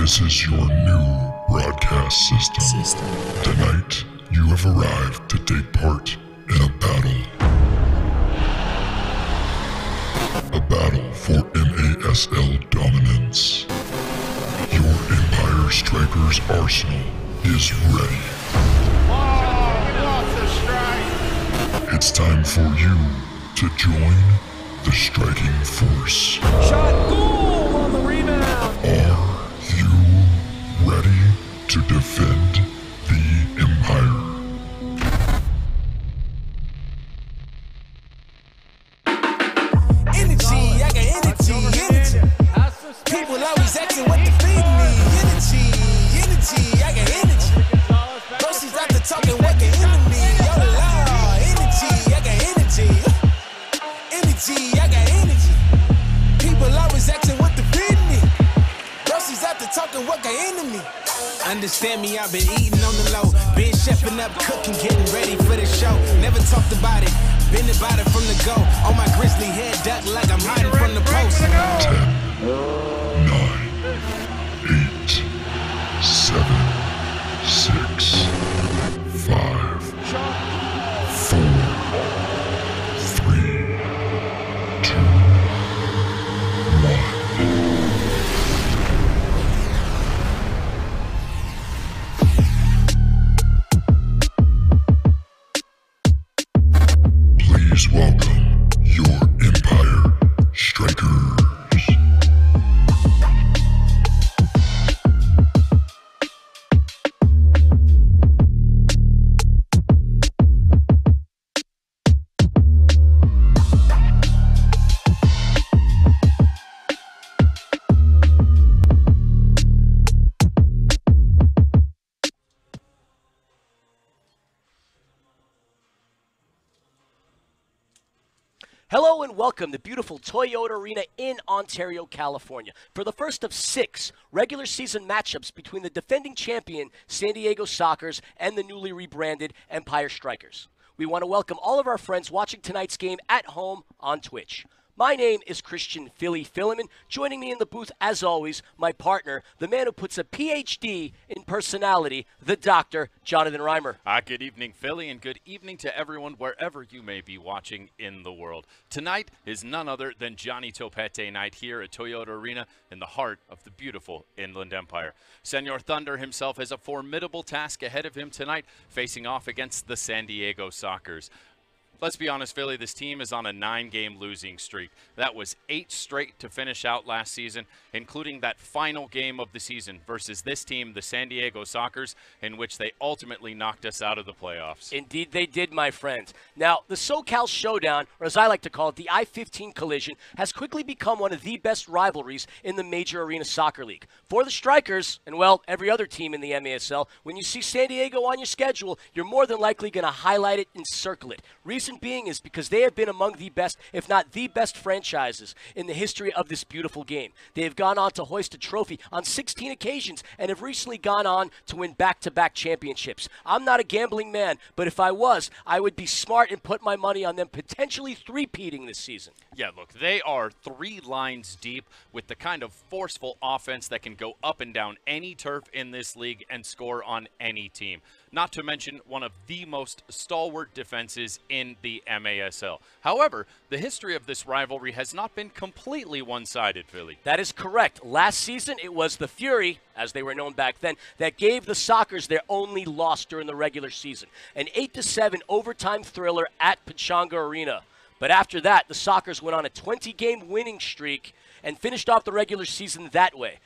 This is your new broadcast system. Tonight, you have arrived to take part in a battle. A battle for MASL dominance. Your Empire Strykers arsenal is ready. It's time for you to join the striking force. Shot goal on the rebound. Are you ready to defend the Empire? Energy, I got energy. People always asking what to feed me. Energy, I got energy. Groceries out to talking what the enemy. Yo, Lord, energy, I got energy. Energy, I got energy. People always asking what to feed me. Groceries out to talking what got enemy. Understand me, I've been eating on the low. Been chefing up, cooking, getting ready for the show. Never talked about it, been about it from the go. On my grizzly head duck like I'm hiding from the post. 10, 9, 8, 7, 6, 5, 4, 3, 2, 1. Please welcome your Empire Strykers. Hello and welcome to beautiful Toyota Arena in Ontario, California, for the first of 6 regular season matchups between the defending champion San Diego Strykers and the newly rebranded Empire Strykers. We want to welcome all of our friends watching tonight's game at home on Twitch. My name is Christian Philly Filliman. Joining me in the booth, as always, my partner, the man who puts a PhD in personality, the Dr. Jonathan Reimer. Good evening, Philly, and good evening to everyone wherever you may be watching in the world. Tonight is none other than Johnny Topete night here at Toyota Arena in the heart of the beautiful Inland Empire. Senor Thunder himself has a formidable task ahead of him tonight, facing off against the San Diego Strykers. Let's be honest, Philly, this team is on a 9-game losing streak. That was 8 straight to finish out last season, including that final game of the season versus this team, the San Diego Strykers, in which they ultimately knocked us out of the playoffs. Indeed they did, my friends. Now, the SoCal Showdown, or as I like to call it, the I-15 Collision, has quickly become one of the best rivalries in the Major Arena Soccer League. For the Strykers, and well, every other team in the MASL, when you see San Diego on your schedule, you're more than likely going to highlight it and circle it. Reason being is because they have been among the best, if not the best franchises in the history of this beautiful game. They have gone on to hoist a trophy on 16 occasions and have recently gone on to win back-to-back championships. I'm not a gambling man, but if I was, I would be smart and put my money on them potentially three-peating this season. Yeah, look, they are 3 lines deep with the kind of forceful offense that can go up and down any turf in this league and score on any team. Not to mention one of the most stalwart defenses in the MASL. However, the history of this rivalry has not been completely one-sided, Philly. That is correct. Last season, it was the Fury, as they were known back then, that gave the Strykers their only loss during the regular season. An 8-7 overtime thriller at Pechanga Arena. But after that, the Strykers went on a 20-game winning streak and finished off the regular season that way,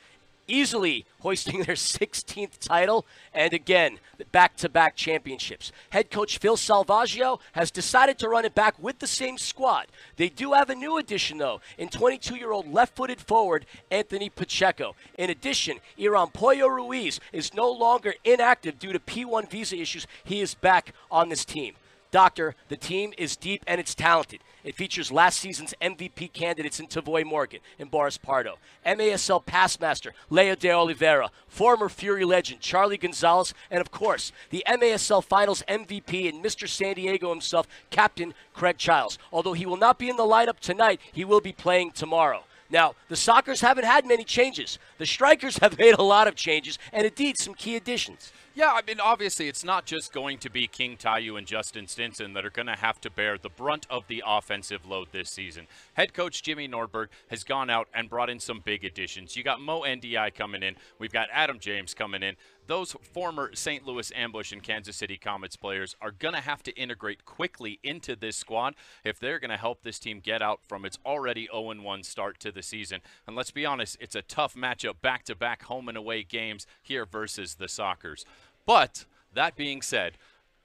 easily hoisting their 16th title, and again, back-to-back championships. Head coach Phil Salvaggio has decided to run it back with the same squad. They do have a new addition, though, in 22-year-old left-footed forward Anthony Pacheco. In addition, Iran Pollo Ruiz is no longer inactive due to P1 visa issues. He is back on this team. Doctor, the team is deep and it's talented. It features last season's MVP candidates in Tavoy Morgan and Boris Pardo, MASL Passmaster Leo de Oliveira, former Fury legend Charlie Gonzalez, and of course, the MASL Finals MVP and Mr. San Diego himself, Captain Craig Childs. Although he will not be in the lineup tonight, he will be playing tomorrow. Now, the Sockers haven't had many changes. The Strykers have made a lot of changes, and indeed some key additions. Yeah, I mean, obviously, it's not just going to be King Taiyu and Justin Stinson that are going to have to bear the brunt of the offensive load this season. Head coach Jimmy Nordberg has gone out and brought in some big additions. You got Mo NDI coming in. We've got Adam James coming in. Those former St. Louis Ambush and Kansas City Comets players are going to have to integrate quickly into this squad if they're going to help this team get out from its already 0-1 start to the season. And let's be honest, it's a tough matchup, back-to-back home and away games here versus the Sockers. But that being said,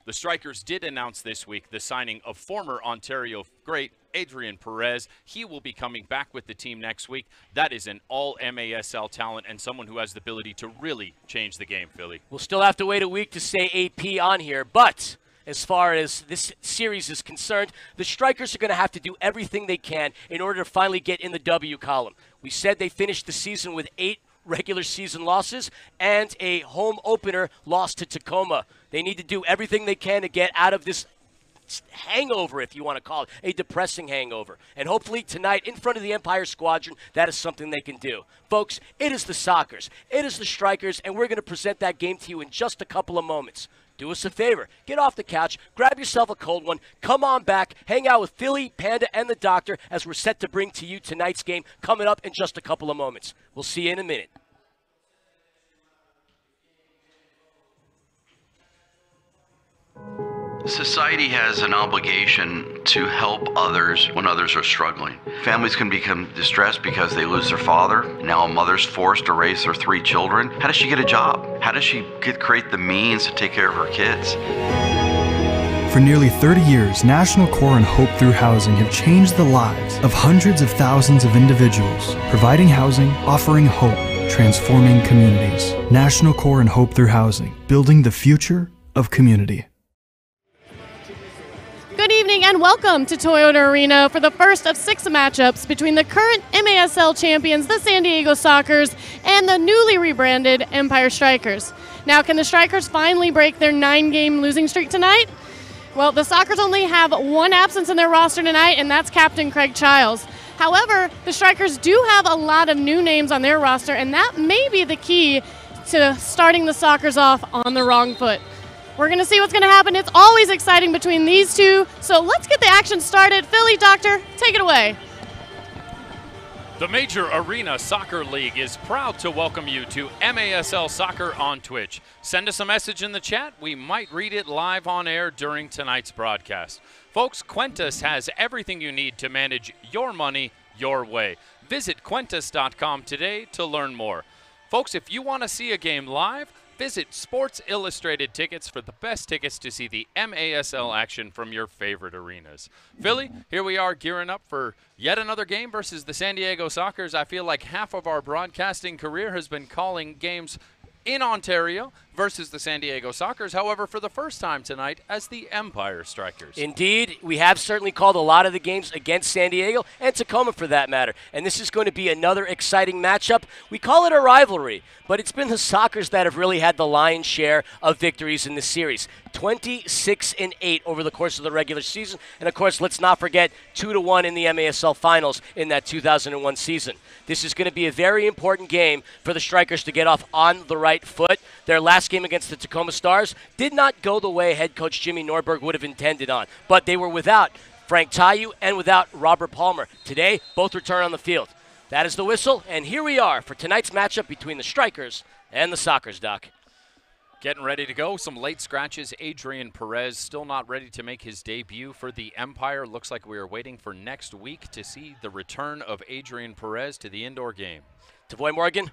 the Strykers did announce this week the signing of former Ontario great Adrian Perez. He will be coming back with the team next week. That is an all-MASL talent and someone who has the ability to really change the game, Philly. We'll still have to wait a week to say AP on here, but as far as this series is concerned, the Strykers are going to have to do everything they can in order to finally get in the W column. We said they finished the season with 8 regular season losses and a home opener loss to Tacoma. They need to do everything they can to get out of this hangover, if you want to call it, a depressing hangover. And hopefully tonight, in front of the Empire Squadron, that is something they can do. Folks, it is the Sockers, it is the Strykers, and we're going to present that game to you in just a couple of moments. Do us a favor. Get off the couch, grab yourself a cold one, come on back, hang out with Philly, Panda, and the Doctor as we're set to bring to you tonight's game coming up in just a couple of moments. We'll see you in a minute. Society has an obligation to help others when others are struggling. Families can become distressed because they lose their father. Now a mother's forced to raise their 3 children. How does she get a job? How does she create the means to take care of her kids? For nearly 30 years, National Core and Hope Through Housing have changed the lives of hundreds of thousands of individuals, providing housing, offering hope, transforming communities. National Core and Hope Through Housing, building the future of community. Good evening and welcome to Toyota Arena for the first of 6 matchups between the current MASL champions, the San Diego Sockers, and the newly rebranded Empire Strykers. Now, can the Strykers finally break their 9-game losing streak tonight? Well, the Sockers only have 1 absence in their roster tonight, and that's Captain Craig Childs. However, the Strykers do have a lot of new names on their roster, and that may be the key to starting the Sockers off on the wrong foot. We're going to see what's going to happen. It's always exciting between these two. So let's get the action started. Philly, Doctor, take it away. The Major Arena Soccer League is proud to welcome you to MASL Soccer on Twitch. Send us a message in the chat. We might read it live on air during tonight's broadcast. Folks, Quentus has everything you need to manage your money your way. Visit Quentus.com today to learn more. Folks, if you want to see a game live, visit Sports Illustrated Tickets for the best tickets to see the MASL action from your favorite arenas. Philly, here we are gearing up for yet another game versus the San Diego Sockers. I feel like half of our broadcasting career has been calling games in Ontario versus the San Diego Sockers. However, for the first time tonight as the Empire Strykers. Indeed, we have certainly called a lot of the games against San Diego and Tacoma for that matter. And this is going to be another exciting matchup. We call it a rivalry, but it's been the Sockers that have really had the lion's share of victories in this series. 26-8 over the course of the regular season. And of course, let's not forget 2-1 in the MASL finals in that 2001 season. This is going to be a very important game for the Strykers to get off on the right foot. Their last game against the Tacoma Stars did not go the way head coach Jimmy Nordberg would have intended on, but they were without Frank Taiyu and without Robert Palmer. Today, both return on the field. That is the whistle, and here we are for tonight's matchup between the Strykers and the Sockers, Doc. Getting ready to go. Some late scratches. Adrian Perez still not ready to make his debut for the Empire. Looks like we are waiting for next week to see the return of Adrian Perez to the indoor game. Tavoy Morgan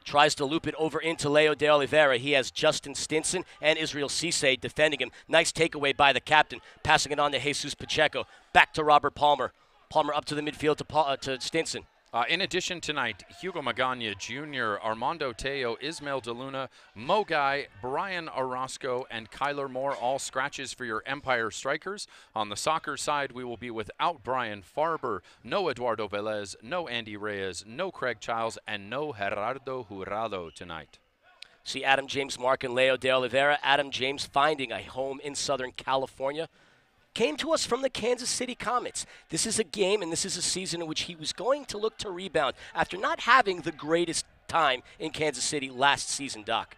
tries to loop it over into Leo de Oliveira. He has Justin Stinson and Israel Cisse defending him. Nice takeaway by the captain, passing it on to Jesus Pacheco. Back to Robert Palmer. Palmer up to the midfield to Stinson. In addition tonight, Hugo Magana Jr., Armando Teo, Ismael DeLuna, Mogai, Brian Orozco, and Kyler Moore, all scratches for your Empire Strykers. On the soccer side, we will be without Brian Farber, no Eduardo Velez, no Andy Reyes, no Craig Childs, and no Gerardo Jurado tonight. See Adam James, Mark, and Leo de Oliveira. Adam James finding a home in Southern California. came to us from the Kansas City Comets. This is a game and this is a season in which he was going to look to rebound after not having the greatest time in Kansas City last season, Doc.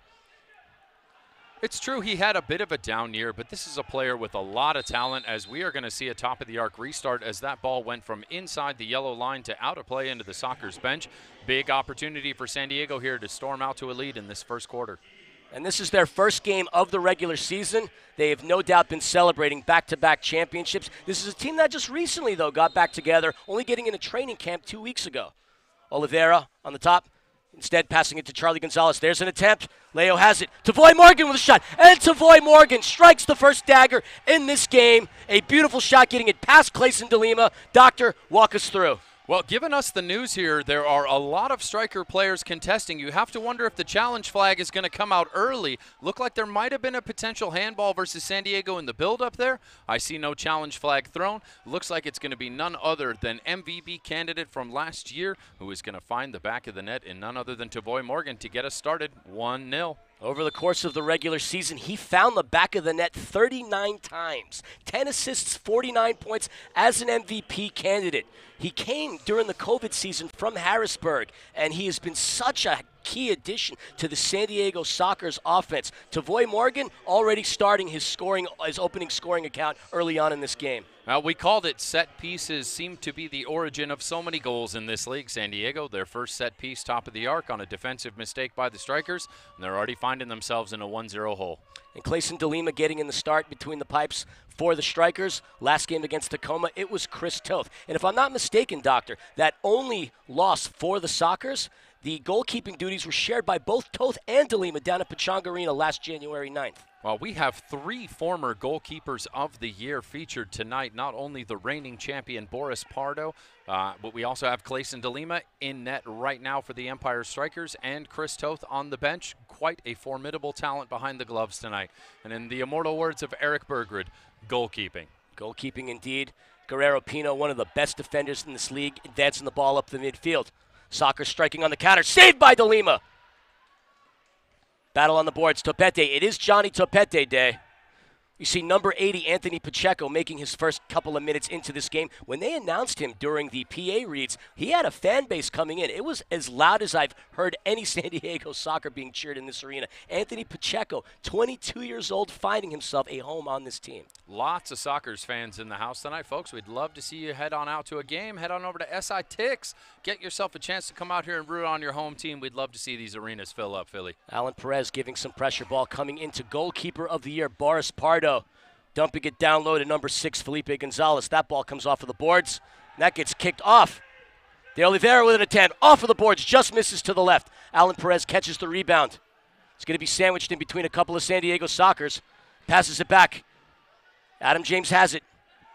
It's true he had a bit of a down year, but this is a player with a lot of talent, as we are going to see a top-of-the-arc restart as that ball went from inside the yellow line to out of play into the Sockers bench. Big opportunity for San Diego here to storm out to a lead in this first quarter. And this is their first game of the regular season. They have no doubt been celebrating back-to-back championships. This is a team that just recently, though, got back together, only getting in a training camp 2 weeks ago. Oliveira on the top. Instead, passing it to Charlie Gonzalez. There's an attempt. Leo has it. Tavoy Morgan with a shot. And Tavoy Morgan strikes the first dagger in this game. A beautiful shot getting it past Clayson DeLima. Doctor, walk us through. Well, given us the news here, there are a lot of striker players contesting. You have to wonder if the challenge flag is going to come out early. Looked like there might have been a potential handball versus San Diego in the build-up there. I see no challenge flag thrown. Looks like it's going to be none other than MVP candidate from last year, who is going to find the back of the net, and none other than Tavoy Morgan to get us started 1-0. Over the course of the regular season, he found the back of the net 39 times. 10 assists, 49 points as an MVP candidate. He came during the COVID season from Harrisburg, and he has been such a key addition to the San Diego Sockers offense. Tavoy Morgan already starting his opening scoring account early on in this game. Well, we called it set pieces seem to be the origin of so many goals in this league. San Diego, their first set piece top of the arc on a defensive mistake by the Strykers, and they're already finding themselves in a 1-0 hole. And Clayson DeLima getting in the start between the pipes for the Strykers. Last game against Tacoma, it was Chris Toth. And if I'm not mistaken, Doctor, that only loss for the Sockers, the goalkeeping duties were shared by both Toth and DeLima down at Pechanga Arena last January 9th. Well, we have 3 former goalkeepers of the year featured tonight. Not only the reigning champion Boris Pardo, but we also have Clayson DeLima in net right now for the Empire Strikers, and Chris Toth on the bench. Quite a formidable talent behind the gloves tonight. And in the immortal words of Eric Bergrud, goalkeeping. Goalkeeping indeed. Guerrero Pino, one of the best defenders in this league, advancing the ball up the midfield. Sockers striking on the counter, saved by DeLima. Battle on the boards, Topete. It is Johnny Topete day. You see number 80, Anthony Pacheco, making his first couple of minutes into this game. When they announced him during the PA reads, he had a fan base coming in. It was as loud as I've heard any San Diego soccer being cheered in this arena. Anthony Pacheco, 22 years old, finding himself a home on this team. Lots of Sockers fans in the house tonight, folks. We'd love to see you head on out to a game. Head on over to SI Tix. Get yourself a chance to come out here and root on your home team. We'd love to see these arenas fill up, Philly. Alan Perez giving some pressure ball coming into goalkeeper of the year, Boris Pardo. Dumping it down low to number 6, Felipe Gonzalez. That ball comes off of the boards, and that gets kicked off. De Oliveira with an attempt. Off of the boards, just misses to the left. Alan Perez catches the rebound. It's going to be sandwiched in between a couple of San Diego Sockers. Passes it back. Adam James has it.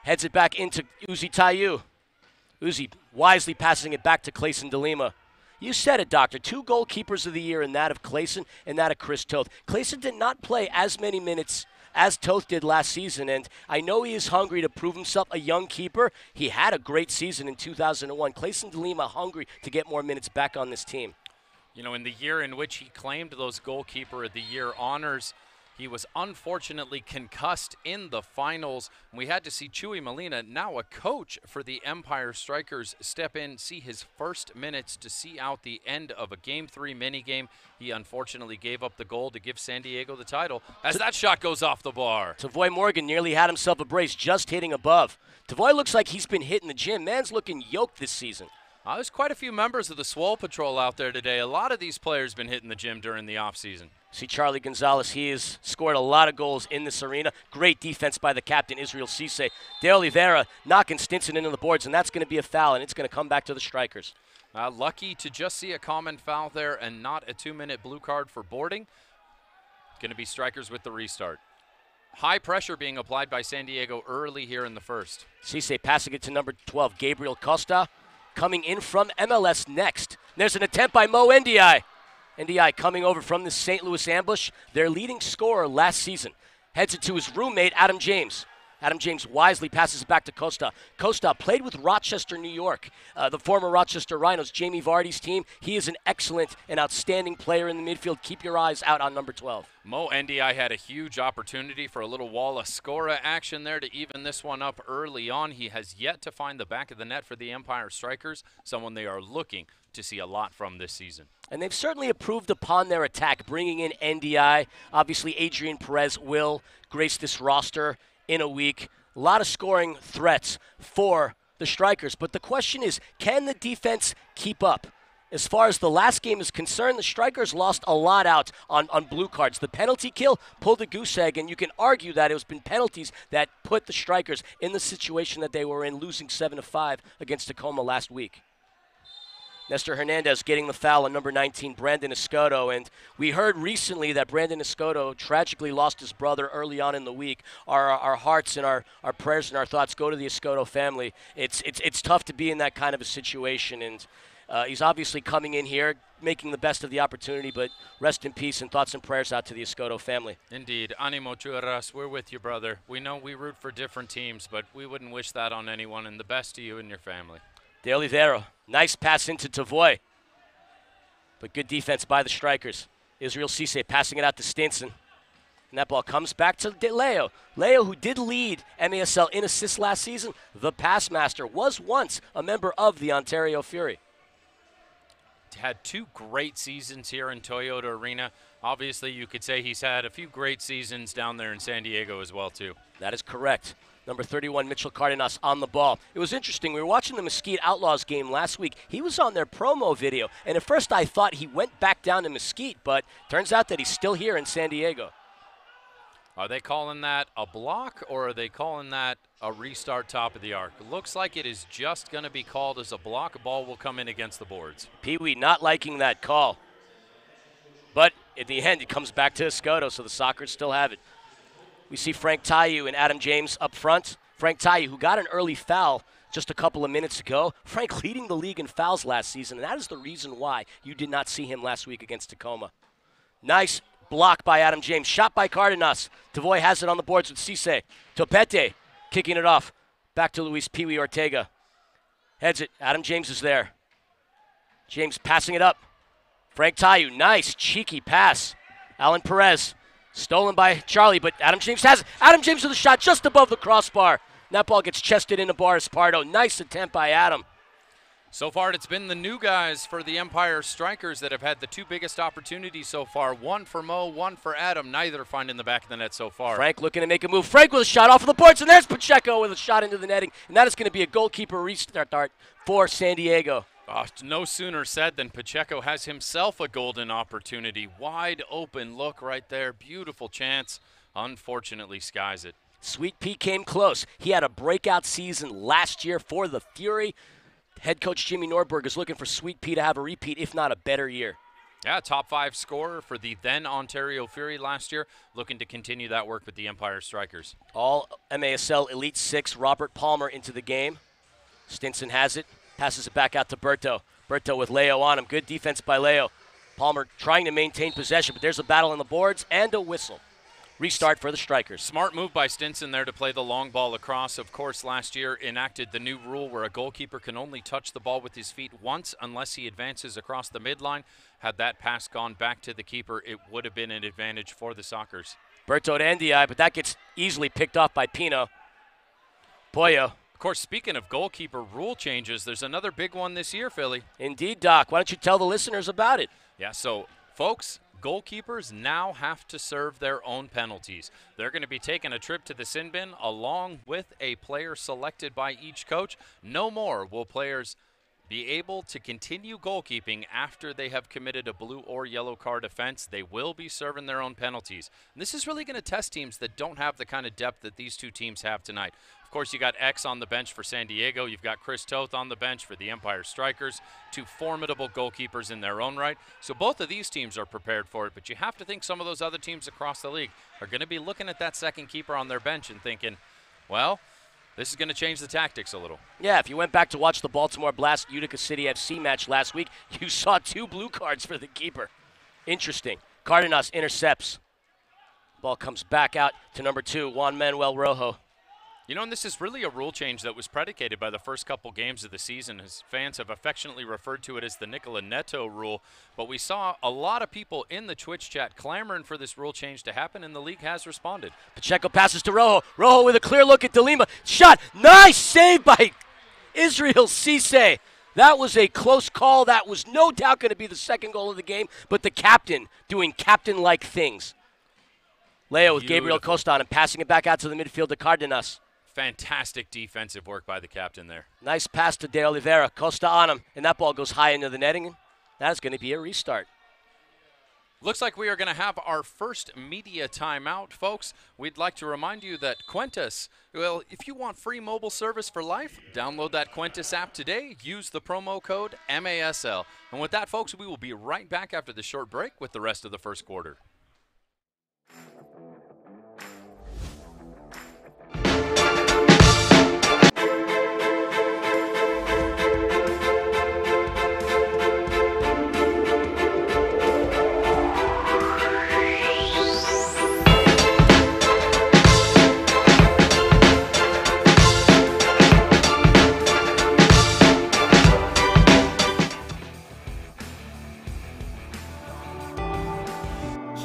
Heads it back into Uzi Tayu. Uzi wisely passing it back to Clayson DeLima. You said it, Doctor. 2 goalkeepers of the year in that of Clayson and that of Chris Toth. Clayson did not play as many minutes as Toth did last season, and I know he is hungry to prove himself a young keeper. He had a great season in 2001. Clayson DeLima hungry to get more minutes back on this team. You know, in the year in which he claimed those goalkeeper of the year honors, he was unfortunately concussed in the finals. We had to see Chuy Molina, now a coach for the Empire Strikers, step in, see his first minutes to see out the end of a Game 3 minigame. He unfortunately gave up the goal to give San Diego the title as that shot goes off the bar. Tavoy Morgan nearly had himself a brace, just hitting above. Tavoy looks like he's been hitting the gym. Man's looking yoked this season. There's quite a few members of the Swole Patrol out there today. A lot of these players been hitting the gym during the offseason. See Charlie Gonzalez, he has scored a lot of goals in this arena. Great defense by the captain, Israel Cisse. De Oliveira knocking Stinson into the boards, and that's going to be a foul, and it's going to come back to the Strikers. Lucky to just see a common foul there and not a 2-minute blue card for boarding. Going to be Strikers with the restart. High pressure being applied by San Diego early here in the first. Cisse passing it to number 12, Gabriel Costa, coming in from MLS next. There's an attempt by Mo Ndiaye. Ndiaye coming over from the St. Louis ambush, their leading scorer last season. Heads it to his roommate, Adam James. Adam James wisely passes it back to Costa. Costa played with Rochester, New York, the former Rochester Rhinos, Jamie Vardy's team. He is an excellent and outstanding player in the midfield. Keep your eyes out on number 12. Mo NDI had a huge opportunity for a little Walla Scora action there to even this one up early on. He has yet to find the back of the net for the Empire Strikers, someone they are looking to see a lot from this season. And they've certainly improved upon their attack, bringing in NDI. Obviously, Adrian Perez will grace this roster in a week. A lot of scoring threats for the Strikers. But the question is, can the defense keep up? As far as the last game is concerned, the Strikers lost a lot out on blue cards. The penalty kill pulled a goose egg, and you can argue that it was been penalties that put the Strikers in the situation that they were in, losing 7-5 against Tacoma last week. Nestor Hernandez getting the foul on number 19, Brandon Escoto. And we heard recently that Brandon Escoto tragically lost his brother early on in the week. Our hearts and our prayers and our thoughts go to the Escoto family. It's tough to be in that kind of a situation. And he's obviously coming in here, making the best of the opportunity, but rest in peace and thoughts and prayers out to the Escoto family. Indeed. Animo Churras, we're with you, brother. We know we root for different teams, but we wouldn't wish that on anyone, and the best to you and your family. De Oliveira, nice pass into Tavoy. But good defense by the Strikers. Israel Cisse passing it out to Stinson. And that ball comes back to Leo. Leo, who did lead MASL in assists last season, the pass master, was once a member of the Ontario Fury. Had 2 great seasons here in Toyota Arena. Obviously, you could say he's had a few great seasons down there in San Diego as well, too. That is correct. Number 31, Mitchell Cardenas on the ball. It was interesting. We were watching the Mesquite Outlaws game last week. He was on their promo video, and at first I thought he went back down to Mesquite, but turns out that he's still here in San Diego. Are they calling that a block, or are they calling that a restart top of the arc? It looks like it is just going to be called as a block. A ball will come in against the boards. Pee-wee not liking that call. But at the end, it comes back to Escoto, so the Sockers still have it. We see Frank Tayu and Adam James up front. Frank Tayu, who got an early foul just a couple of minutes ago. Frank leading the league in fouls last season, and that is the reason why you did not see him last week against Tacoma. Nice block by Adam James. Shot by Cardenas. Tavoy has it on the boards with Cisse. Topete kicking it off. Back to Luis Pee-wee Ortega. Heads it. Adam James is there. James passing it up. Frank Tayu. Nice cheeky pass. Alan Perez. Stolen by Charlie, but Adam James has it. Adam James with a shot just above the crossbar. And that ball gets chested into Boris Pardo. Nice attempt by Adam. So far, it's been the new guys for the Empire Strikers that have had the 2 biggest opportunities so far. One for Mo, one for Adam. Neither finding the back of the net so far. Frank looking to make a move. Frank with a shot off of the boards, and there's Pacheco with a shot into the netting. And that is going to be a goalkeeper restart for San Diego. No sooner said than Pacheco has himself a golden opportunity. Wide open look right there. Beautiful chance. Unfortunately, skies it. Sweet Pea came close. He had a breakout season last year for the Fury. Head coach Jimmy Norberg is looking for Sweet Pea to have a repeat, if not a better year. Yeah, top 5 scorer for the then Ontario Fury last year. Looking to continue that work with the Empire Strikers. All MASL Elite 6, Robert Palmer into the game. Stinson has it. Passes it back out to Berto. Berto with Leo on him. Good defense by Leo. Palmer trying to maintain possession, but there's a battle on the boards and a whistle. Restart for the Strikers. Smart move by Stinson there to play the long ball across. Of course, last year enacted the new rule where a goalkeeper can only touch the ball with his feet once unless he advances across the midline. Had that pass gone back to the keeper, it would have been an advantage for the Sockers. Berto to NDI, but that gets easily picked off by Pino. Pollo. Of course, speaking of goalkeeper rule changes, there's another big one this year, Philly. Indeed, Doc. Why don't you tell the listeners about it? Yeah, so, folks, goalkeepers now have to serve their own penalties. They're going to be taking a trip to the sin bin along with a player selected by each coach. No more will players be able to continue goalkeeping after they have committed a blue or yellow card offense. They will be serving their own penalties. And this is really going to test teams that don't have the kind of depth that these 2 teams have tonight. Of course, you got X on the bench for San Diego. You've got Chris Toth on the bench for the Empire Strikers. 2 formidable goalkeepers in their own right. So both of these teams are prepared for it, but you have to think some of those other teams across the league are going to be looking at that second keeper on their bench and thinking, well, this is going to change the tactics a little. Yeah, if you went back to watch the Baltimore Blast Utica City FC match last week, you saw 2 blue cards for the keeper. Interesting. Cardenas intercepts. Ball comes back out to number 2, Juan Manuel Rojo. You know, and this is really a rule change that was predicated by the first couple games of the season, as fans have affectionately referred to it as the Nicola Neto rule. But we saw a lot of people in the Twitch chat clamoring for this rule change to happen, and the league has responded. Pacheco passes to Rojo. Rojo with a clear look at De Lima. Shot. Nice save by Israel Cisse. That was a close call. That was no doubt going to be the second goal of the game, but the captain doing captain-like things. Leo with Gabriel Costa on and passing it back out to the midfield to Cardenas. Fantastic defensive work by the captain there. Nice pass to De Oliveira. Costa on him, and that ball goes high into the netting. That's going to be a restart. Looks like we are going to have our first media timeout, folks. We'd like to remind you that Quintus, well, if you want free mobile service for life, download that Quintus app today. Use the promo code MASL. And with that, folks, we will be right back after the short break with the rest of the first quarter.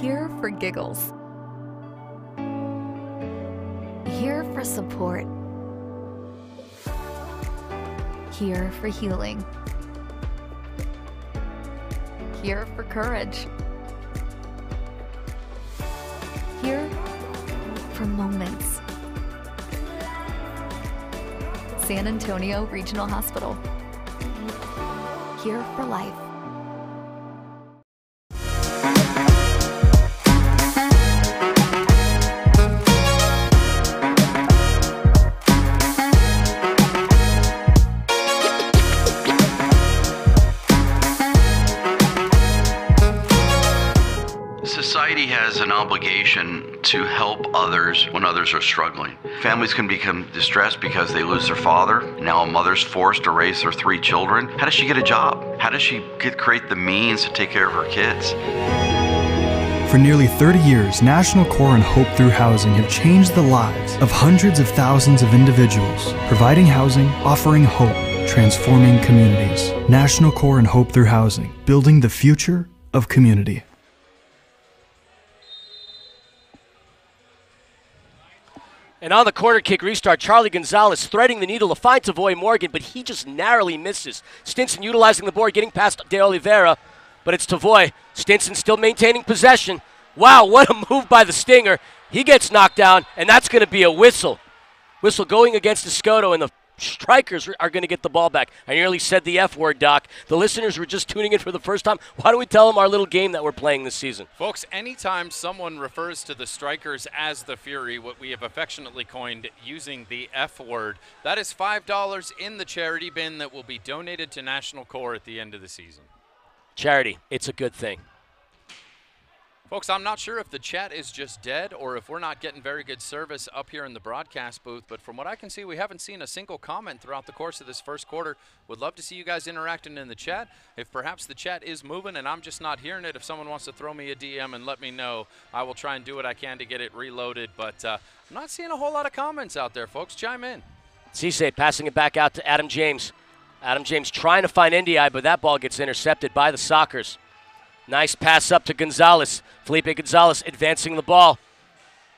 Here for giggles. Here for support. Here for healing. Here for courage. Here for moments. San Antonio Regional Hospital. Here for life. Society has an obligation to help others when others are struggling. Families can become distressed because they lose their father. Now a mother's forced to raise their 3 children. How does she get a job? How does she create the means to take care of her kids? For nearly 30 years, National Core and Hope Through Housing have changed the lives of hundreds of thousands of individuals, providing housing, offering hope, transforming communities. National Core and Hope Through Housing, building the future of community. And on the corner kick restart, Charlie Gonzalez threading the needle to find Tavoy Morgan, but he just narrowly misses. Stinson utilizing the board, getting past De Oliveira, but it's Tavoy. Stinson still maintaining possession. Wow, what a move by the Stinger. He gets knocked down, and that's going to be a whistle. Whistle going against Escoto, and the Strykers are going to get the ball back. I nearly said the F word, Doc. The listeners were just tuning in for the first time. Why don't we tell them our little game that we're playing this season? Folks, anytime someone refers to the Strykers as the Fury, what we have affectionately coined using the F word, that is $5 in the charity bin that will be donated to National Core at the end of the season. Charity, it's a good thing. Folks, I'm not sure if the chat is just dead or if we're not getting very good service up here in the broadcast booth, but from what I can see, we haven't seen a single comment throughout the course of this first quarter. Would love to see you guys interacting in the chat. If perhaps the chat is moving and I'm just not hearing it, if someone wants to throw me a DM and let me know, I will try and do what I can to get it reloaded, but I'm not seeing a whole lot of comments out there, folks. Chime in. Cisse passing it back out to Adam James. Adam James trying to find NDI, but that ball gets intercepted by the Sockers. Nice pass up to Gonzalez. Felipe Gonzalez advancing the ball.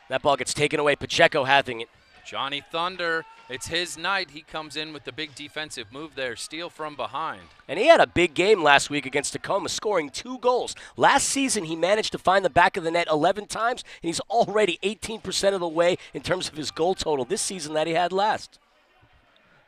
That ball gets taken away. Pacheco having it. Johnny Thunder, it's his night. He comes in with the big defensive move there, steal from behind. And he had a big game last week against Tacoma, scoring 2 goals. Last season, he managed to find the back of the net 11 times, and he's already 18% of the way in terms of his goal total this season that he had last.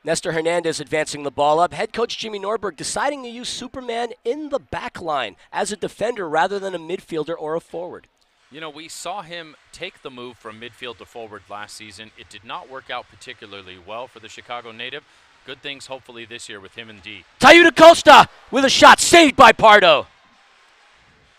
Nestor Hernandez advancing the ball up. Head coach Jimmy Norberg deciding to use Superman in the back line as a defender rather than a midfielder or a forward. You know, we saw him take the move from midfield to forward last season. It did not work out particularly well for the Chicago native. Good things hopefully this year with him and D. Tayuda Costa with a shot saved by Pardo.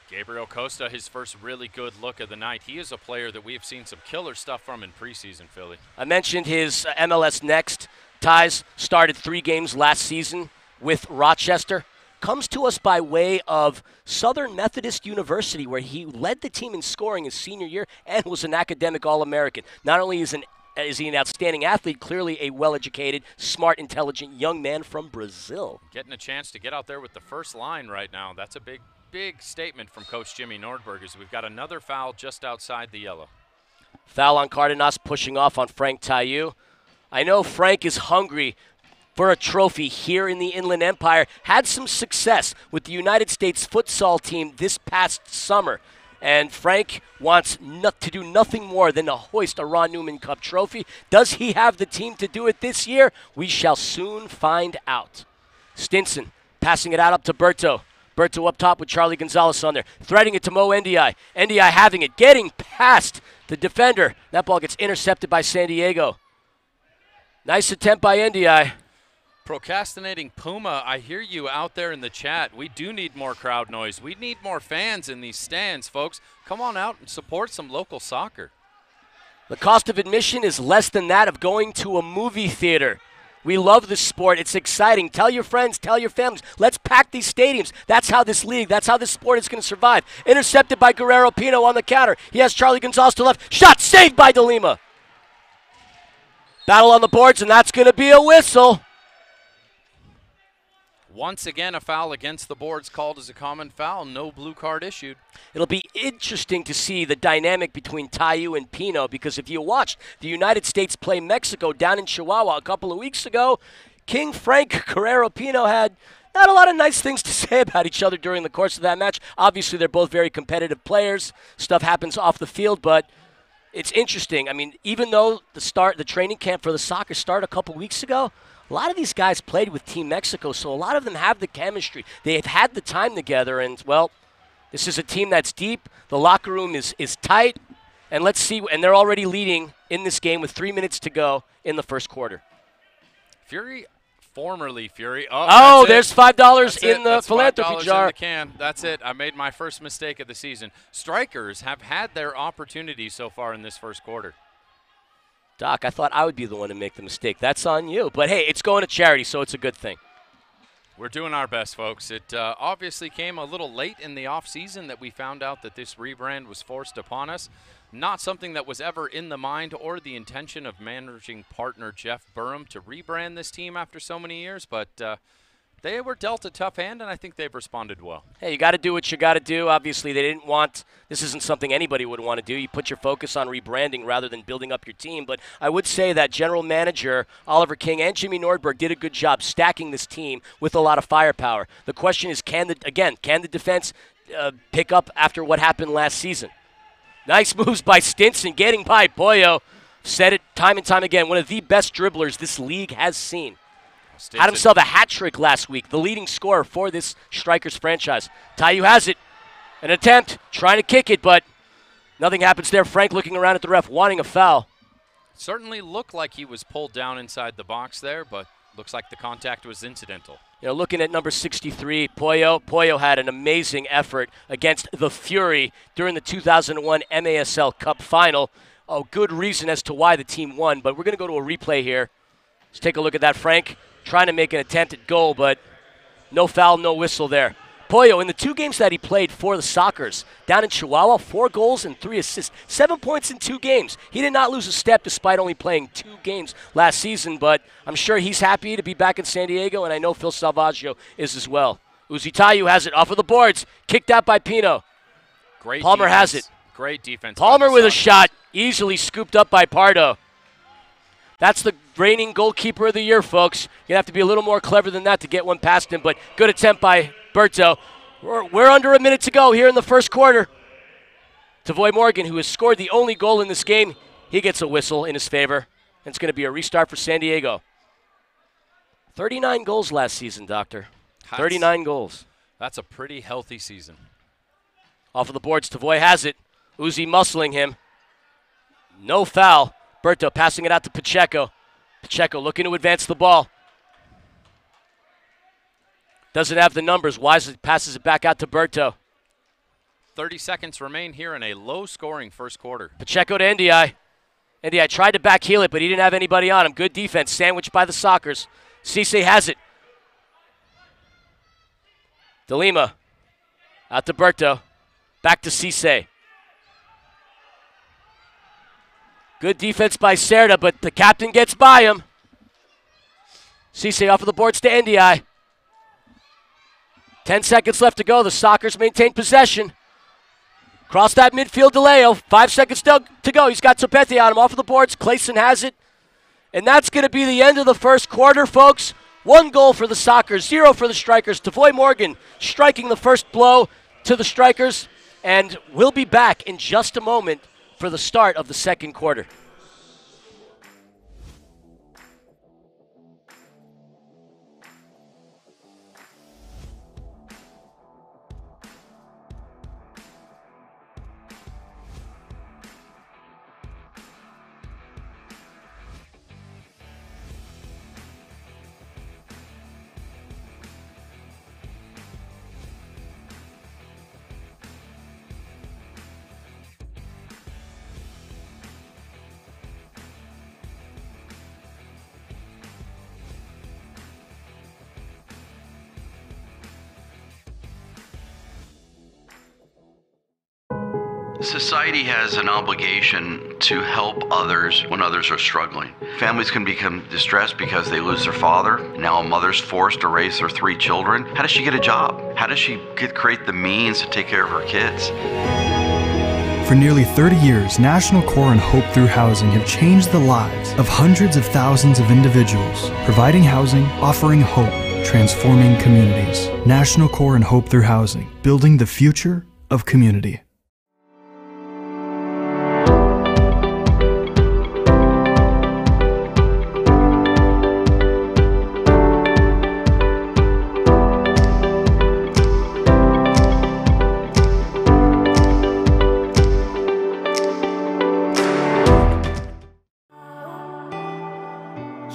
Gabriel Costa, his first really good look of the night. He is a player that we have seen some killer stuff from in preseason, Philly. I mentioned his MLS Next ties, started 3 games last season with Rochester. Comes to us by way of Southern Methodist University, where he led the team in scoring his senior year and was an academic All-American. Not only is an is he an outstanding athlete? Clearly a well-educated, smart, intelligent young man from Brazil. Getting a chance to get out there with the first line right now. That's a big statement from Coach Jimmy Nordberg as we've got another foul just outside the yellow. Foul on Cardenas, pushing off on Frank Taillou. I know Frank is hungry for a trophy here in the Inland Empire. Had some success with the United States futsal team this past summer. And Frank wants to do nothing more than to hoist a Ron Newman Cup trophy. Does he have the team to do it this year? We shall soon find out. Stinson passing it out up to Berto. Berto up top with Charlie Gonzalez on there. Threading it to Mo Ndiaye. Ndiaye having it. Getting past the defender. That ball gets intercepted by San Diego. Nice attempt by Ndiaye. Procrastinating Puma, I hear you out there in the chat. We do need more crowd noise. We need more fans in these stands, folks. Come on out and support some local soccer. The cost of admission is less than that of going to a movie theater. We love this sport. It's exciting. Tell your friends, tell your families. Let's pack these stadiums. That's how this league, that's how this sport is going to survive. Intercepted by Guerrero Pino on the counter. He has Charlie Gonzalez to left. Shot saved by De Lima. Battle on the boards, and that's going to be a whistle. Once again, a foul against the boards called as a common foul. No blue card issued. It'll be interesting to see the dynamic between Taillou and Pino, because if you watched the United States play Mexico down in Chihuahua a couple of weeks ago, King Frank Guerrero Pino had not a lot of nice things to say about each other during the course of that match. Obviously, they're both very competitive players. Stuff happens off the field, but it's interesting. I mean, even though the training camp for the soccer started a couple weeks ago, a lot of these guys played with Team Mexico, so a lot of them have the chemistry. They've had the time together, and, well, this is a team that's deep. The locker room is tight, and let's see. And they're already leading in this game with 3 minutes to go in the first quarter. Fury, formerly Fury. Oh, there's $5 in the philanthropy jar. In the can. That's it. I made my first mistake of the season. Strykers have had their opportunity so far in this first quarter. Doc, I thought I would be the one to make the mistake. That's on you. But, hey, it's going to charity, so it's a good thing. We're doing our best, folks. It obviously came a little late in the offseason that we found out that this rebrand was forced upon us. Not something that was ever in the mind or the intention of managing partner Jeff Burham to rebrand this team after so many years, but they were dealt a tough hand, and I think they've responded well. Hey, you got to do what you got to do. Obviously, they didn't want – this isn't something anybody would want to do. You put your focus on rebranding rather than building up your team. But I would say that general manager Oliver King and Jimmy Nordberg did a good job stacking this team with a lot of firepower. The question is, can the defense pick up after what happened last season? Nice moves by Stinson, getting by Pollo. Said it time and time again, one of the best dribblers this league has seen. Stinson Had himself a hat trick last week, the leading scorer for this Strykers franchise. Taillou has it. An attempt, trying to kick it, but nothing happens there. Frank looking around at the ref, wanting a foul. Certainly looked like he was pulled down inside the box there, but looks like the contact was incidental. You know, looking at number 63, Pollo had an amazing effort against the Fury during the 2001 MASL Cup final. A good reason as to why the team won, but we're going to go to a replay here. Let's take a look at that. Frank trying to make an attempt at goal, but no foul, no whistle there. Pollo, in the 2 games that he played for the Sockers, down in Chihuahua, 4 goals and 3 assists, 7 points in 2 games. He did not lose a step despite only playing 2 games last season, but I'm sure he's happy to be back in San Diego, and I know Phil Salvaggio is as well. Uzi Taillou has it off of the boards, kicked out by Pino. Great Palmer defense. has it. Great defense. Palmer with a shot, easily scooped up by Pardo. That's the reigning goalkeeper of the year, folks. You have to be a little more clever than that to get one past him, but good attempt by Berto. We're under a minute to go here in the first quarter. Tavoy Morgan, who has scored the only goal in this game, he gets a whistle in his favor. And it's going to be a restart for San Diego. 39 goals last season, Doctor. 39 goals. That's a pretty healthy season. Off of the boards, Tavoy has it. Uzi muscling him. No foul. Berto passing it out to Pacheco. Pacheco looking to advance the ball. Doesn't have the numbers. Wisely passes it back out to Berto. 30 seconds remain here in a low-scoring first quarter. Pacheco to Ndiaye. Ndiaye tried to backheel it, but he didn't have anybody on him. Good defense, sandwiched by the Sockers. Cisse has it. De Lima. Out to Berto. Back to Cisse. Good defense by Serta, but the captain gets by him. Cisse off of the boards to NDI. 10 seconds left to go. The Sockers maintain possession. Cross that midfield to Leo. 5 seconds to go. He's got Topete on him. Off of the boards. Clayson has it. And that's going to be the end of the first quarter, folks. 1 goal for the Sockers, 0 for the Strykers. Tavoy Morgan striking the first blow to the Strykers. And we'll be back in just a moment for the start of the second quarter. Society has an obligation to help others when others are struggling. Families can become distressed because they lose their father. Now a mother's forced to raise their 3 children. How does she get a job? How does she create the means to take care of her kids? For nearly 30 years, National Core and Hope Through Housing have changed the lives of hundreds of thousands of individuals, providing housing, offering hope, transforming communities. National Core and Hope Through Housing, building the future of community.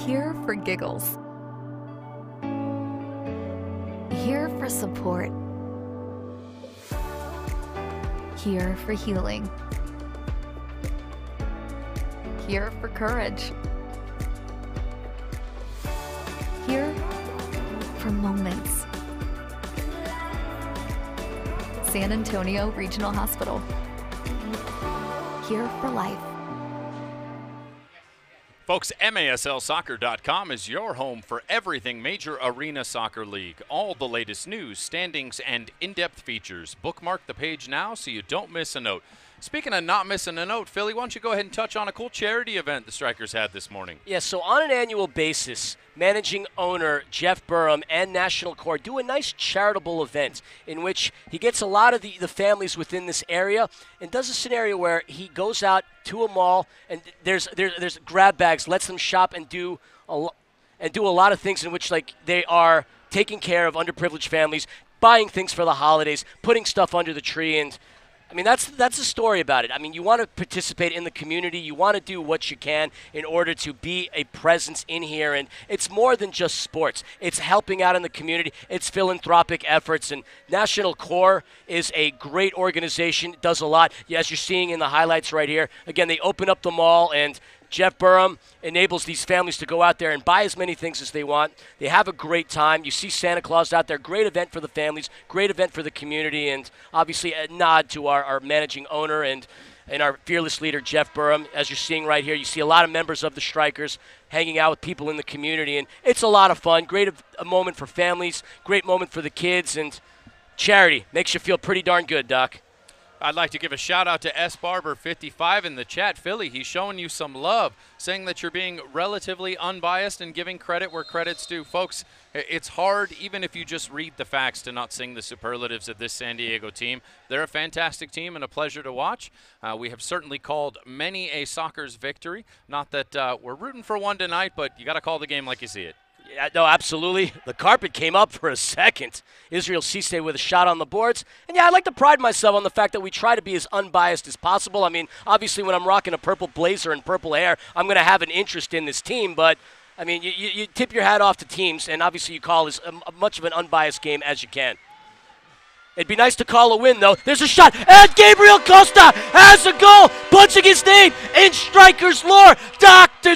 Here for giggles. Here for support. Here for healing. Here for courage. Here for moments. San Antonio Regional Hospital. Here for life. Folks, MASLsoccer.com is your home for everything Major Arena Soccer League. All the latest news, standings, and in-depth features. Bookmark the page now so you don't miss a note. Speaking of not missing a note, Philly, why don't you go ahead and touch on a cool charity event the Strykers had this morning? Yeah, so on an annual basis, managing owner Jeff Burham and National Core do a nice charitable event in which he gets a lot of the families within this area and does a scenario where he goes out to a mall and there's grab bags, lets them shop and do a lot of things in which like they are taking care of underprivileged families, buying things for the holidays, putting stuff under the tree. And I mean, that's the story about it. I mean, you want to participate in the community. You want to do what you can in order to be a presence in here. And it's more than just sports. It's helping out in the community. It's philanthropic efforts. And National Core is a great organization. It does a lot. As you're seeing in the highlights right here. Again, they open up the mall, and Jeff Burham enables these families to go out there and buy as many things as they want. They have a great time. You see Santa Claus out there. Great event for the families. Great event for the community. And obviously a nod to our managing owner and our fearless leader, Jeff Burham. As you're seeing right here, you see a lot of members of the Strykers hanging out with people in the community. And it's a lot of fun. Great a moment for families. Great moment for the kids. And charity makes you feel pretty darn good, Doc. I'd like to give a shout out to S Barber 55 in the chat. Philly, he's showing you some love, saying that you're being relatively unbiased and giving credit where credit's due. Folks, it's hard, even if you just read the facts, to not sing the superlatives of this San Diego team. They're a fantastic team and a pleasure to watch. We have certainly called many a Sockers victory. Not that we're rooting for one tonight, but you got to call the game like you see it. Yeah, no, absolutely. The carpet came up for a second. Israel Cisse with a shot on the boards. And, yeah, I like to pride myself on the fact that we try to be as unbiased as possible. I mean, obviously when I'm rocking a purple blazer and purple hair, I'm going to have an interest in this team. But, I mean, you tip your hat off to teams, and obviously you call as much of an unbiased game as you can. It'd be nice to call a win, though. There's a shot, and Gabriel Costa has a goal, punching his name in Strykers lore. Doctor,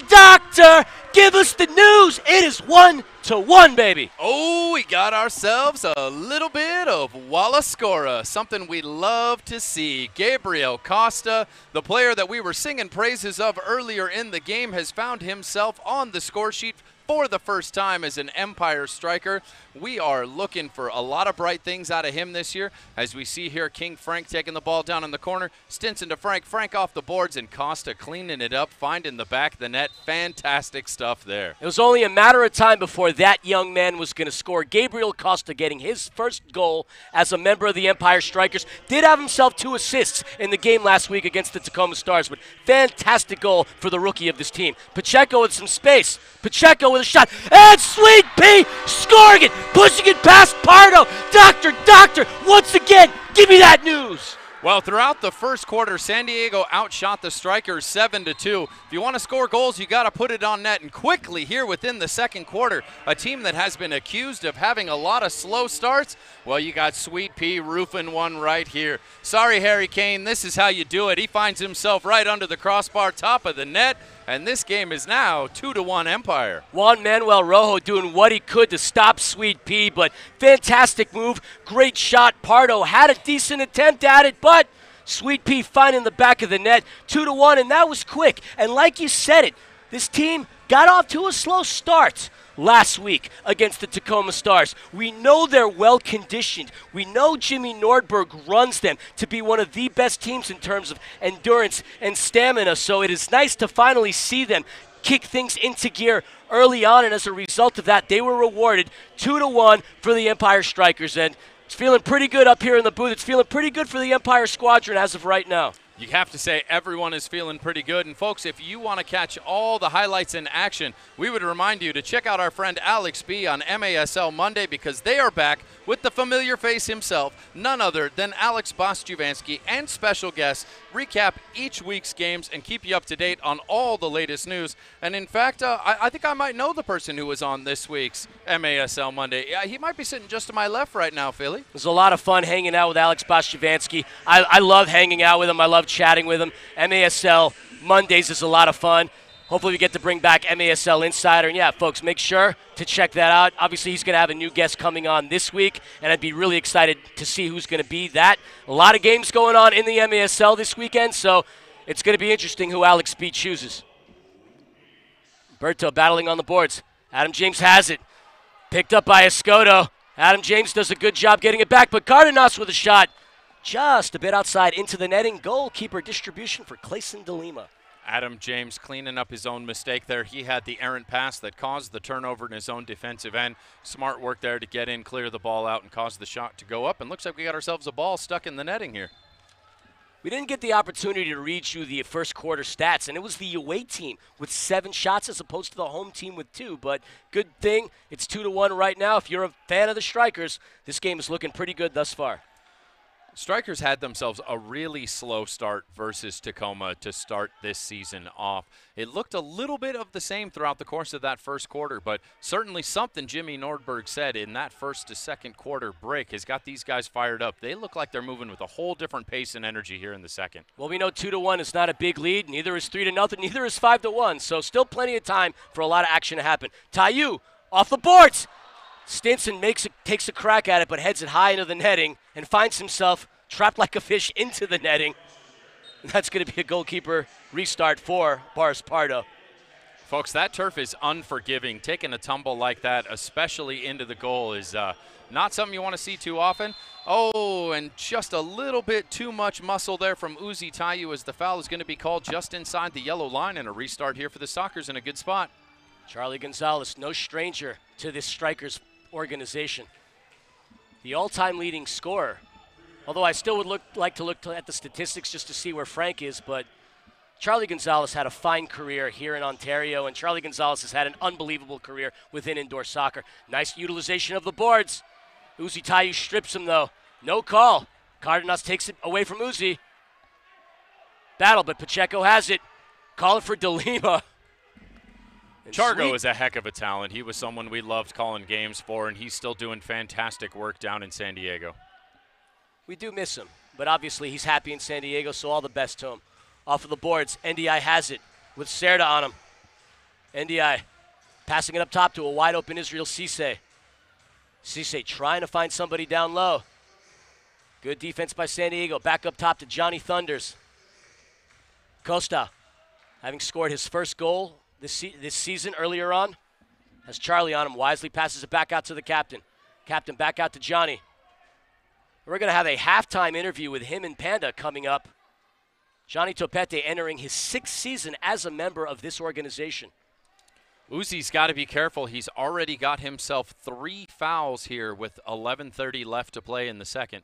give us the news. It is 1 2-1, baby. Oh, we got ourselves a little bit of Wallaskora, something we love to see. Gabriel Costa, the player that we were singing praises of earlier in the game, has found himself on the score sheet for the first time as an Empire striker. We are looking for a lot of bright things out of him this year. As we see here, King Frank taking the ball down in the corner. Stinson to Frank. Frank off the boards, and Costa cleaning it up, finding the back of the net. Fantastic stuff there. It was only a matter of time before that young man was going to score. Gabriel Costa getting his first goal as a member of the Empire Strikers. Did have himself 2 assists in the game last week against the Tacoma Stars, but fantastic goal for the rookie of this team. Pacheco with some space. Pacheco with a shot, and Sweet Pea scoring it, pushing it past Pardo. Doctor, once again, give me that news. Well, throughout the first quarter, San Diego outshot the Strykers 7-2. If you want to score goals, you got to put it on net. And quickly here within the second quarter, a team that has been accused of having a lot of slow starts, well, you got Sweet Pea roofing one right here. Sorry, Harry Kane, this is how you do it. He finds himself right under the crossbar, top of the net, and this game is now 2-1 Empire. Juan Manuel Rojo doing what he could to stop Sweet Pea, but fantastic move, great shot. Pardo had a decent attempt at it, but Sweet Pea finding the back of the net, 2-1, and that was quick. And like you said it, this team got off to a slow start last week against the Tacoma Stars. We know they're well conditioned. We know Jimmy Nordberg runs them to be one of the best teams in terms of endurance and stamina, so it is nice to finally see them kick things into gear early on, and as a result of that, they were rewarded 2-1 for the Empire Strikers, and it's feeling pretty good up here in the booth. It's feeling pretty good for the Empire Squadron as of right now. You have to say everyone is feeling pretty good. And, folks, if you want to catch all the highlights in action, we would remind you to check out our friend Alex B. on MASL Monday, because they are back with the familiar face himself, none other than Alex Bostjuvansky, and special guests recap each week's games and keep you up to date on all the latest news. And, in fact, I think I might know the person who was on this week's MASL Monday. He might be sitting just to my left right now, Philly. It was a lot of fun hanging out with Alex Bostjuvansky. I love hanging out with him. I love chatting with him. MASL Mondays is a lot of fun. Hopefully we get to bring back MASL Insider. And yeah, folks, make sure to check that out. Obviously, he's going to have a new guest coming on this week, and I'd be really excited to see who's going to be that. A lot of games going on in the MASL this weekend, so it's going to be interesting who Alex B chooses. Berto battling on the boards. Adam James has it. Picked up by Escoto. Adam James does a good job getting it back, but Cardenas with a shot. Just a bit outside into the netting. Goalkeeper distribution for Clayson DeLima. Adam James cleaning up his own mistake there. He had the errant pass that caused the turnover in his own defensive end. Smart work there to get in, clear the ball out, and cause the shot to go up. And looks like we got ourselves a ball stuck in the netting here. We didn't get the opportunity to read you the first quarter stats, and it was the away team with 7 shots as opposed to the home team with 2. But good thing it's 2-1 right now. If you're a fan of the Strykers, this game is looking pretty good thus far. Strykers had themselves a really slow start versus Tacoma to start this season off. It looked a little bit of the same throughout the course of that first quarter, but certainly something Jimmy Nordberg said in that first to second quarter break has got these guys fired up. They look like they're moving with a whole different pace and energy here in the second. Well, we know 2-1 is not a big lead. Neither is 3-0. Neither is 5-1. So still plenty of time for a lot of action to happen. Tayu off the boards. Stinson takes a crack at it, but heads it high into the netting and finds himself trapped like a fish into the netting. That's going to be a goalkeeper restart for Boris Pardo. Folks, that turf is unforgiving. Taking a tumble like that, especially into the goal, is not something you want to see too often. Oh, and just a little bit too much muscle there from Uzi Tayu as the foul is going to be called just inside the yellow line, and a restart here for the Sockers in a good spot. Charlie Gonzalez, no stranger to this Strykers organization. The all-time leading scorer. Although I still would like to look at the statistics just to see where Frank is, but Charlie Gonzalez had a fine career here in Ontario, and Charlie Gonzalez has had an unbelievable career within indoor soccer. Nice utilization of the boards. Uzi Tayu strips him, though. No call. Cardenas takes it away from Uzi. Battle, but Pacheco has it. Calling for DeLima. Chargo is a heck of a talent. He was someone we loved calling games for, and he's still doing fantastic work down in San Diego. We do miss him, but obviously he's happy in San Diego, so all the best to him. Off of the boards, NDI has it with Serda on him. NDI Passing it up top to a wide open Israel Cisse. Cisse trying to find somebody down low. Good defense by San Diego. Back up top to Johnny Thunders. Costa, having scored his first goal this season earlier on, has Charlie on him. Wisely passes it back out to the captain. Captain back out to Johnny. We're going to have a halftime interview with him and Panda coming up. Johnny Topete entering his 6th season as a member of this organization. Uzi's got to be careful. He's already got himself 3 fouls here with 11:30 left to play in the second.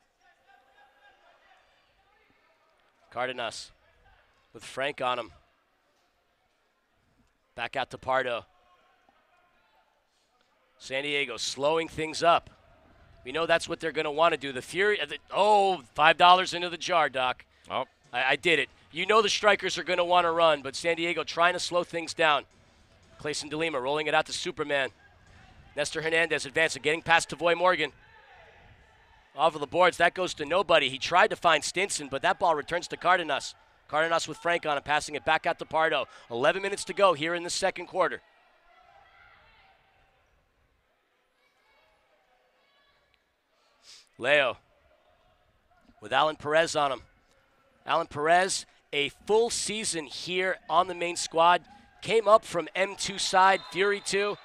Cardenas with Frank on him. Back out to Pardo. San Diego slowing things up. We know that's what they're going to want to do. The Fury, $5 into the jar, Doc. Oh. I did it. You know the Strykers are going to want to run, but San Diego trying to slow things down. Clayson DeLima rolling it out to Superman. Nestor Hernandez advancing, getting past Tavoy Morgan. Off of the boards, that goes to nobody. He tried to find Stinson, but that ball returns to Cardenas. Cardenas with Frank on him, passing it back out to Pardo. 11 minutes to go here in the second quarter. Leo with Alan Perez on him. Alan Perez, a full season here on the main squad. Came up from M2 side, Fury 2.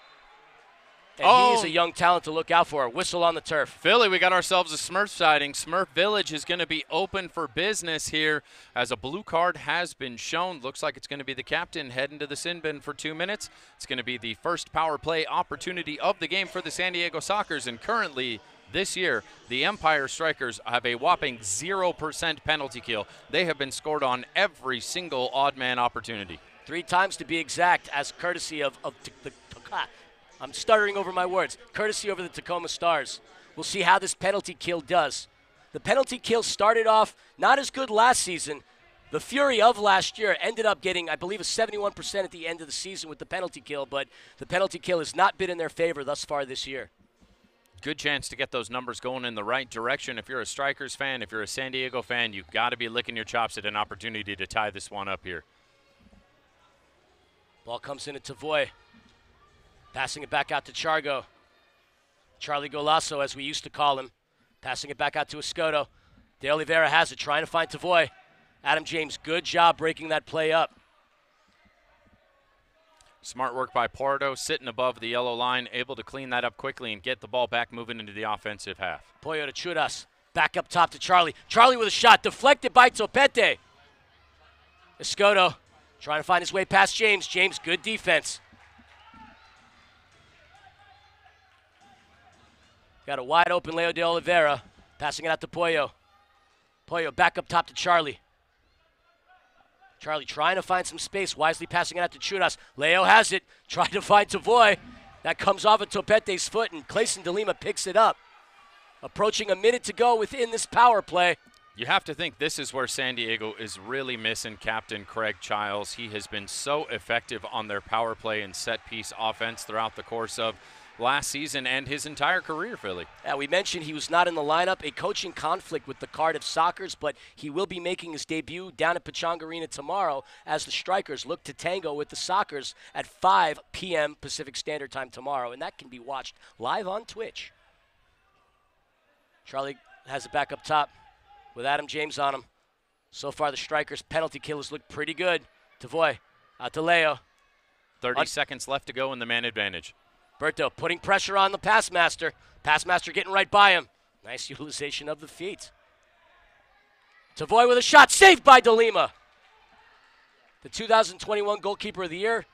And he is a young talent to look out for. Whistle on the turf. Philly, we got ourselves a Smurf sighting. Smurf Village is going to be open for business here as a blue card has been shown. Looks like it's going to be the captain heading to the sin bin for 2 minutes. It's going to be the first power play opportunity of the game for the San Diego Sockers. And currently, this year, the Empire Strykers have a whopping 0% penalty kill. They have been scored on every single odd man opportunity. 3 times to be exact, as courtesy of the I'm stuttering over my words. Courtesy over the Tacoma Stars. We'll see how this penalty kill does. The penalty kill started off not as good last season. The Fury of last year ended up getting, I believe, a 71% at the end of the season with the penalty kill, but the penalty kill has not been in their favor thus far this year. Good chance to get those numbers going in the right direction. If you're a Strykers fan, if you're a San Diego fan, you've got to be licking your chops at an opportunity to tie this one up here. Ball comes in at Tavoy. Passing it back out to Chargo. Charlie Golasso, as we used to call him. Passing it back out to Escoto. De Oliveira has it, trying to find Tavoy. Adam James, good job breaking that play up. Smart work by Pardo, sitting above the yellow line, able to clean that up quickly and get the ball back moving into the offensive half. Pollo to Chudas. Back up top to Charlie. Charlie with a shot, deflected by Topete. Escoto trying to find his way past James. James, good defense. Got a wide open Leo de Oliveira. Passing it out to Pollo. Pollo back up top to Charlie. Charlie trying to find some space. Wisely passing it out to Chudas. Leo has it. Trying to find Tavoy. That comes off of Topete's foot, and Clayson DeLima picks it up. Approaching a minute to go within this power play. You have to think this is where San Diego is really missing Captain Craig Childs. He has been so effective on their power play and set-piece offense throughout the course of last season and his entire career, Philly. We mentioned he was not in the lineup, a coaching conflict with the Cardiff Sockers, but he will be making his debut down at Pechanga Arena tomorrow as the Strykers look to tango with the Sockers at 5 p.m. Pacific Standard Time tomorrow, and that can be watched live on Twitch. Charlie has it back up top with Adam James on him. So far, the Strykers' penalty killers look pretty good. Tavoy out to Leo. 30 seconds left to go in the man advantage. Berto putting pressure on the pass master. Pass master getting right by him. Nice utilization of the feet. Tavoy with a shot, saved by DeLima. The 2021 goalkeeper of the year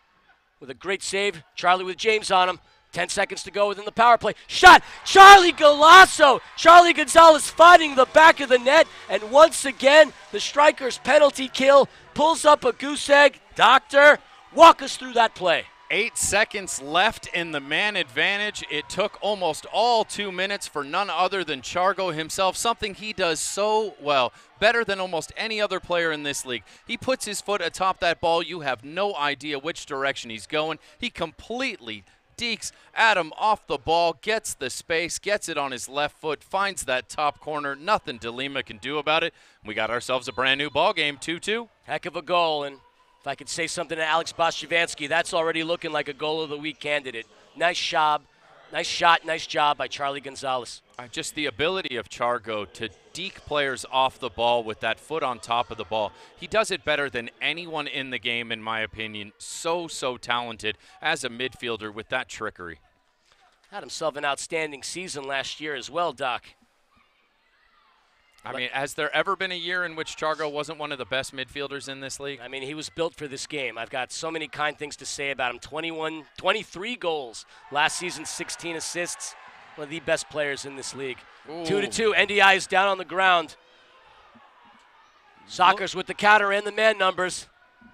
with a great save. Charlie with James on him. 10 seconds to go within the power play. Shot! Charlie Golasso! Charlie Gonzalez finding the back of the net. And once again, the Strykers' penalty kill pulls up a goose egg. Doctor, walk us through that play. 8 seconds left in the man advantage. It took almost all 2 minutes for none other than Chargo himself, something he does so well, better than almost any other player in this league. He puts his foot atop that ball. You have no idea which direction he's going. He completely dekes Adam off the ball, gets the space, gets it on his left foot, finds that top corner. Nothing DeLima can do about it. We got ourselves a brand new ball game, 2-2. Heck of a goal, and If I could say something to Alex Boschivansky, that's already looking like a goal of the week candidate. Nice job. Nice shot, nice job by Charlie Gonzalez. Just the ability of Chargo to deke players off the ball with that foot on top of the ball. He does it better than anyone in the game, in my opinion. So talented as a midfielder with that trickery. Had himself an outstanding season last year as well, Doc. I mean, has there ever been a year in which Chargo wasn't one of the best midfielders in this league? I mean, he was built for this game. I've got so many kind things to say about him. 23 goals last season, 16 assists. One of the best players in this league. Ooh. 2-2. NDI is down on the ground. Sockers with the counter and the man numbers.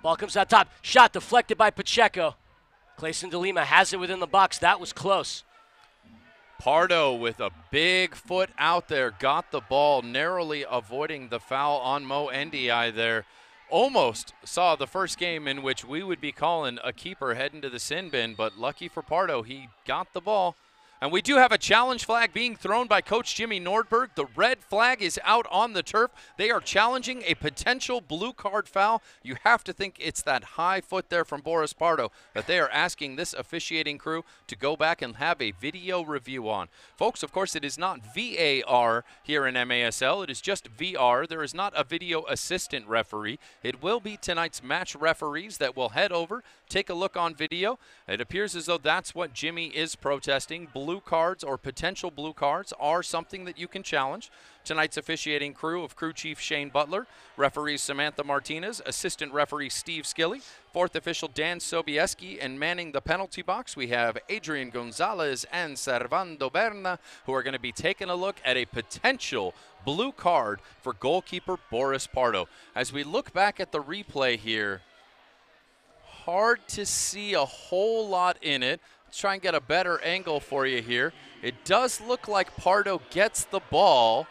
Ball comes out top. Shot deflected by Pacheco. Clayson de Lima has it within the box. That was close. Pardo with a big foot out there, got the ball, narrowly avoiding the foul on Mo Ndiaye there. Almost saw the first game in which we would be calling a keeper heading to the sin bin, but lucky for Pardo, he got the ball. And we do have a challenge flag being thrown by Coach Jimmy Nordberg. The red flag is out on the turf. They are challenging a potential blue card foul. You have to think it's that high foot there from Boris Pardo that they are asking this officiating crew to go back and have a video review on. Folks, of course, it is not VAR here in MASL. It is just VR. There is not a video assistant referee. It will be tonight's match referees that will head over, take a look on video. It appears as though that's what Jimmy is protesting. Blue cards or potential blue cards are something that you can challenge. Tonight's officiating crew of crew chief Shane Butler, referees Samantha Martinez, assistant referee Steve Skilly, fourth official Dan Sobieski, and manning the penalty box we have Adrian Gonzalez and Servando Berna, who are going to be taking a look at a potential blue card for goalkeeper Boris Pardo. As we look back at the replay here, hard to see a whole lot in it. Let's try and get a better angle for you here. It does look like Pardo gets the ball.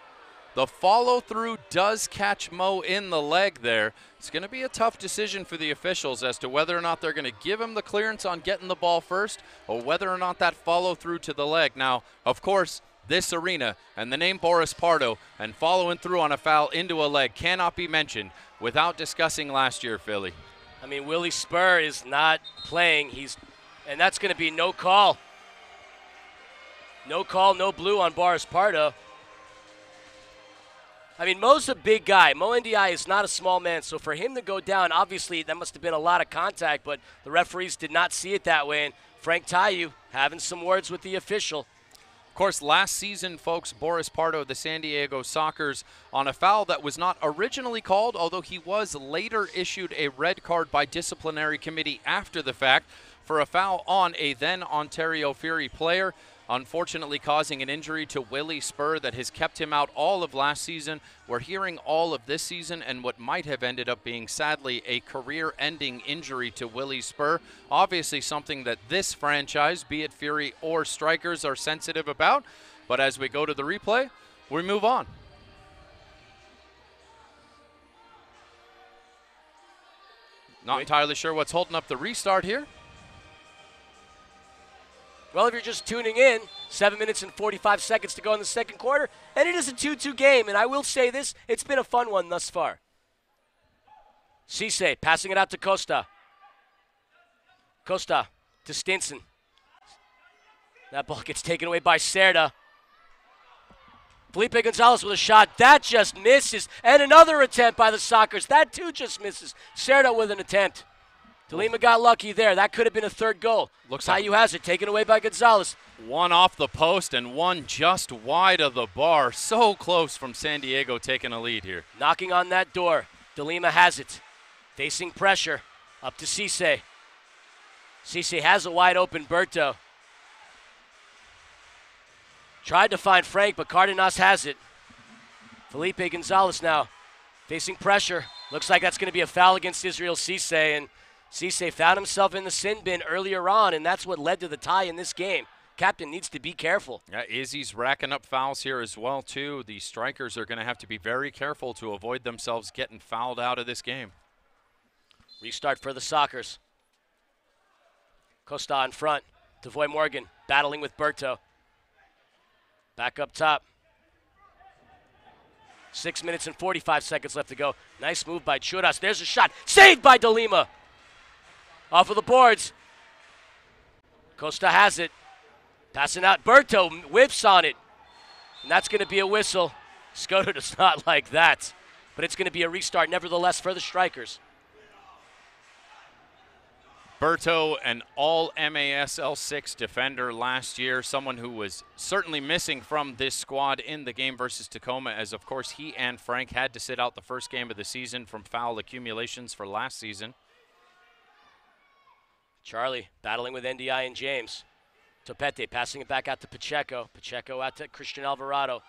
The follow-through does catch Mo in the leg there. It's going to be a tough decision for the officials as to whether or not they're going to give him the clearance on getting the ball first or whether or not that follow-through to the leg. Now, of course, this arena and the name Boris Pardo and following through on a foul into a leg cannot be mentioned without discussing last year, Philly. I mean, Willie Spur is not playing. And that's going to be no call. No call, no blue on Boris Pardo. I mean, Mo's a big guy. Mo Ndiaye is not a small man, so for him to go down, obviously that must have been a lot of contact, but the referees did not see it that way. And Frank Tayu having some words with the official. Of course, last season, folks, Boris Pardo, the San Diego Sockers, on a foul that was not originally called, although he was later issued a red card by disciplinary committee after the fact for a foul on a then Ontario Fury player, unfortunately causing an injury to Willie Spur that has kept him out all of last season. We're hearing all of this season and what might have ended up being, sadly, a career-ending injury to Willie Spur. Obviously something that this franchise, be it Fury or Strykers, are sensitive about. But as we go to the replay, we move on. Not entirely sure what's holding up the restart here. Well, if you're just tuning in, 7 minutes and 45 seconds to go in the second quarter, and it is a 2-2 game, and I will say this, it's been a fun one thus far. Cisse passing it out to Costa. Costa to Stinson. That ball gets taken away by Cerda. Felipe Gonzalez with a shot. That just misses. And another attempt by the Sockers. That too just misses. Cerda with an attempt. De Lima got lucky there. That could have been a third goal. Looks Tayu has it, taken away by Gonzalez. One off the post and one just wide of the bar. So close from San Diego taking a lead here. Knocking on that door. De Lima has it. Facing pressure. Up to Cisse. Cisse has a wide open Berto. Tried to find Frank, but Cardenas has it. Felipe Gonzalez now facing pressure. Looks like that's going to be a foul against Israel Cisse, and Cisse found himself in the sin bin earlier on, and that's what led to the tie in this game. Captain needs to be careful. Yeah, Izzy's racking up fouls here as well, too. The Strykers are going to have to be very careful to avoid themselves getting fouled out of this game. Restart for the Sockers. Costa in front. Devoy Morgan battling with Berto. Back up top. 6 minutes and 45 seconds left to go. Nice move by Churas. There's a shot. Saved by De Lima. Off of the boards. Costa has it. Passing out. Berto whiffs on it. And that's going to be a whistle. Scudder does not like that. But it's going to be a restart nevertheless for the Strykers. Berto, an all MASL 6 defender last year, someone who was certainly missing from this squad in the game versus Tacoma, as of course he and Frank had to sit out the first game of the season from foul accumulations for last season. Charlie battling with NDI and James. Topete passing it back out to Pacheco. Pacheco out to Christian Alvarado.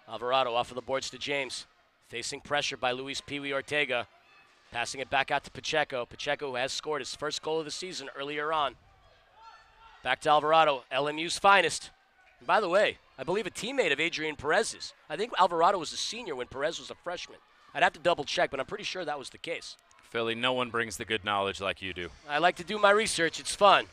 Alvarado off of the boards to James. Facing pressure by Luis Pee-wee Ortega. Passing it back out to Pacheco. Pacheco, who has scored his first goal of the season earlier on. Back to Alvarado, LMU's finest. And by the way, I believe a teammate of Adrian Perez's. I think Alvarado was a senior when Perez was a freshman. I'd have to double check, but I'm pretty sure that was the case. Philly, no one brings the good knowledge like you do. I like to do my research. It's fun.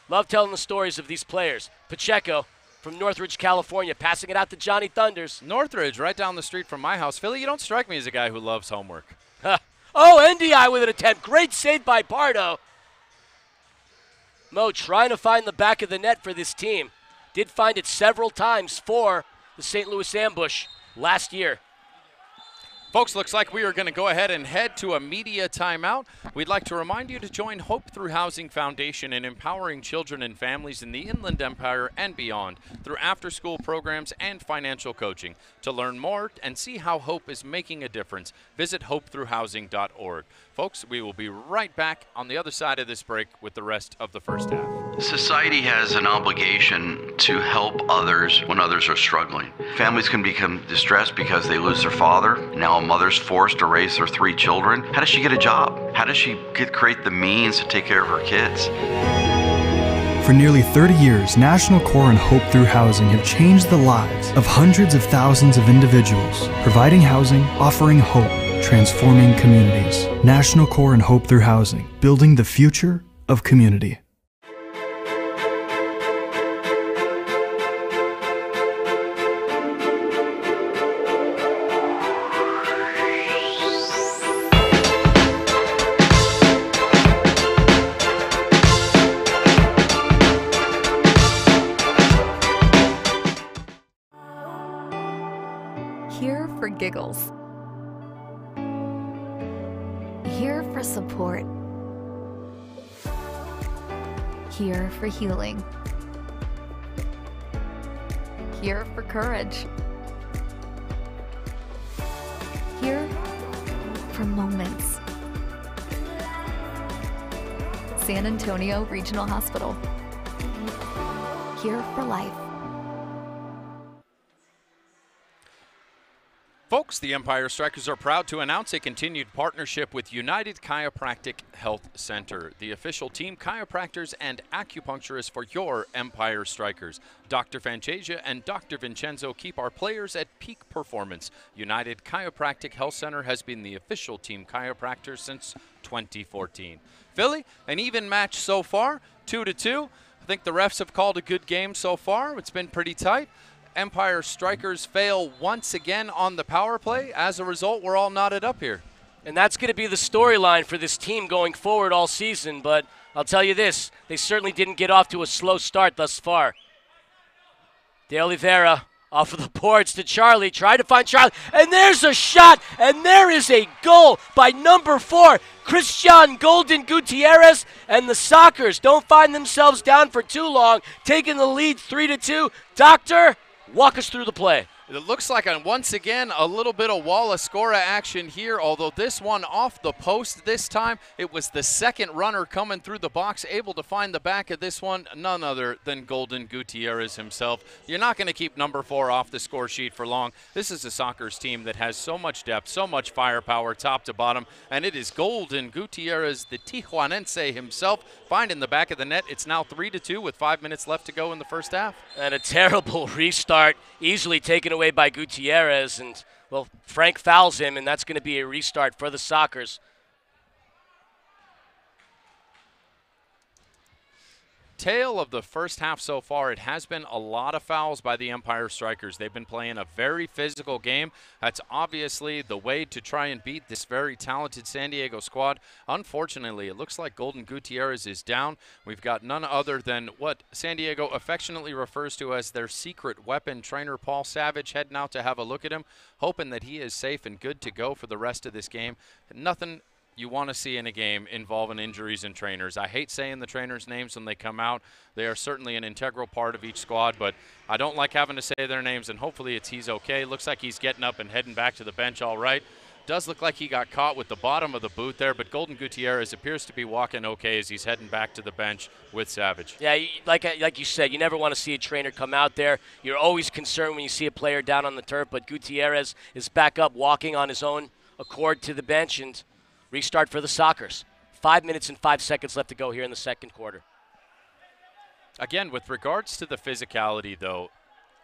Love telling the stories of these players. Pacheco from Northridge, California, passing it out to Johnny Thunders. Northridge, right down the street from my house. Philly, you don't strike me as a guy who loves homework. Oh, NDI with an attempt. Great save by Pardo. Mo trying to find the back of the net for this team. Did find it several times for the St. Louis Ambush last year. Folks, looks like we are going to go ahead and head to a media timeout. We'd like to remind you to join Hope Through Housing Foundation in empowering children and families in the Inland Empire and beyond through after-school programs and financial coaching. To learn more and see how Hope is making a difference, visit hopethroughhousing.org. Folks, we will be right back on the other side of this break with the rest of the first half. Society has an obligation to help others when others are struggling. Families can become distressed because they lose their father. Now a mother's forced to raise their 3 children. How does she get a job? How does she create the means to take care of her kids? For nearly 30 years, National Core and Hope Through Housing have changed the lives of hundreds of thousands of individuals, providing housing, offering hope, transforming communities. National Core and Hope Through Housing, building the future of community. Here for giggles. Here for support. Here for healing. Here for courage. Here for moments. San Antonio Regional Hospital. Here for life. Folks, the Empire Strykers are proud to announce a continued partnership with United Chiropractic Health Center, the official team chiropractors and acupuncturists for your Empire Strykers. Dr. Fantasia and Dr. Vincenzo keep our players at peak performance. United Chiropractic Health Center has been the official team chiropractor since 2014. Philly, an even match so far, 2-2. I think the refs have called a good game so far. It's been pretty tight. Empire Strykers fail once again on the power play. As a result, we're all knotted up here. And that's going to be the storyline for this team going forward all season. But I'll tell you this, they certainly didn't get off to a slow start thus far. De Oliveira off of the boards to Charlie, trying to find Charlie. And there's a shot, and there is a goal by number 4, Christian Golden Gutierrez. And the Sockers don't find themselves down for too long, taking the lead 3-2. Doctor, walk us through the play. It looks like, once again, a little bit of Wallace-Scora action here, although this one off the post this time. It was the second runner coming through the box, able to find the back of this one, none other than Golden Gutierrez himself. You're not going to keep number 4 off the score sheet for long. This is a Sockers team that has so much depth, so much firepower top to bottom, and it is Golden Gutierrez, the Tijuanense himself, finding the back of the net. It's now 3-2 with 5 minutes left to go in the first half. And a terrible restart, easily taken away by Gutierrez, and well, Frank fouls him, and that's going to be a restart for the Sockers. tale of the first half so far, it has been a lot of fouls by the Empire Strikers. They've been playing a very physical game. That's obviously the way to try and beat this very talented San Diego squad. Unfortunately, it looks like Golden Gutierrez is down. We've got none other than what San Diego affectionately refers to as their secret weapon, trainer Paul Savage, heading out to have a look at him, hoping that he is safe and good to go for the rest of this game. Nothing you want to see in a game involving injuries and trainers. I hate saying the trainers' names when they come out. They are certainly an integral part of each squad, but I don't like having to say their names, and hopefully he's okay. Looks like he's getting up and heading back to the bench all right. Does look like he got caught with the bottom of the boot there, but Golden Gutierrez appears to be walking okay as he's heading back to the bench with Savage. Yeah, like you said, you never want to see a trainer come out there. You're always concerned when you see a player down on the turf, but Gutierrez is back up walking on his own accord to the bench, and restart for the Sockers. 5 minutes and 5 seconds left to go here in the second quarter. Again, with regards to the physicality, though,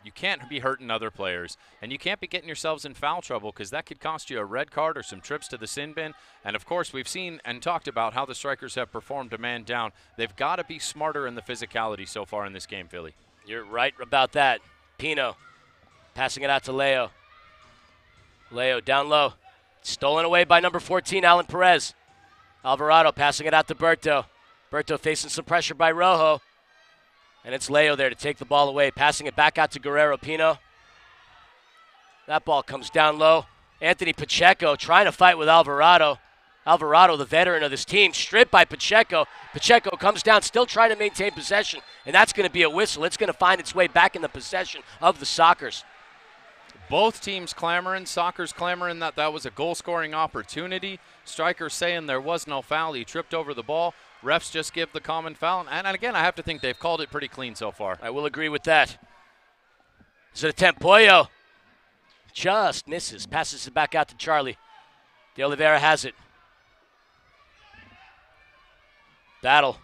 you can't be hurting other players, and you can't be getting yourselves in foul trouble because that could cost you a red card or some trips to the sin bin. And, of course, we've seen and talked about how the Strikers have performed a man down. They've got to be smarter in the physicality so far in this game, Philly. You're right about that. Pino passing it out to Leo. Leo down low. Stolen away by number 14, Alan Perez. Alvarado passing it out to Berto. Berto facing some pressure by Rojo. And it's Leo there to take the ball away. Passing it back out to Guerrero Pino. That ball comes down low. Anthony Pacheco trying to fight with Alvarado. Alvarado, the veteran of this team, stripped by Pacheco. Pacheco comes down, still trying to maintain possession. And that's going to be a whistle. It's going to find its way back in the possession of the Sockers. Both teams clamoring. Sockers clamoring that was a goal-scoring opportunity. Strykers saying there was no foul. He tripped over the ball. Refs just give the common foul. And again, I have to think they've called it pretty clean so far. I will agree with that. It's an attempt. Pollo just misses. Passes it back out to Charlie. De Oliveira has it. Battle.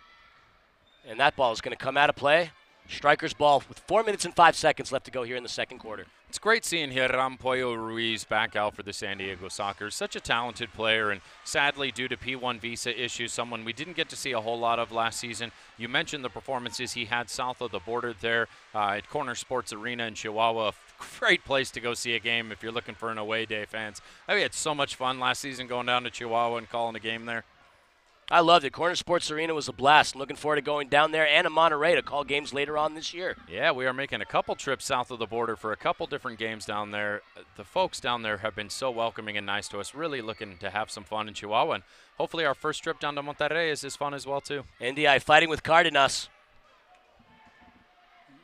And that ball is going to come out of play. Strikers ball with 4 minutes and 5 seconds left to go here in the second quarter. It's great seeing Hiram Pollo Ruiz back out for the San Diego Sockers. Such a talented player, and sadly, due to P1 visa issues, someone we didn't get to see a whole lot of last season. You mentioned the performances he had south of the border there at Corner Sports Arena in Chihuahua. Great place to go see a game if you're looking for an away day, fans. We had so much fun last season going down to Chihuahua and calling a game there. I loved it. Corner Sports Arena was a blast. I'm looking forward to going down there and to Monterey to call games later on this year. Yeah, we are making a couple trips south of the border for a couple different games down there. The folks down there have been so welcoming and nice to us, really looking to have some fun in Chihuahua. And hopefully our first trip down to Monterrey is as fun as well, too. NDI fighting with Cardenas.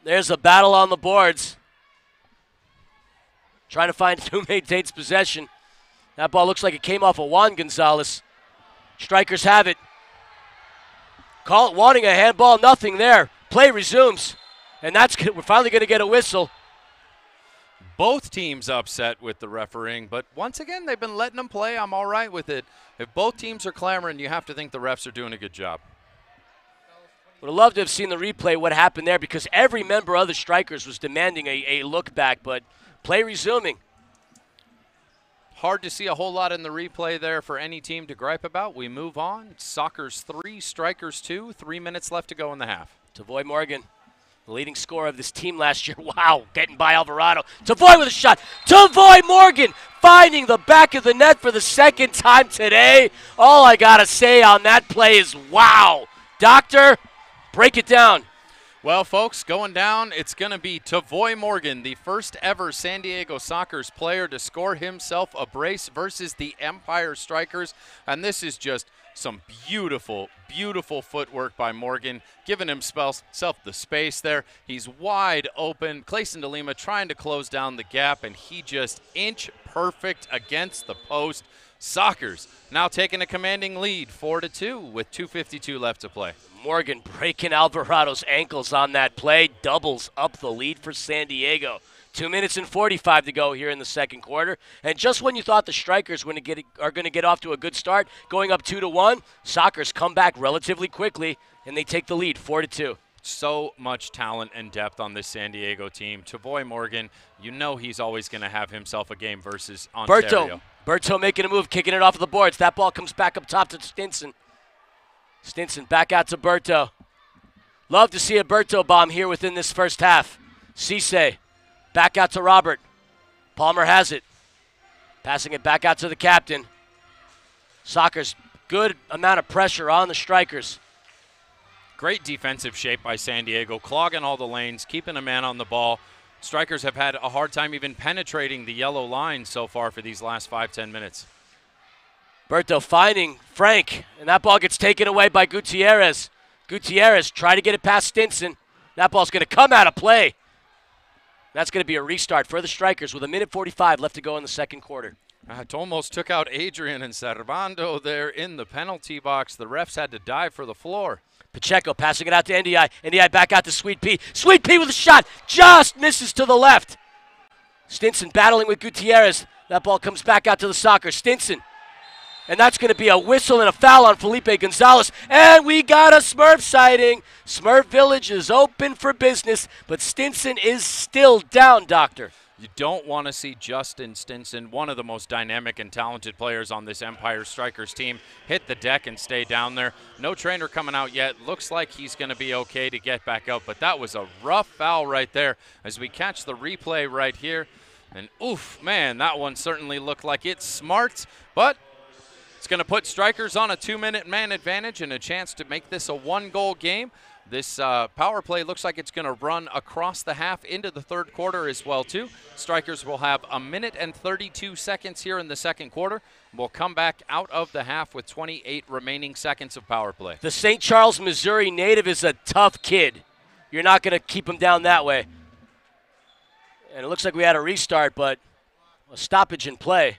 There's a battle on the boards. Trying to find who maintains possession. That ball looks like it came off of Juan Gonzalez. Strikers have it. Call it wanting a handball, nothing there. Play resumes, and we're finally going to get a whistle. Both teams upset with the refereeing, but once again, they've been letting them play. I'm all right with it. If both teams are clamoring, you have to think the refs are doing a good job. Would have loved to have seen the replay, what happened there, because every member of the Strikers was demanding a look back, but play resuming. Hard to see a whole lot in the replay there for any team to gripe about. We move on. Sockers 3, Strikers 2. 3 minutes left to go in the half. Tavoy Morgan, the leading scorer of this team last year. Wow, getting by Alvarado. Tavoy with a shot. Tavoy Morgan finding the back of the net for the second time today. All I got to say on that play is wow. Doctor, break it down. Well, folks, going down, it's going to be Tavoy Morgan, the first ever San Diego Sockers player to score himself a brace versus the Empire Strikers. And this is just some beautiful, beautiful footwork by Morgan, giving himself the space there. He's wide open. Clayson DeLima trying to close down the gap, and he just inch perfect against the post. Sockers now taking a commanding lead, 4-2, with 2:52 left to play. Morgan breaking Alvarado's ankles on that play, doubles up the lead for San Diego. 2 minutes and 45 to go here in the second quarter. And just when you thought the Strikers are going to get off to a good start, going up 2-1, Sockers come back relatively quickly, and they take the lead, 4-2. So much talent and depth on this San Diego team. Tavoy Morgan, you know he's always going to have himself a game versus Ontario. Berto making a move, kicking it off of the boards. That ball comes back up top to Stinson. Stinson back out to Berto. Love to see a Berto bomb here within this first half. Cisse, back out to Robert. Palmer has it. Passing it back out to the captain. Sockers, good amount of pressure on the Strykers. Great defensive shape by San Diego, clogging all the lanes, keeping a man on the ball. Strykers have had a hard time even penetrating the yellow line so far for these last 5-10 minutes. Berto finding Frank, and that ball gets taken away by Gutierrez. Gutierrez try to get it past Stinson. That ball's going to come out of play. That's going to be a restart for the Strykers with 1:45 left to go in the second quarter. It almost took out Adrian and Servando there in the penalty box. The refs had to dive for the floor. Pacheco passing it out to NDI. NDI back out to Sweet Pea. Sweet Pea with a shot. Just misses to the left. Stinson battling with Gutierrez. That ball comes back out to the Soccer. Stinson. And that's going to be a whistle and a foul on Felipe Gonzalez. And we got a Smurf sighting. Smurf Village is open for business, but Stinson is still down, Doctor. You don't want to see Justin Stinson, one of the most dynamic and talented players on this Empire Strikers team, hit the deck and stay down there. No trainer coming out yet. Looks like he's going to be okay to get back out, but that was a rough foul right there as we catch the replay right here. And oof, man, that one certainly looked like it's smart, but it's going to put Strykers on a 2-minute man advantage and a chance to make this a 1-goal game. This power play looks like it's going to run across the half into the third quarter as well, too. Strykers will have 1 minute and 32 seconds here in the second quarter. We'll come back out of the half with 28 remaining seconds of power play. The St. Charles, Missouri native is a tough kid. You're not going to keep him down that way. And it looks like we had a restart, but a stoppage in play.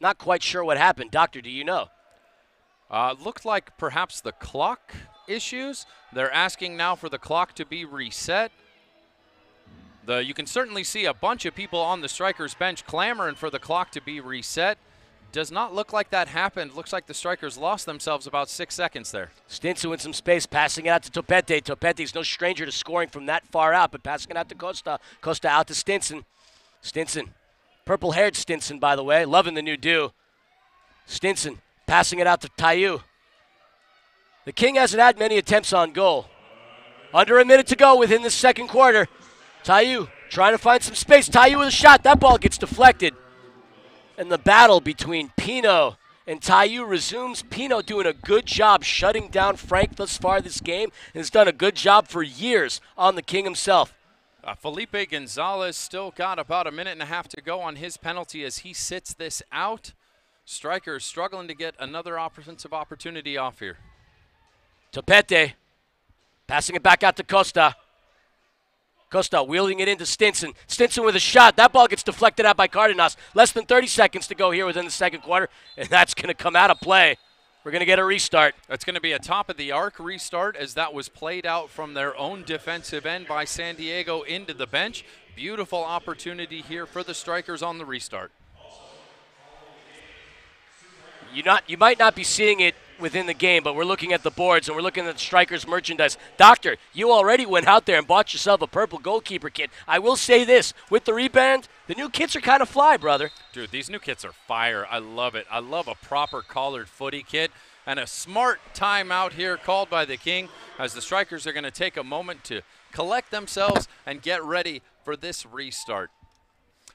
Not quite sure what happened. Doctor, do you know? Looked like perhaps the clock issues. They're asking now for the clock to be reset. You can certainly see a bunch of people on the Strykers bench clamoring for the clock to be reset. Does not look like that happened. Looks like the Strykers lost themselves about 6 seconds there. Stinson with some space, passing it out to Topete. Topete's no stranger to scoring from that far out, but passing it out to Costa. Costa out to Stinson. Stinson. Purple-haired Stinson, by the way. Loving the new do. Stinson passing it out to Tayu. The King hasn't had many attempts on goal. Under a minute to go within the second quarter. Tayu trying to find some space. Tayu with a shot. That ball gets deflected. And the battle between Pino and Tayu resumes. Pino doing a good job shutting down Frank thus far this game and has done a good job for years on the King himself. Felipe Gonzalez still got about 1.5 minutes to go on his penalty as he sits this out. Strykers struggling to get another offensive opportunity off here. Topete passing it back out to Costa. Costa wheeling it into Stinson. Stinson with a shot. That ball gets deflected out by Cardenas. Less than 30 seconds to go here within the second quarter, and that's going to come out of play. We're going to get a restart. It's going to be a top-of-the-arc restart as that was played out from their own defensive end by San Diego into the bench. Beautiful opportunity here for the Strykers on the restart. You might not be seeing it within the game, but we're looking at the boards and we're looking at the Strykers merchandise. Doctor, you already went out there and bought yourself a purple goalkeeper kit. I will say this, with the rebound, the new kits are kind of fly, brother. Dude, these new kits are fire. I love it. I love a proper collared footy kit and a smart timeout here called by the King as the Strykers are going to take a moment to collect themselves and get ready for this restart.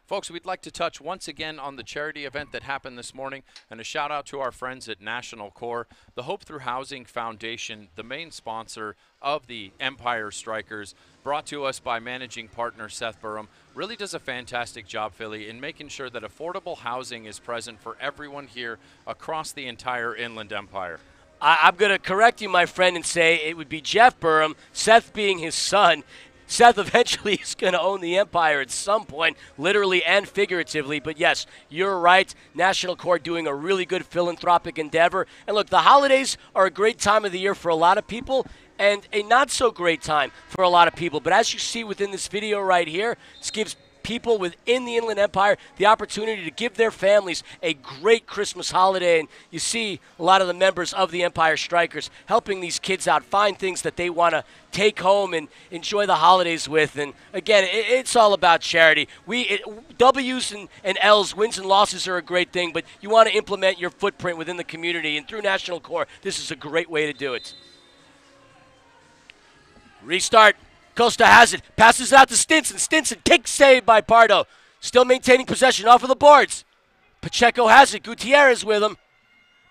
Folks, we'd like to touch once again on the charity event that happened this morning, and a shout out to our friends at National Core, the Hope Through Housing Foundation, the main sponsor of the Empire Strykers, brought to us by managing partner Seth Burham. Really does a fantastic job, Philly, in making sure that affordable housing is present for everyone here across the entire Inland Empire. I'm going to correct you, my friend, and say it would be Jeff Burham, Seth being his son. Seth eventually is going to own the Empire at some point, literally and figuratively. But yes, you're right. National Core doing a really good philanthropic endeavor. And look, the holidays are a great time of the year for a lot of people and a not so great time for a lot of people. But as you see within this video right here, this gives people within the Inland Empire the opportunity to give their families a great Christmas holiday. And you see a lot of the members of the Empire Strykers helping these kids out find things that they want to take home and enjoy the holidays with. And again, it's all about charity. W's and L's, wins and losses are a great thing, but you want to implement your footprint within the community. And through National Core, this is a great way to do it. Restart. Costa has it. Passes it out to Stinson. Stinson, kick save by Pardo. Still maintaining possession off of the boards. Pacheco has it. Gutierrez with him.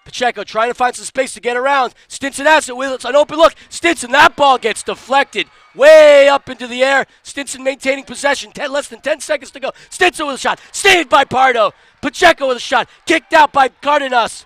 Pacheco trying to find some space to get around. Stinson has it with an open look. Stinson, that ball gets deflected way up into the air. Stinson maintaining possession. Less than 10 seconds to go. Stinson with a shot. Saved by Pardo. Pacheco with a shot. Kicked out by Cardenas.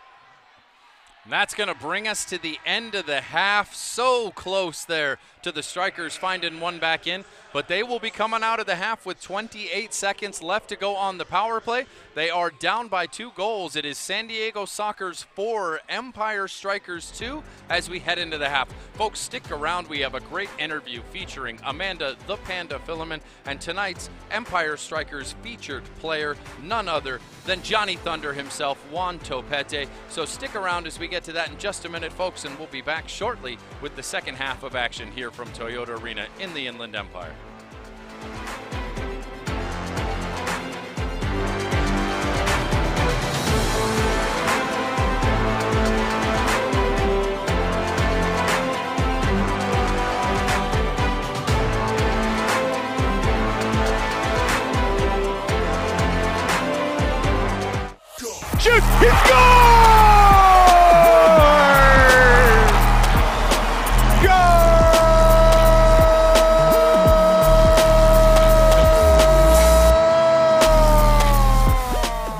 And that's going to bring us to the end of the half. So close there to the Strykers finding one back in. But they will be coming out of the half with 28 seconds left to go on the power play. They are down by 2 goals. It is San Diego Soccer's 4, Empire Strikers 2 as we head into the half. Folks, stick around. We have a great interview featuring Amanda the Panda Filament and tonight's Empire Strikers featured player, none other than Johnny Thunder himself, Juan Topete. So stick around as we get to that in just a minute, folks, and we'll be back shortly with the second half of action here from Toyota Arena in the Inland Empire. Shoot! He scores!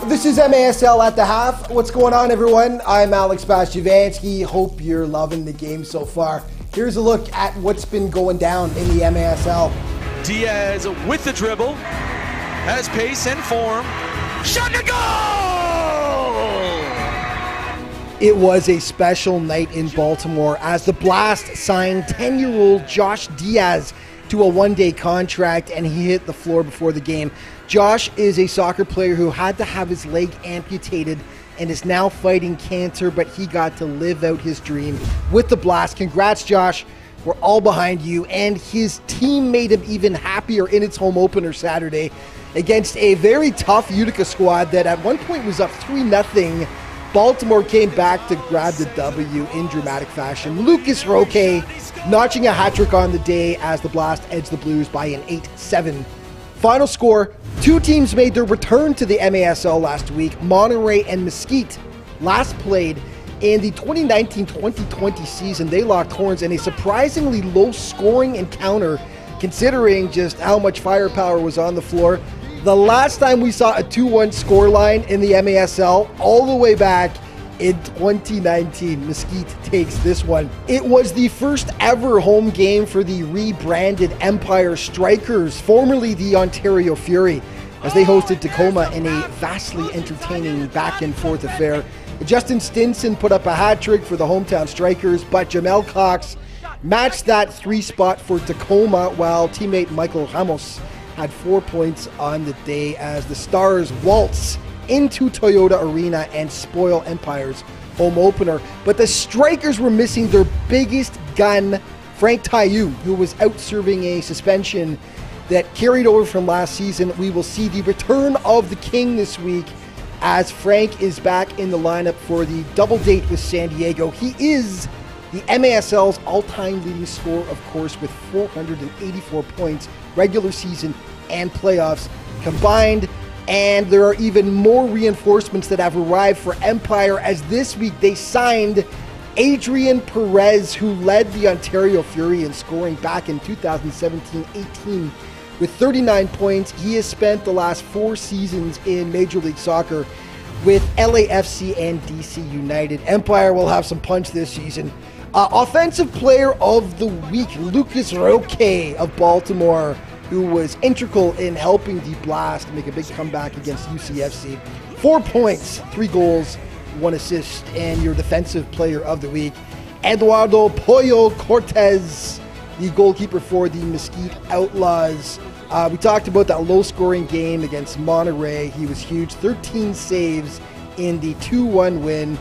This is MASL at the half. What's going on, everyone? I'm Alex Bastiavansky. Hope you're loving the game so far. Here's a look at what's been going down in the MASL. Diaz with the dribble, has pace and form. Shot and goal! It was a special night in Baltimore as the Blast signed 10-year-old Josh Diaz to a one-day contract, and he hit the floor before the game. Josh is a soccer player who had to have his leg amputated and is now fighting cancer, but he got to live out his dream with the Blast. Congrats, Josh. We're all behind you. And his team made him even happier in its home opener Saturday against a very tough Utica squad that at one point was up 3-0. Baltimore came back to grab the W in dramatic fashion. Lucas Roque notching a hat trick on the day as the Blast edged the Blues by an 8-7. Final score, 2 teams made their return to the MASL last week. Monterey and Mesquite last played in the 2019-2020 season. They locked horns in a surprisingly low-scoring encounter considering just how much firepower was on the floor. The last time we saw a 2-1 scoreline in the MASL, all the way back in 2019, Mesquite takes this one. It was the first ever home game for the rebranded Empire Strykers, formerly the Ontario Fury, as they hosted Tacoma in a vastly entertaining back-and-forth affair. Justin Stinson put up a hat trick for the hometown Strykers, but Jamel Cox matched that 3 spot for Tacoma, while teammate Michael Ramos had 4 points on the day as the Stars waltz into Toyota Arena and spoil Empire's home opener. But the Strykers were missing their biggest gun, Frank Taillou, who was out serving a suspension that carried over from last season. We will see the return of the King this week as Frank is back in the lineup for the double date with San Diego. He is the MASL's all-time leading scorer, of course, with 484 points, regular season and playoffs combined. And there are even more reinforcements that have arrived for Empire, as this week they signed Adrian Perez, who led the Ontario Fury in scoring back in 2017-18 with 39 points. He has spent the last 4 seasons in Major League Soccer with LAFC and DC United. Empire will have some punch this season. Offensive Player of the Week, Lucas Roque of Baltimore, who was integral in helping the Blast make a big comeback against UCFC. 4 points, 3 goals, 1 assist, and your Defensive Player of the Week, Eduardo Pollo Cortez, the goalkeeper for the Mesquite Outlaws. We talked about that low-scoring game against Monterey. He was huge, 13 saves in the 2-1 win.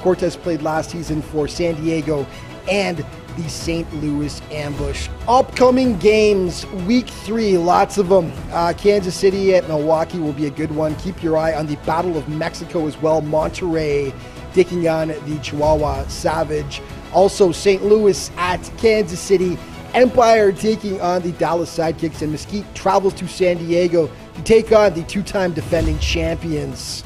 Cortez played last season for San Diego and the St. Louis Ambush. Upcoming games, week 3, lots of them. Kansas City at Milwaukee will be a good one. Keep your eye on the Battle of Mexico as well. Monterey taking on the Chihuahua Savage. Also, St. Louis at Kansas City Empire taking on the Dallas Sidekicks, and Mesquite travels to San Diego to take on the two-time defending champions.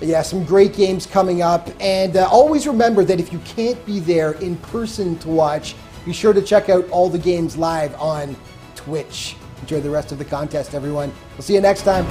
Yeah, some great games coming up, and always remember that if you can't be there in person to watch, be sure to check out all the games live on Twitch. Enjoy the rest of the contest, everyone. We'll see you next time.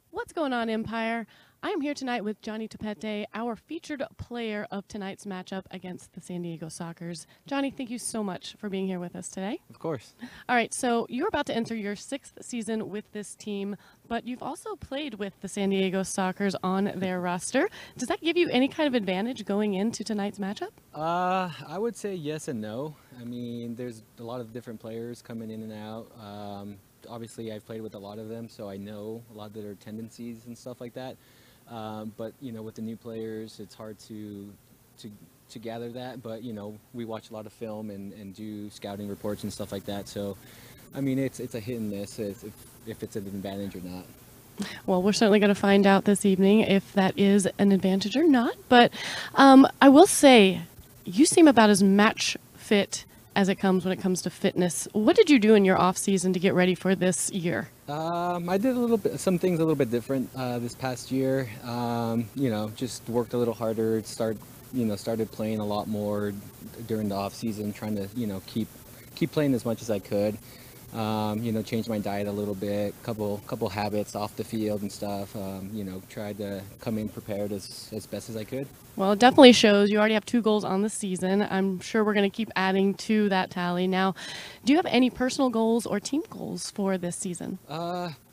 What's going on, Empire? I am here tonight with Johnny Topete, our featured player of tonight's matchup against the San Diego Sockers. Johnny, thank you so much for being here with us today. Of course. All right, so you're about to enter your 6th season with this team, but you've also played with the San Diego Sockers on their roster. Does that give you any kind of advantage going into tonight's matchup? I would say yes and no. I mean, there's a lot of different players coming in and out. Obviously, I've played with a lot of them, so I know a lot of their tendencies and stuff like that. But, you know, with the new players, it's hard to gather that. But, you know, we watch a lot of film and do scouting reports and stuff like that. So, I mean, it's a hit and miss if it's an advantage or not. Well, we're certainly going to find out this evening if that is an advantage or not. But I will say, you seem about as match fit as it comes when it comes to fitness. What did you do in your off season to get ready for this year? I did some things a little bit different this past year. You know, just worked a little harder. Started playing a lot more during the off season, trying to keep playing as much as I could. Changed my diet a little bit, couple habits off the field and stuff. Tried to come in prepared as best as I could. Well, it definitely shows. You already have 2 goals on the season. I'm sure we're going to keep adding to that tally. Now, do you have any personal goals or team goals for this season?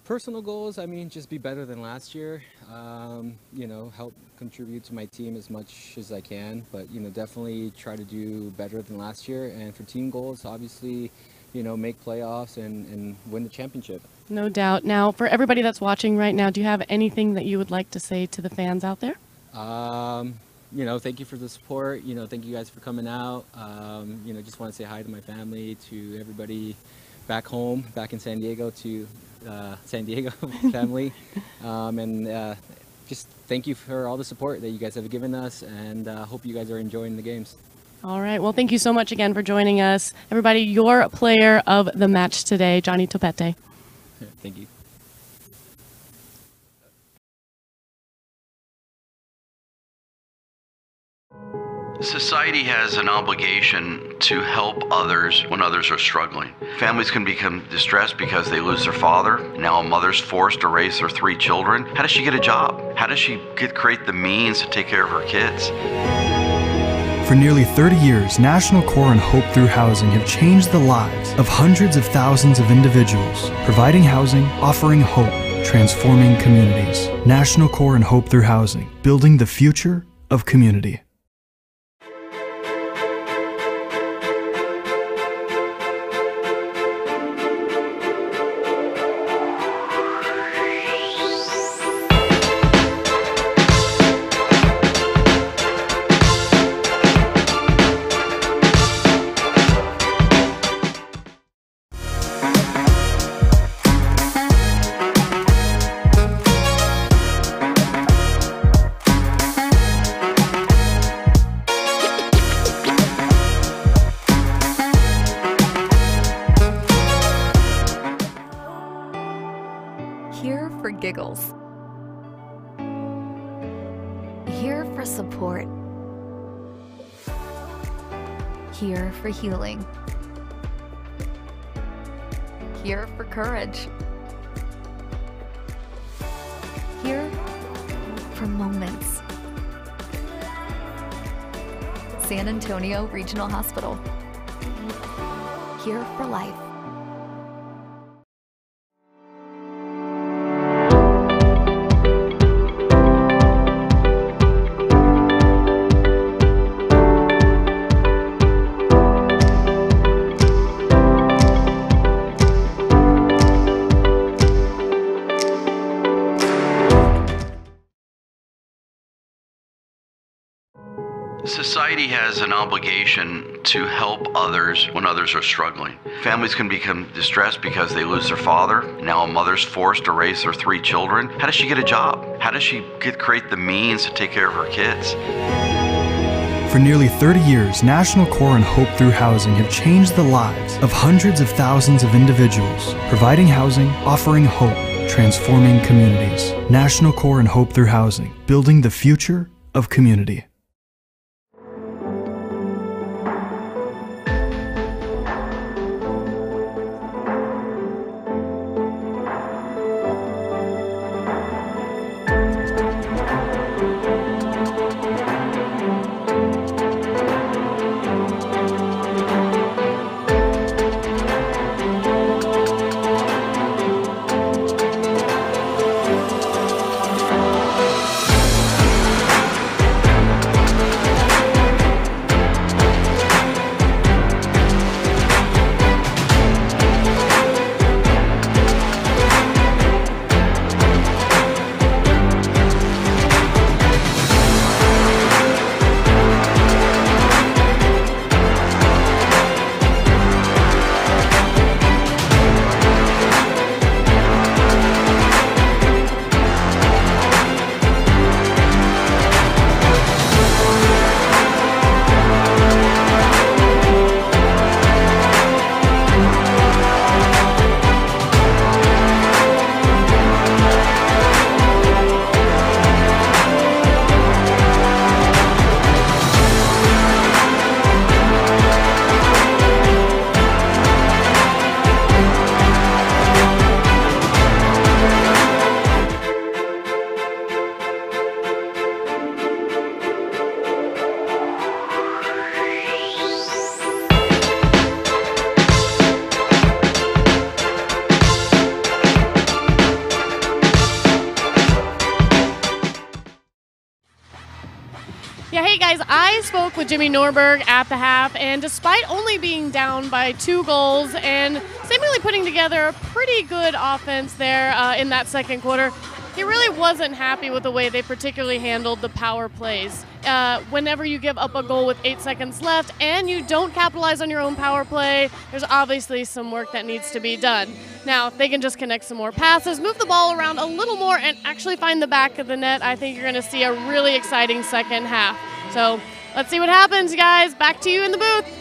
Personal goals, I mean, just be better than last year. Help contribute to my team as much as I can, but definitely try to do better than last year. And for team goals, obviously, make playoffs and win the championship. No doubt. Now, for everybody that's watching right now, do you have anything that you would like to say to the fans out there? Thank you for the support. Thank you guys for coming out. Just want to say hi to my family, to everybody back home, back in San Diego, to San Diego family. Just thank you for all the support that you guys have given us, and hope you guys are enjoying the games. All right. Well, thank you so much again for joining us. Everybody, your player of the match today, Johnny Topete. Thank you. Society has an obligation to help others when others are struggling. Families can become distressed because they lose their father. Now a mother's forced to raise their 3 children. How does she get a job? How does she create the means to take care of her kids? For nearly 30 years, National Core and Hope Through Housing have changed the lives of hundreds of thousands of individuals, providing housing, offering hope, transforming communities. National Core and Hope Through Housing, building the future of community. Here for giggles. Here for support. Here for healing. Here for courage. Here for moments. San Antonio Regional Hospital. Here for life. Society has an obligation to help others when others are struggling. Families can become distressed because they lose their father. Now a mother's forced to raise their 3 children. How does she get a job? How does she create the means to take care of her kids? For nearly 30 years, National Core and Hope Through Housing have changed the lives of hundreds of thousands of individuals, providing housing, offering hope, transforming communities. National Core and Hope Through Housing, building the future of community. Yeah, hey guys, I spoke with Jimmy Norberg at the half, and despite only being down by 2 goals and seemingly putting together a pretty good offense there in that second quarter, he really wasn't happy with the way they particularly handled the power plays. Whenever you give up a goal with 8 seconds left and you don't capitalize on your own power play, there's obviously some work that needs to be done. Now, if they can just connect some more passes, move the ball around a little more, and actually find the back of the net, I think you're going to see a really exciting second half. So let's see what happens, guys. Back to you in the booth.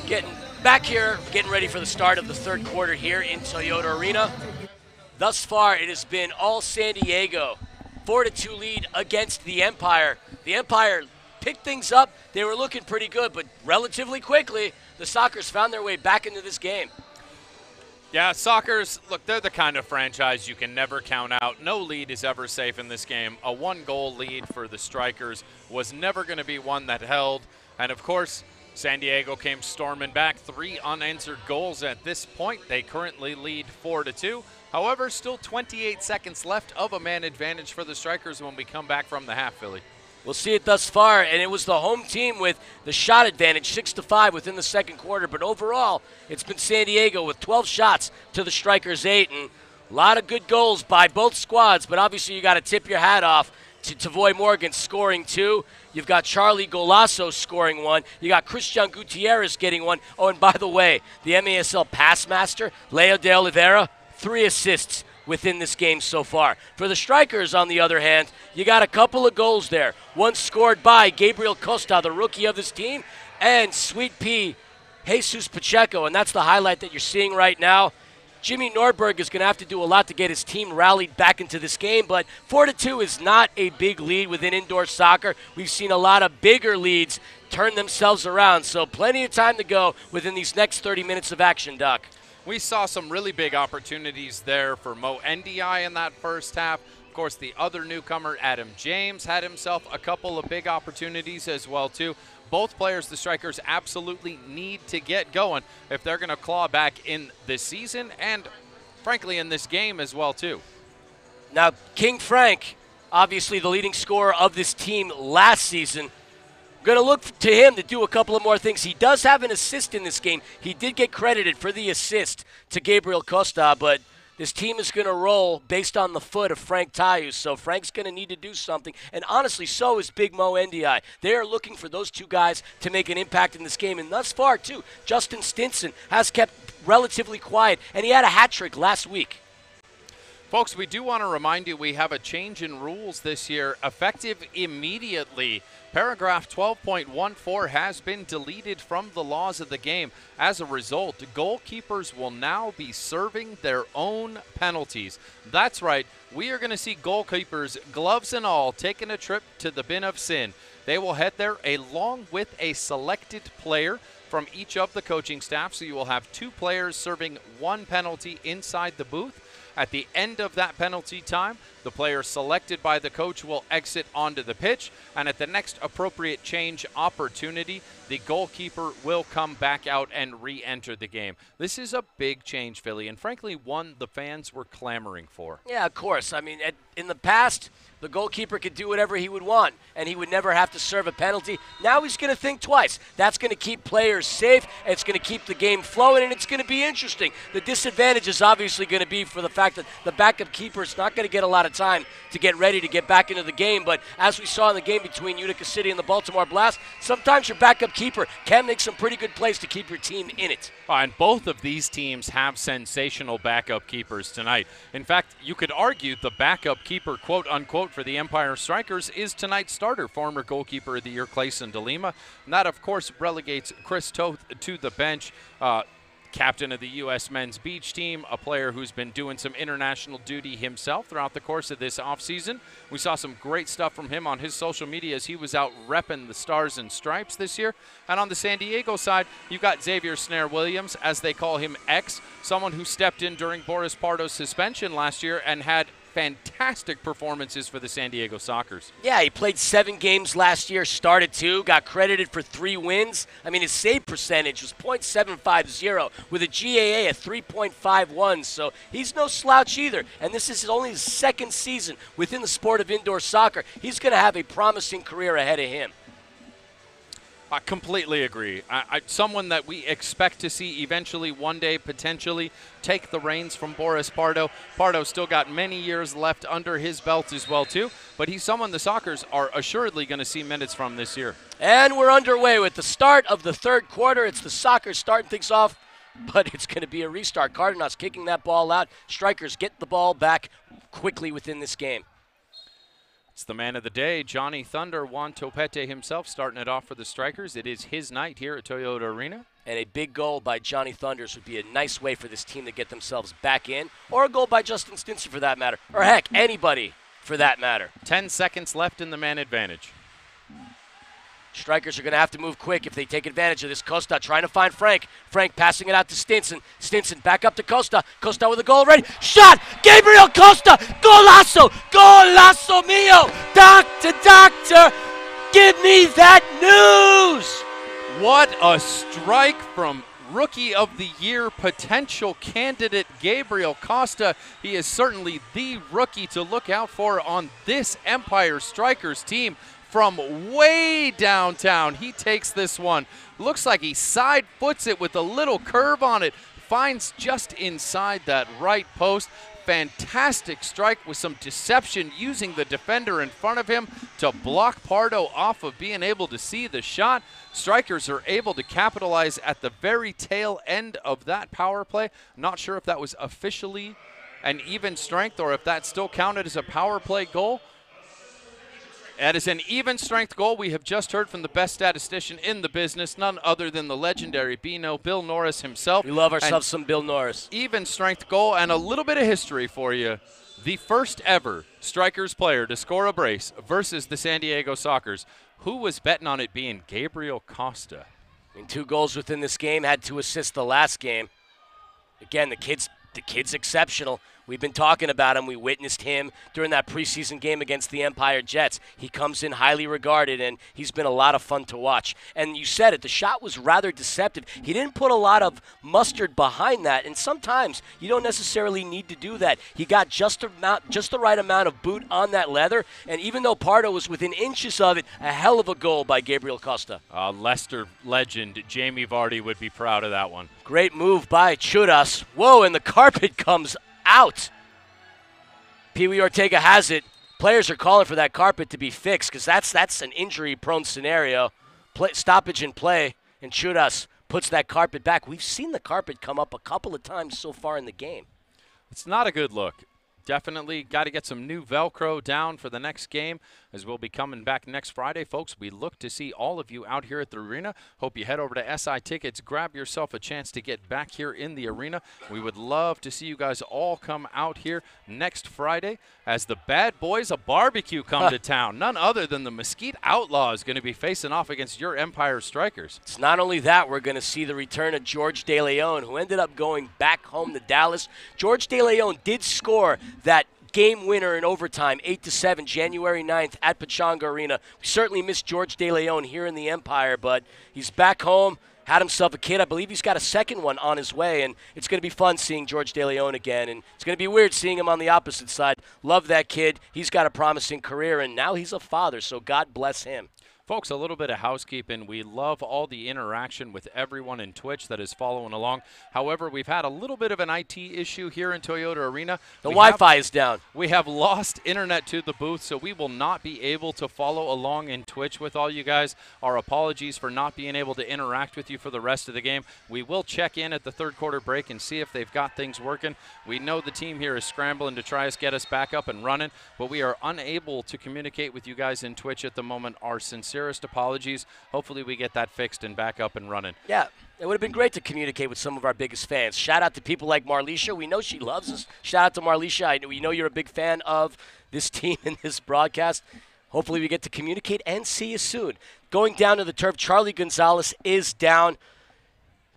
Getting back here, getting ready for the start of the third quarter here in Toyota Arena. Thus far, it has been all San Diego. 4-2 lead against the Empire. The Empire picked things up. They were looking pretty good, but relatively quickly, the Strykers found their way back into this game. Yeah, Strykers, look, they're the kind of franchise you can never count out. No lead is ever safe in this game. A 1-goal lead for the Strykers was never going to be one that held. And, of course, San Diego came storming back. 3 unanswered goals at this point. They currently lead 4-2. However, still 28 seconds left of a man advantage for the Strykers when we come back from the half, Philly. We'll see it thus far, and it was the home team with the shot advantage, 6-5 within the second quarter. But overall, it's been San Diego with 12 shots to the Strykers 8, and a lot of good goals by both squads. But obviously, you got to tip your hat off to Tavoy Morgan scoring 2. You've got Charlie Golasso scoring 1. You got Christian Gutierrez getting 1. Oh, and by the way, the MASL pass master, Leo de Oliveira, 3 assists within this game so far. For the Strykers, on the other hand, you got a couple of goals there. One scored by Gabriel Costa, the rookie of this team, and Sweet Pea Jesus Pacheco, and that's the highlight that you're seeing right now. Jimmy Norberg is going to have to do a lot to get his team rallied back into this game, but 4-2 is not a big lead within indoor soccer. We've seen a lot of bigger leads turn themselves around, so plenty of time to go within these next 30 minutes of action, Doc. We saw some really big opportunities there for Mo NDI in that first half. Of course, the other newcomer, Adam James, had himself a couple of big opportunities as well, too. Both players, the Strykers, absolutely need to get going if they're going to claw back in this season and, frankly, in this game as well, too. Now, King Frank, obviously the leading scorer of this team last season, going to look to him to do a couple of more things. He does have an assist in this game. He did get credited for the assist to Gabriel Costa, but this team is going to roll based on the foot of Frank Tyus, so Frank's going to need to do something. And honestly, so is Big Mo NDI. They are looking for those two guys to make an impact in this game. And thus far, too, Justin Stinson has kept relatively quiet, and he had a hat trick last week. Folks, we do want to remind you we have a change in rules this year, effective immediately. Paragraph 12.14 has been deleted from the laws of the game. As a result, goalkeepers will now be serving their own penalties. That's right, we are going to see goalkeepers, gloves and all, taking a trip to the bin of sin. They will head there along with a selected player from each of the coaching staff, so you will have two players serving one penalty inside the booth. At the end of that penalty time, the player selected by the coach will exit onto the pitch, and at the next appropriate change opportunity, the goalkeeper will come back out and re-enter the game. This is a big change, Philly, and frankly, one the fans were clamoring for. Yeah, of course. I mean, in the past, the goalkeeper could do whatever he would want, and he would never have to serve a penalty. Now he's going to think twice. That's going to keep players safe, it's going to keep the game flowing, and it's going to be interesting. The disadvantage is obviously going to be for the fact that the backup keeper is not going to get a lot of time to get ready to get back into the game. But as we saw in the game between Utica City and the Baltimore Blast, sometimes your backup keeper can make some pretty good plays to keep your team in it. And both of these teams have sensational backup keepers tonight. In fact, you could argue the backup keeper, quote unquote, for the Empire Strykers is tonight's starter, former goalkeeper of the year, Clayson DeLima. And that, of course, relegates Chris Toth to the bench. Captain of the U.S. men's beach team, a player who's been doing some international duty himself throughout the course of this offseason. We saw some great stuff from him on his social media as he was out repping the Stars and Stripes this year. And on the San Diego side, you've got Xavier Snare-Williams, as they call him, X, someone who stepped in during Boris Pardo's suspension last year and had fantastic performances for the San Diego Sockers. Yeah, he played 7 games last year, started 2, got credited for 3 wins. I mean, his save percentage was .750 with a GAA at 3.51, so he's no slouch either. And this is only his second season within the sport of indoor soccer. He's going to have a promising career ahead of him. I completely agree. Someone that we expect to see eventually one day potentially take the reins from Boris Pardo. Pardo's still got many years left under his belt as well, too. But he's someone the Sockers are assuredly going to see minutes from this year. And we're underway with the start of the third quarter. It's the Sockers starting things off, but it's going to be a restart. Cardenas kicking that ball out. Strykers get the ball back quickly within this game. It's the man of the day, Johnny Thunder, Juan Topete himself, starting it off for the Strykers. It is his night here at Toyota Arena. And a big goal by Johnny Thunders would be a nice way for this team to get themselves back in, or a goal by Justin Stinson for that matter, or heck, anybody for that matter. 10 seconds left in the man advantage. Strykers are going to have to move quick if they take advantage of this. Costa trying to find Frank. Frank passing it out to Stinson. Stinson back up to Costa. Costa with a goal ready. Shot! Gabriel Costa! Golazo! Golazo mio! Doctor, doctor! Give me that news! What a strike from Rookie of the Year potential candidate Gabriel Costa. He is certainly the rookie to look out for on this Empire Strykers team. From way downtown, he takes this one. Looks like he side foots it with a little curve on it. Finds just inside that right post. Fantastic strike with some deception, using the defender in front of him to block Pardo off of being able to see the shot. Strykers are able to capitalize at the very tail end of that power play. Not sure if that was officially an even strength or if that still counted as a power play goal. That is an even strength goal. We have just heard from the best statistician in the business, none other than the legendary Beano, Bill Norris himself. We love ourselves some Bill Norris. Even strength goal, and a little bit of history for you. The first ever Strykers player to score a brace versus the San Diego Sockers. Who was betting on it being Gabriel Costa? I mean, 2 goals within this game, had 2 assists the last game. Again, the kid's exceptional. We've been talking about him. We witnessed him during that preseason game against the Empire Jets. He comes in highly regarded, and he's been a lot of fun to watch. And you said it, the shot was rather deceptive. He didn't put a lot of mustard behind that, and sometimes you don't necessarily need to do that. He got just the right amount of boot on that leather, and even though Pardo was within inches of it, a hell of a goal by Gabriel Costa. Leicester legend Jamie Vardy would be proud of that one. Great move by Chudas. Whoa, and the carpet comes out. Pee Wee Ortega has it. Players are calling for that carpet to be fixed because that's an injury-prone scenario. Stoppage in play, and Chudas puts that carpet back. We've seen the carpet come up a couple of times so far in the game. It's not a good look. Definitely got to get some new Velcro down for the next game, as we'll be coming back next Friday. Folks, we look to see all of you out here at the arena. Hope you head over to SI Tickets, grab yourself a chance to get back here in the arena. We would love to see you guys all come out here next Friday as the bad boys of barbecue come to town. None other than the Mesquite Outlaws going to be facing off against your Empire Strykers. It's not only that, we're going to see the return of George De Leon, who ended up going back home to Dallas. George De Leon did score that game winner in overtime, 8-7, January 9th at Pechanga Arena. We certainly miss George De Leon here in the Empire, but he's back home, had himself a kid. I believe he's got a second one on his way, and it's going to be fun seeing George De Leon again, and it's going to be weird seeing him on the opposite side. Love that kid. He's got a promising career, and now he's a father, so God bless him. Folks, a little bit of housekeeping. We love all the interaction with everyone in Twitch that is following along. However, we've had a little bit of an IT issue here in Toyota Arena. The Wi-Fi is down. We have lost internet to the booth, so we will not be able to follow along in Twitch with all you guys. Our apologies for not being able to interact with you for the rest of the game. We will check in at the third quarter break and see if they've got things working. We know the team here is scrambling to try to get us back up and running, but we are unable to communicate with you guys in Twitch at the moment. Our sincerest apologies. Hopefully we get that fixed and back up and running. Yeah, it would have been great to communicate with some of our biggest fans. Shout out to people like Marlisha. We know she loves us. Shout out to Marlisha. We know you're a big fan of this team and this broadcast. Hopefully we get to communicate and see you soon. Going down to the turf, Charlie Gonzalez is down.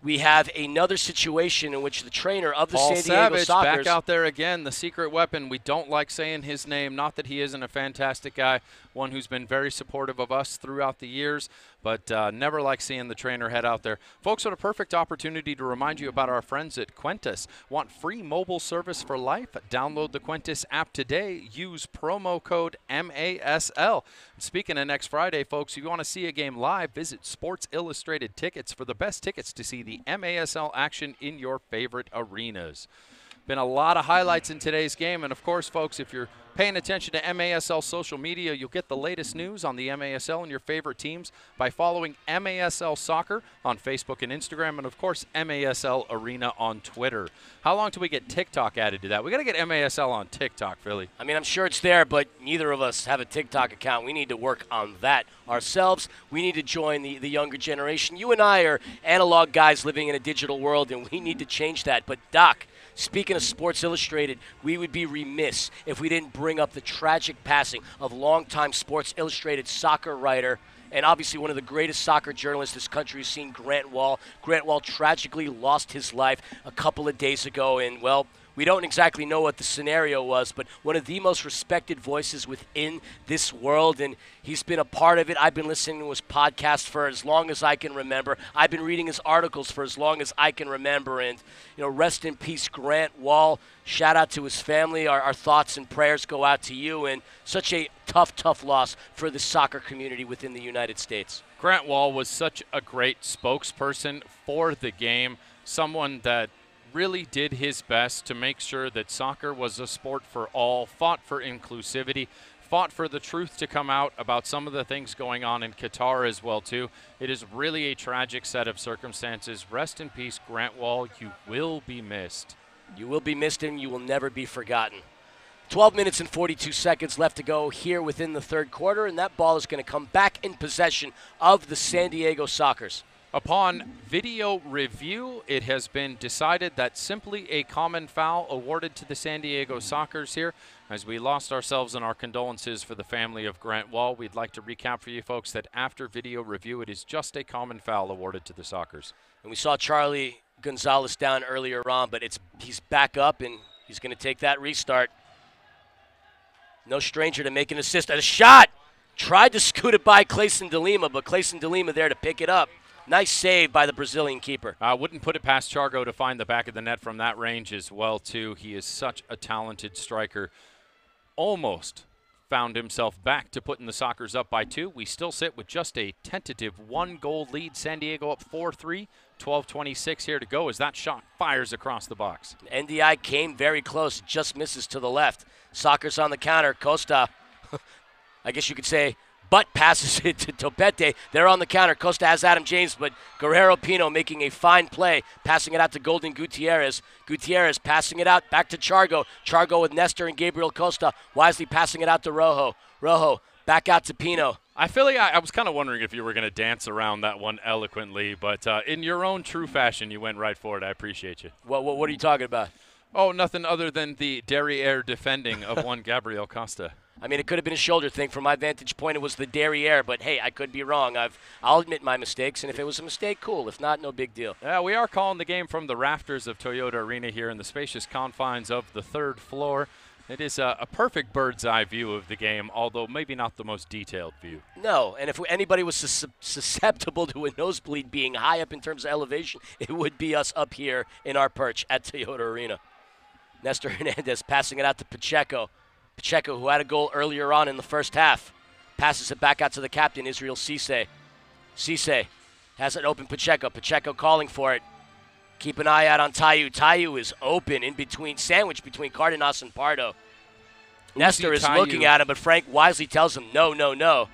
We have another situation in which the trainer of the San Diego Sockers back out there again, the secret weapon. We don't like saying his name. Not that he isn't a fantastic guy, one who's been very supportive of us throughout the years, but never like seeing the trainer head out there. Folks, what a perfect opportunity to remind you about our friends at Quintus. Want free mobile service for life? Download the Quintus app today. Use promo code MASL. Speaking of next Friday, folks, if you want to see a game live, visit Sports Illustrated Tickets for the best tickets to see the MASL action in your favorite arenas. Been a lot of highlights in today's game, and of course, folks, if you're paying attention to MASL social media, you'll get the latest news on the MASL and your favorite teams by following MASL Soccer on Facebook and Instagram, and of course, MASL Arena on Twitter. How long till we get TikTok added to that? We got to get MASL on TikTok, Philly. I mean, I'm sure it's there, but neither of us have a TikTok account. We need to work on that ourselves. We need to join the younger generation. You and I are analog guys living in a digital world, and we need to change that. But, Doc, speaking of Sports Illustrated, we would be remiss if we didn't bring up the tragic passing of longtime Sports Illustrated soccer writer and obviously one of the greatest soccer journalists this country has seen, Grant Wall. Grant Wall tragically lost his life a couple of days ago, and, well, we don't exactly know what the scenario was, but one of the most respected voices within this world, and he's been a part of it. I've been listening to his podcast for as long as I can remember. I've been reading his articles for as long as I can remember, and, rest in peace, Grant Wall. Shout out to his family. Our thoughts and prayers go out to you, and such a tough loss for the soccer community within the United States. Grant Wall was such a great spokesperson for the game, someone that really did his best to make sure that soccer was a sport for all, fought for inclusivity, fought for the truth to come out about some of the things going on in Qatar as well, too. It is really a tragic set of circumstances. Rest in peace, Grant Wall. You will be missed. You will be missed, and you will never be forgotten. 12 minutes and 42 seconds left to go here within the third quarter, and that ball is going to come back in possession of the San Diego Sockers. Upon video review, it has been decided that simply a common foul awarded to the San Diego Sockers here. As we lost ourselves in our condolences for the family of Grant Wall, we'd like to recap for you folks that after video review, it is just a common foul awarded to the Sockers. And we saw Charlie Gonzalez down earlier on, but he's back up, and He's going to take that restart. No stranger to make an assist. A shot! Tried to scoot it by Clayson DeLima, but Clayson DeLima there to pick it up. Nice save by the Brazilian keeper. Wouldn't put it past Chargo to find the back of the net from that range as well, too. He is such a talented striker. Almost found himself back to putting the Sockers up by 2. We still sit with just a tentative 1-goal lead. San Diego up 4-3. 12:26 here to go as that shot fires across the box. NDI came very close, just misses to the left. Sockers on the counter. Costa, I guess you could say, butt passes it to Topete. They're on the counter. Costa has Adam James, but Guerrero Pino making a fine play, passing it out to Golden Gutierrez. Gutierrez passing it out back to Chargo. Chargo with Nestor and Gabriel Costa. Wisely passing it out to Rojo. Rojo back out to Pino. I feel like I was kind of wondering if you were going to dance around that one eloquently, but in your own true fashion, you went right for it. I appreciate you. What are you talking about? Oh, nothing other than the derriere defending of one Gabriel Costa. I mean, it could have been a shoulder thing. From my vantage point, it was the derriere, but hey, I could be wrong. I'll admit my mistakes, and if it was a mistake, cool. If not, no big deal. Yeah, we are calling the game from the rafters of Toyota Arena here in the spacious confines of the 3rd floor. It is a perfect bird's eye view of the game, although maybe not the most detailed view. No, and if anybody was susceptible to a nosebleed being high up in terms of elevation, it would be us up here in our perch at Toyota Arena. Nestor Hernandez passing it out to Pacheco. Pacheco, who had a goal earlier on in the first half, passes it back out to the captain, Israel Cisse. Cisse has it open Pacheco. Pacheco calling for it. Keep an eye out on Tayu. Tayu is open in between, sandwiched between Cardenas and Pardo. Nestor is looking at him, but Frank wisely tells him, no, no, no.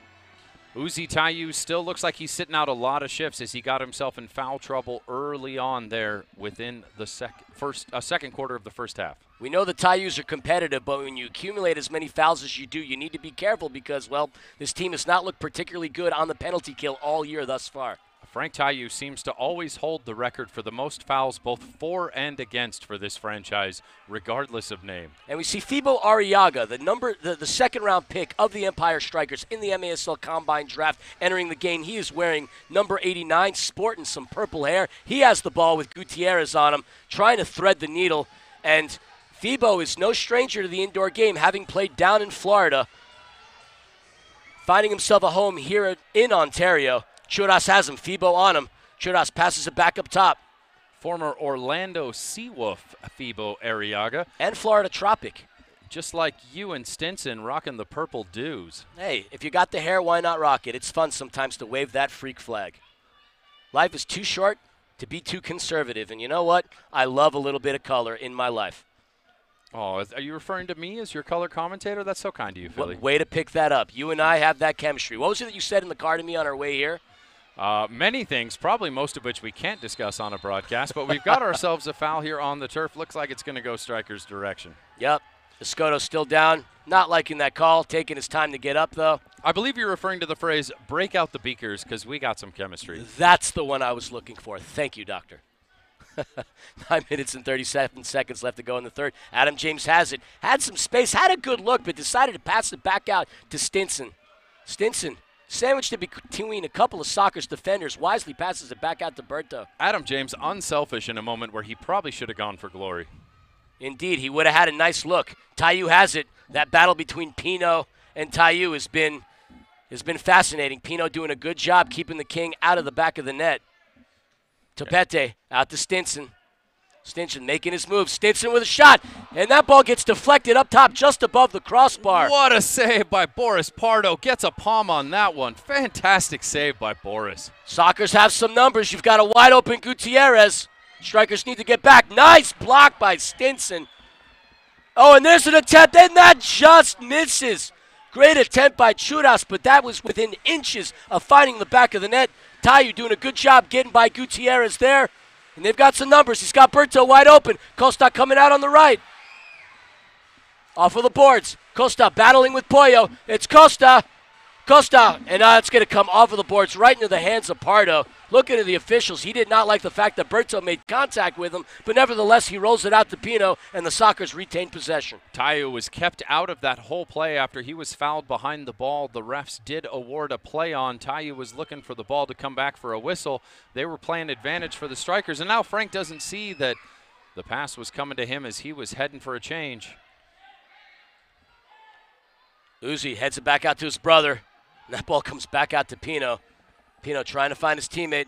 Uzi Tayu still looks like he's sitting out a lot of shifts as he got himself in foul trouble early on there within the second quarter of the first half. We know the Tayus are competitive, but when you accumulate as many fouls as you do, you need to be careful because, well, this team has not looked particularly good on the penalty kill all year thus far. Frank Tayu seems to always hold the record for the most fouls both for and against for this franchise, regardless of name. And we see Fibo Arriaga, the second-round pick of the Empire Strikers in the MASL Combine Draft, entering the game. He is wearing number 89, sporting some purple hair. He has the ball with Gutierrez on him, trying to thread the needle. And Fibo is no stranger to the indoor game, having played down in Florida, finding himself a home here in Ontario. Churras has him. Fibo on him. Churras passes it back up top. Former Orlando Seawolf Fibo Arriaga. And Florida Tropic. Just like you and Stinson rocking the purple dews. Hey, if you got the hair, why not rock it? It's fun sometimes to wave that freak flag. Life is too short to be too conservative. And you know what? I love a little bit of color in my life. Oh, are you referring to me as your color commentator? That's so kind of you, Philly. Way to pick that up. You and I have that chemistry. What was it that you said in the car to me on our way here? Many things, probably most of which we can't discuss on a broadcast, but we've got ourselves a foul here on the turf. Looks like it's going to go Strykers' direction. Yep. Escoto's still down. Not liking that call. Taking his time to get up, though. I believe you're referring to the phrase, break out the beakers, because we got some chemistry. That's the one I was looking for. Thank you, Doctor. 9 minutes and 37 seconds left to go in the third. Adam James has it. Had some space. Had a good look, but decided to pass it back out to Stinson. Stinson sandwiched it between a couple of Sockers defenders. Wisely passes it back out to Berto. Adam James unselfish in a moment where he probably should have gone for glory. Indeed, he would have had a nice look. Tayu has it. That battle between Pino and Tayu has been fascinating. Pino doing a good job keeping the king out of the back of the net. Topete out to Stinson. Stinson making his move. Stinson with a shot. And that ball gets deflected up top just above the crossbar. What a save by Boris Pardo. Gets a palm on that one. Fantastic save by Boris. Sockers have some numbers. You've got a wide open Gutierrez. Strikers need to get back. Nice block by Stinson. Oh, and there's an attempt, and that just misses. Great attempt by Churras, but that was within inches of finding the back of the net. Tayu doing a good job getting by Gutierrez there. And they've got some numbers. He's got Berto wide open. Costa coming out on the right. Off of the boards. Costa battling with Pollo. It's Costa. Costa. And now it's going to come off of the boards right into the hands of Pardo. Looking at the officials, he did not like the fact that Berto made contact with him, but nevertheless, he rolls it out to Pino, and the Sockers retain possession. Tayu was kept out of that whole play after he was fouled behind the ball. The refs did award a play on. Tayu was looking for the ball to come back for a whistle. They were playing advantage for the Strikers, and now Frank doesn't see that The pass was coming to him as he was heading for a change. Uzi heads it back out to his brother. And that ball comes back out to Pino. Pino trying to find his teammate.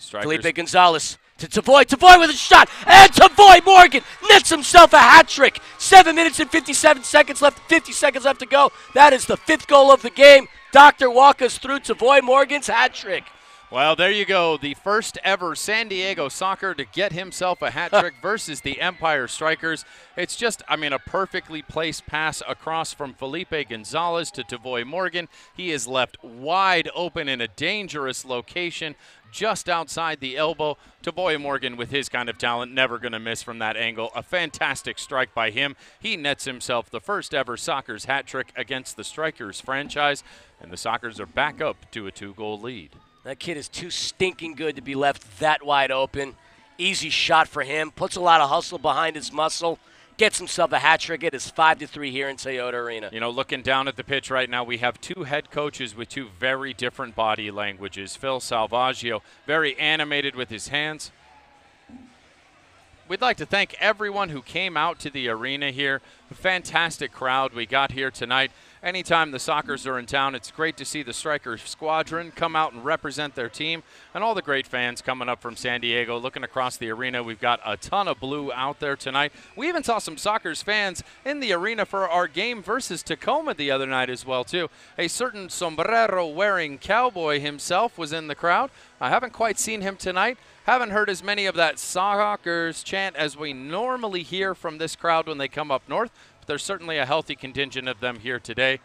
Strykers. Felipe Gonzalez to Tavoy. Tavoy with a shot. And Tavoy Morgan nets himself a hat trick. 7 minutes and 57 seconds left. 50 seconds left to go. That is the 5th goal of the game. Doctor walk us through Tavoy Morgan's hat trick. Well, there you go. The first ever San Diego Soccer to get himself a hat trick versus the Empire Strykers. It's just, I mean, a perfectly placed pass across from Felipe Gonzalez to Tavoy Morgan. He is left wide open in a dangerous location just outside the elbow. Tavoy Morgan, with his kind of talent, never going to miss from that angle. A fantastic strike by him. He nets himself the first ever Sockers hat trick against the Strykers franchise, and the Sockers are back up to a 2-goal lead. That kid is too stinking good to be left that wide open. Easy shot for him. Puts a lot of hustle behind his muscle. Gets himself a hat trick. It is 5-3 here in Toyota Arena. You know, looking down at the pitch right now, we have 2 head coaches with 2 very different body languages. Phil Salvaggio, very animated with his hands. We'd like to thank everyone who came out to the arena here. A fantastic crowd we got here tonight. Anytime the Sockers are in town, it's great to see the Strykers squadron come out and represent their team, and all the great fans coming up from San Diego. Looking across the arena, we've got a ton of blue out there tonight. We even saw some Sockers fans in the arena for our game versus Tacoma the other night as well, too. A certain sombrero-wearing cowboy himself was in the crowd. I haven't quite seen him tonight. Haven't heard as many of that Sockers chant as we normally hear from this crowd when they come up north. There's certainly a healthy contingent of them here today.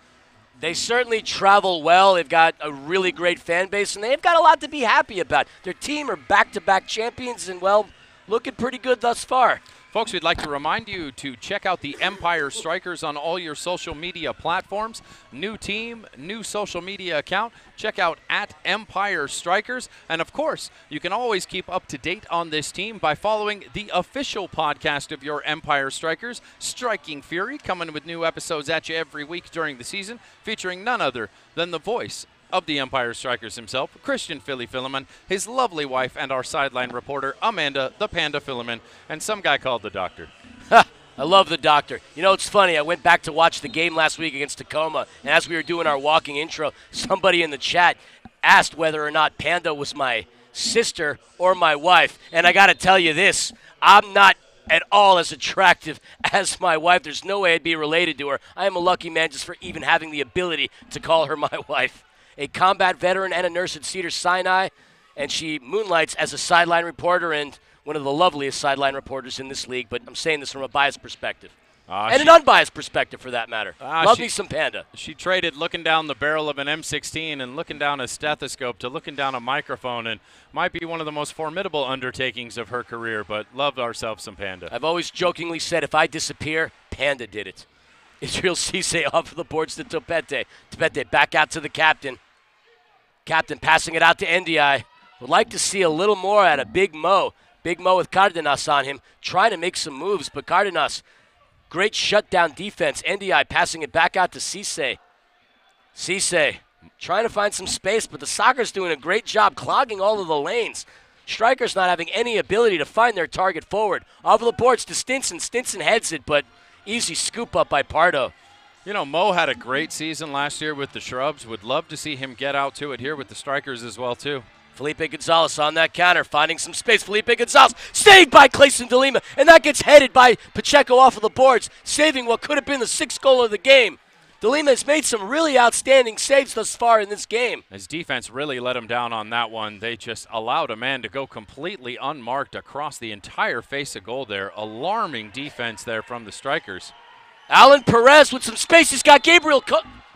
They certainly travel well. They've got a really great fan base, and they've got a lot to be happy about. Their team are back-to-back champions and, well, looking pretty good thus far. Folks, we'd like to remind you to check out the Empire Strykers on all your social media platforms. New team, new social media account. Check out @Empire Strykers. And, of course, you can always keep up to date on this team by following the official podcast of your Empire Strykers, Striking Fury, coming with new episodes at you every week during the season, featuring none other than the voice of the Empire Strykers himself, Christian Philly Filliman, his lovely wife, and our sideline reporter, Amanda the Panda Filliman, and some guy called the Doctor. I love the Doctor. You know, it's funny. I went back to watch the game last week against Tacoma, and as we were doing our walking intro, somebody in the chat asked whether or not Panda was my sister or my wife. And I got to tell you this, I'm not at all as attractive as my wife. There's no way I'd be related to her. I am a lucky man just for even having the ability to call her my wife. A combat veteran and a nurse at Cedars-Sinai, and she moonlights as a sideline reporter and one of the loveliest sideline reporters in this league, but I'm saying this from a biased perspective. And an unbiased perspective, for that matter. Love me some Panda. She traded looking down the barrel of an M16 and looking down a stethoscope to looking down a microphone, and might be one of the most formidable undertakings of her career, but loved ourselves some Panda. I've always jokingly said if I disappear, Panda did it. Israel Cisse off of the boards to Topete. Topete back out to the captain. Captain passing it out to NDI. Would like to see a little more out of Big Mo. Big Mo with Cardenas on him, trying to make some moves, but Cardenas, great shutdown defense. NDI passing it back out to Cisse. Cisse trying to find some space, but the Sockers doing a great job clogging all of the lanes. Strykers not having any ability to find their target forward. Off of the boards to Stinson. Stinson heads it, but easy scoop up by Pardo. You know, Mo had a great season last year with the Shrubs. Would love to see him get out to it here with the Strykers as well, too. Felipe Gonzalez on that counter, finding some space. Felipe Gonzalez saved by Clayson DeLima, and that gets headed by Pacheco off of the boards, saving what could have been the 6th goal of the game. DeLima has made some really outstanding saves thus far in this game. His defense really let him down on that one. They just allowed a man to go completely unmarked across the entire face of goal there. Alarming defense there from the Strykers. Alan Perez with some space. He's got Gabriel,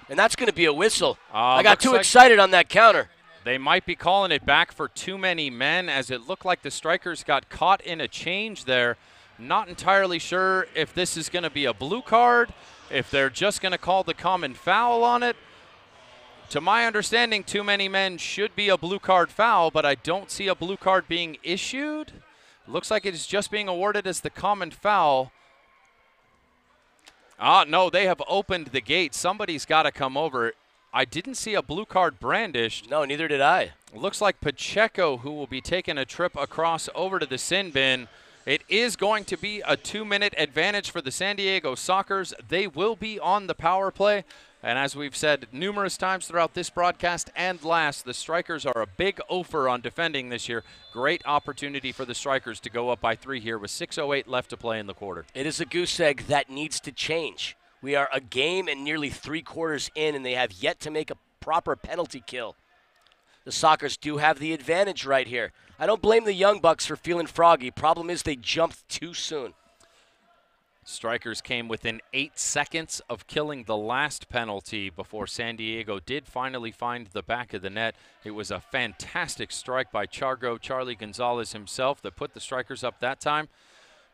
and that's going to be a whistle. I got too excited on that counter. They might be calling it back for too many men, as it looked like the Strykers got caught in a change there. Not entirely sure if this is going to be a blue card, if they're just going to call the common foul on it. To my understanding, too many men should be a blue card foul, but I don't see a blue card being issued. Looks like it is just being awarded as the common foul. No, they have opened the gate. Somebody's got to come over. I didn't see a blue card brandished. No, neither did I. Looks like Pacheco, who will be taking a trip across over to the sin bin, It is going to be a 2-minute advantage for the San Diego Sockers. They will be on the power play. And as we've said numerous times throughout this broadcast and last, the Strykers are a big offer on defending this year. Great opportunity for the Strykers to go up by 3 here with 6:08 left to play in the quarter. It is a goose egg that needs to change. We are a game and nearly 3 quarters in, and they have yet to make a proper penalty kill. The Sockers do have the advantage right here. I don't blame the Young Bucks for feeling froggy. Problem is they jumped too soon. Strykers came within 8 seconds of killing the last penalty before San Diego did finally find the back of the net. It was a fantastic strike by Charlie Gonzalez himself that put the Strykers up that time.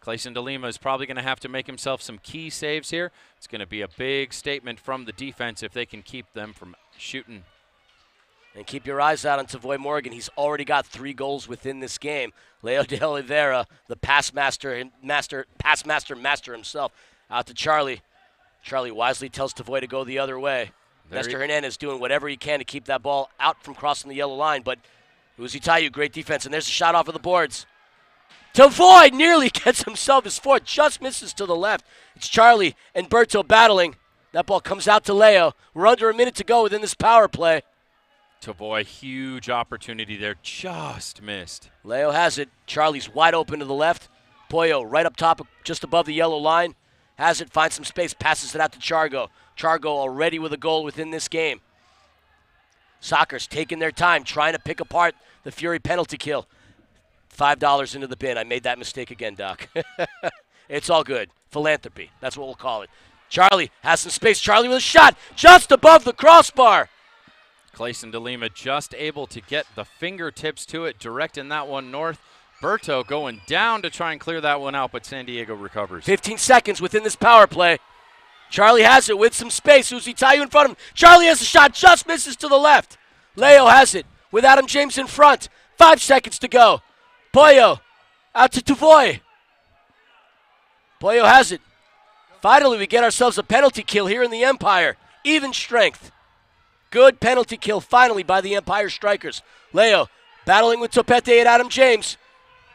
Clayson DeLima is probably going to have to make himself some key saves here. It's going to be a big statement from the defense if they can keep them from shooting. And keep your eyes out on Tavoy Morgan. He's already got 3 goals within this game. Leo de Oliveira, the pass master himself, out to Charlie. Charlie wisely tells Tavoy to go the other way. Nestor Hernandez doing whatever he can to keep that ball out from crossing the yellow line, but Uzitayu, great defense, and there's a shot off of the boards. Tavoy nearly gets himself his 4th, just misses to the left. It's Charlie and Berto battling. That ball comes out to Leo. We're under a minute to go within this power play. Tavoy, huge opportunity there, just missed. Leo has it. Charlie's wide open to the left. Pollo right up top, just above the yellow line. Has it, finds some space, passes it out to Chargo. Chargo already with a goal within this game. Sockers taking their time, trying to pick apart the Fury penalty kill. $5 into the bin. I made that mistake again, Doc. It's all good. Philanthropy. That's what we'll call it. Charlie has some space. Charlie with a shot just above the crossbar. Clayson DeLima just able to get the fingertips to it, directing that one north. Berto going down to try and clear that one out, but San Diego recovers. 15 seconds within this power play. Charlie has it with some space. Uzitayu in front of him. Charlie has a shot, just misses to the left. Leo has it with Adam James in front. 5 seconds to go. Pollo out to Tavoy. Pollo has it. Finally, we get ourselves a penalty kill here in the Empire. Even strength. Good penalty kill finally by the Empire Strikers. Leo battling with Topete and Adam James.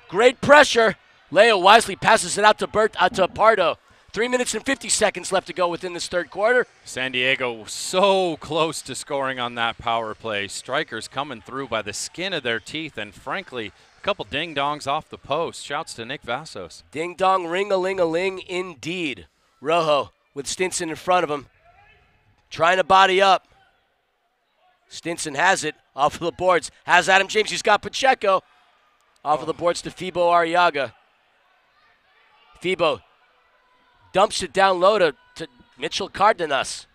Great pressure. Leo wisely passes it out to Pardo. 3 minutes and 50 seconds left to go within this 3rd quarter. San Diego so close to scoring on that power play. Strikers coming through by the skin of their teeth, and frankly, a couple ding-dongs off the post. Shouts to Nick Vassos. Ding-dong, ring-a-ling-a-ling indeed. Rojo with Stinson in front of him. Trying to body up. Stinson has it off of the boards. Has Adam James. He's got Pacheco. Off of the boards to Fibo Arriaga. Fibo dumps it down low to Mitchell Cardenas.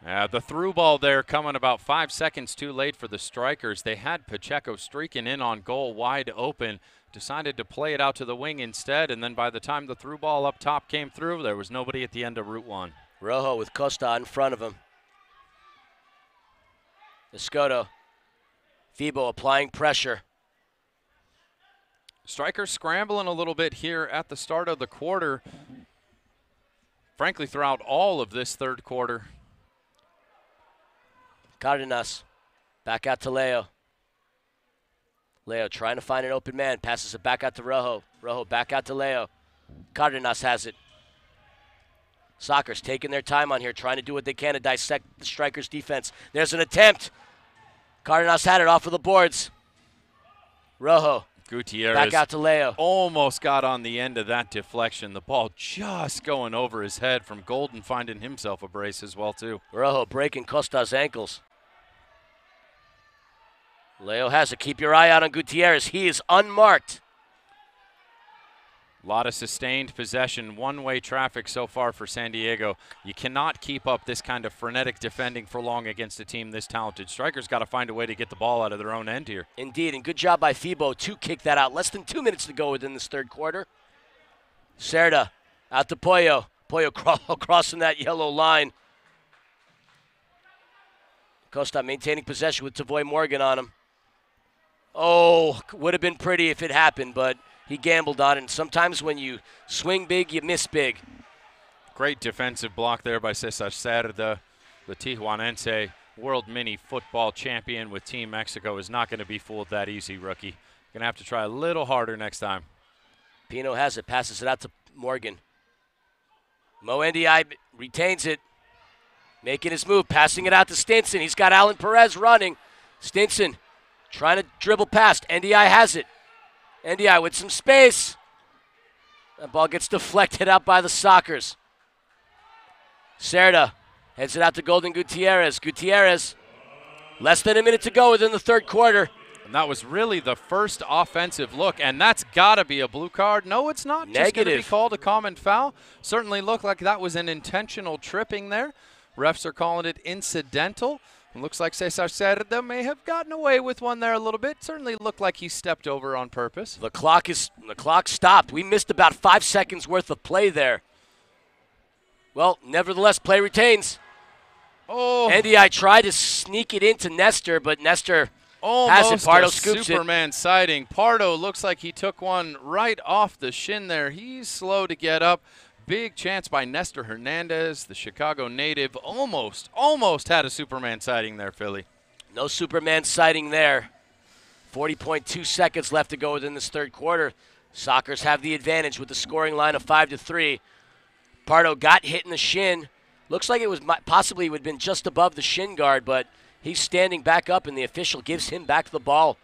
The through ball there coming about 5 seconds too late for the Strykers. They had Pacheco streaking in on goal wide open. Decided to play it out to the wing instead, and then by the time the through ball up top came through, there was nobody at the end of Route 1. Rojo with Costa in front of him. Escoto. Fibo applying pressure. Strykers scrambling a little bit here at the start of the quarter. Frankly, throughout all of this 3rd quarter. Cardenas back out to Leo. Leo trying to find an open man. Passes it back out to Rojo. Rojo back out to Leo. Cardenas has it. Sockers taking their time on here, trying to do what they can to dissect the Strikers' defense. There's an attempt. Cardenas had it off of the boards. Rojo. Gutierrez back out to Leo. Almost got on the end of that deflection. The ball just going over his head from Golden, finding himself a brace as well, too. Rojo breaking Costa's ankles. Leo has it. Keep your eye out on Gutierrez. He is unmarked. A lot of sustained possession, one-way traffic so far for San Diego. You cannot keep up this kind of frenetic defending for long against a team this talented. Strykers got to find a way to get the ball out of their own end here. Indeed, and good job by Fibo to kick that out. Less than 2 minutes to go within this 3rd quarter. Cerda out to Pollo. Pollo crossing that yellow line. Costa maintaining possession with Tavoy Morgan on him. Oh, would have been pretty if it happened, but he gambled on it. And sometimes when you swing big, you miss big. Great defensive block there by Cesar Cerda. The Tijuanense world mini football champion with Team Mexico is not going to be fooled that easy, rookie. Going to have to try a little harder next time. Pino has it, passes it out to Morgan. Mo Ndiaye retains it, making his move, passing it out to Stinson. He's got Alan Perez running. Stinson trying to dribble past. Ndiaye has it. Ndiaye with some space. That ball gets deflected out by the Sockers. Cerda heads it out to Golden Gutierrez. Gutierrez, less than a minute to go within the third quarter. And that was really the first offensive look, and that's got to be a blue card. No, it's not. Negative. Just going to be called a common foul. Certainly looked like that was an intentional tripping there. Refs are calling it incidental. It looks like Cesar Cerda may have gotten away with one there a little bit. Certainly looked like he stepped over on purpose. The clock stopped. We missed about 5 seconds worth of play there. Well, nevertheless, play retains. Oh. Ndiaye tried to sneak it into Nestor, but Nestor has it. Pardo scoops Superman sighting. Pardo looks like he took one right off the shin there. He's slow to get up. Big chance by Nestor Hernandez, the Chicago native. Almost had a Superman sighting there, Philly. No Superman sighting there. 40.2 seconds left to go within this third quarter. Sockers have the advantage with the scoring line of 5-3. Pardo got hit in the shin. Looks like it was possibly would have been just above the shin guard, but he's standing back up, and the official gives him back the ball.